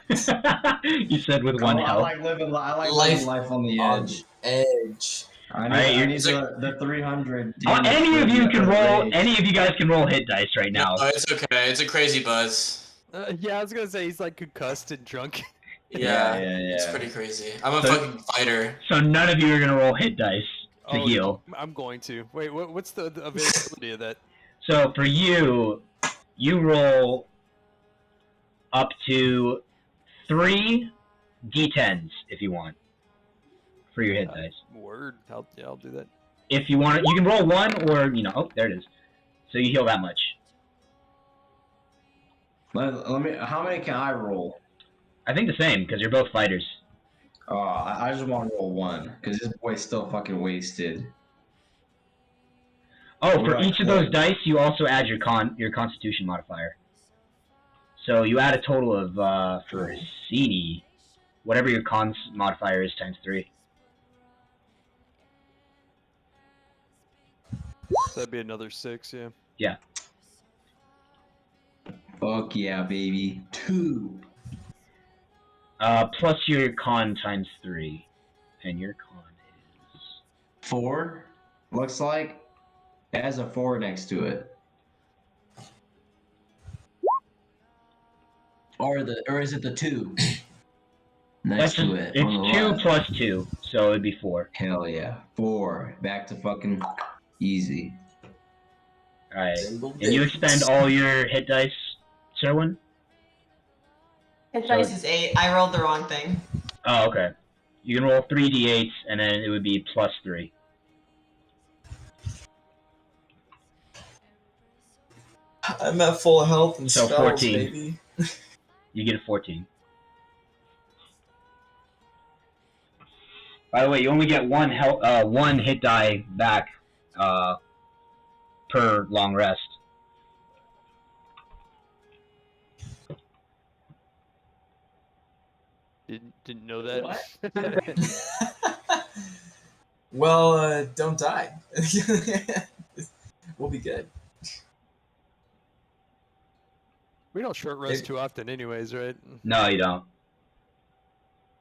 You said with one I health. like living life on the On edge. the edge. I Alright, need the 300. Any of you can roll. raise. Any of you guys can roll hit dice right now. No, it's okay. It's a crazy buzz. Yeah, I was gonna say he's like concussed and drunk. Yeah, Yeah. it's pretty crazy. I'm a So- fucking fighter. So none of you are gonna roll hit dice to heal. No, I'm going to. Wait, what's the availability of that? So for you, you roll up to 3 d10s if you want for your hit dice. Word. I'll do that. If you want, you can roll 1 or oh, there it is. So you heal that much. Let me. How many can I roll? I think the same because you're both fighters. I just want to roll 1 because this boy's still fucking wasted. Oh, for Right, each of those dice, you also add your Constitution modifier. So you add a total of for Cini, whatever your Cons modifier is times 3. So that'd be another 6. Yeah. Yeah. Fuck yeah, baby. 2. Plus your Con times 3, and your Con is 4. Looks like it has a 4 next to it. Or is it the 2 next to it? on the It's 2 left? plus 2, so it'd be 4. Hell yeah, 4. Back to fucking easy. All right. Single And you digits. expend all your hit dice, Sherwin? His dice is 8. I rolled the wrong thing. Oh, okay. You can roll 3d8s, and then it would be plus 3. I'm at full health and So spells, 14. baby. You get a 14. By the way, you only get one hit die back per long rest. Didn't know that. What? Well, don't die. We'll be good. We don't short rest too often, anyways, right? No, you don't.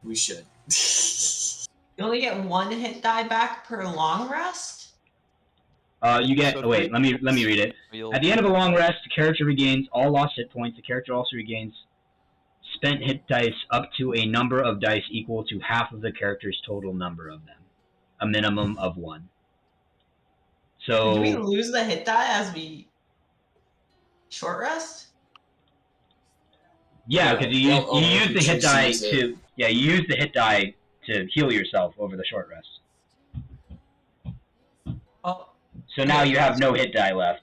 We should. You only get 1 hit die back per long rest? You get. So Oh, wait, let me read it. At the end of a long rest, the character regains all lost hit points. The character also regains spent hit dice up to a number of dice equal to half of the character's total number of them, a minimum of 1. So. Do we lose the hit die as we short rest? Yeah, because you only if use you the hit choose to die use it. to you use the hit die to heal yourself over the short rest. Oh, So now you have no hit die left,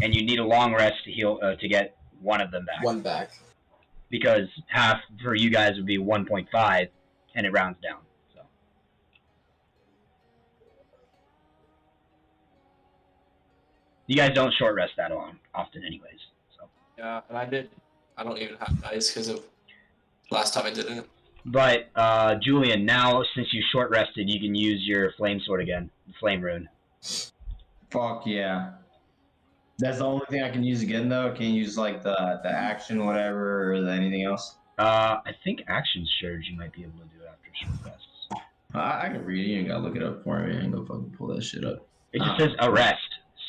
and you need a long rest to heal to get one of them back. 1 back. Because half for you guys would be 1.5, and it rounds down. So you guys don't short rest that often, anyways. So Yeah, and I don't even have dice because of last time I didn't. But Julian, now since you short rested, you can use your flame sword again, the flame rune. Fuck yeah. That's the only thing I can use again though. Can't use like the action whatever or anything else. I think action surge you might be able to do it after short rests. I can read it. You ain't gotta look it up for me. I ain't gonna fucking pull that shit up. It just says a rest.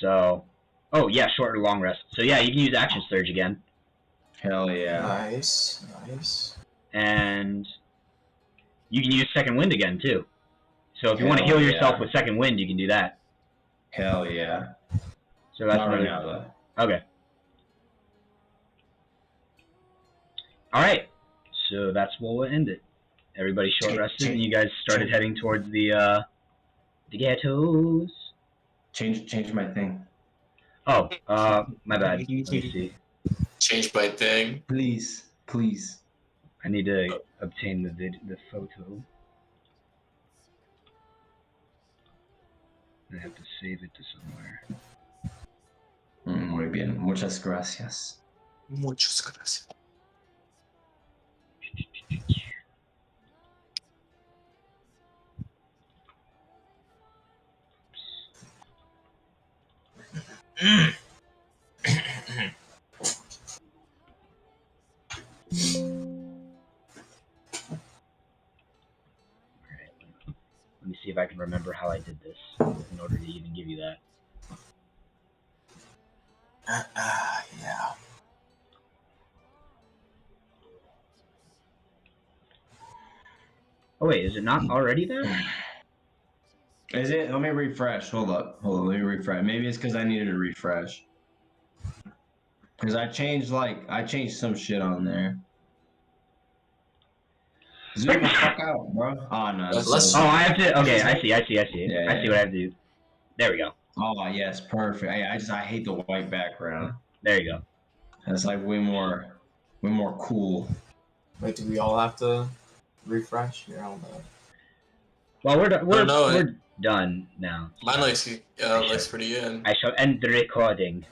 So, oh yeah, short or long rest. So yeah, you can use action surge again. Hell yeah. Nice, nice. And you can use second wind again too. So if you want to Hell heal yourself yeah. with second wind, you can do that. Hell yeah. So that's Not right another. now though. Okay. All right. So that's where we'll end it. Everybody short rested, and you guys started heading towards the ghettos. Change my thing. Oh, my bad. Let me see. Change my thing. Please. I need to obtain the photo. I have to save it to somewhere. Muy bien. Muchas gracias. Muchas gracias. Let me see if I can remember how I did this in order to even give you that. Yeah. Oh wait, is it not already there? Is it? Let me refresh. Hold up. Let me refresh. Maybe it's because I needed a refresh. Because I changed some shit on there. Zoom the fuck out, bro. Oh no. Let's- Oh, I have to. Okay, I see. Yeah, I see what I have to do. There we go. Oh yes, perfect. I hate the white background. There you go. It's like way more cool. Wait, do we all have to refresh? You're on the. Well, we're no, we're done now. Mine looks pretty good. I shall end the recording.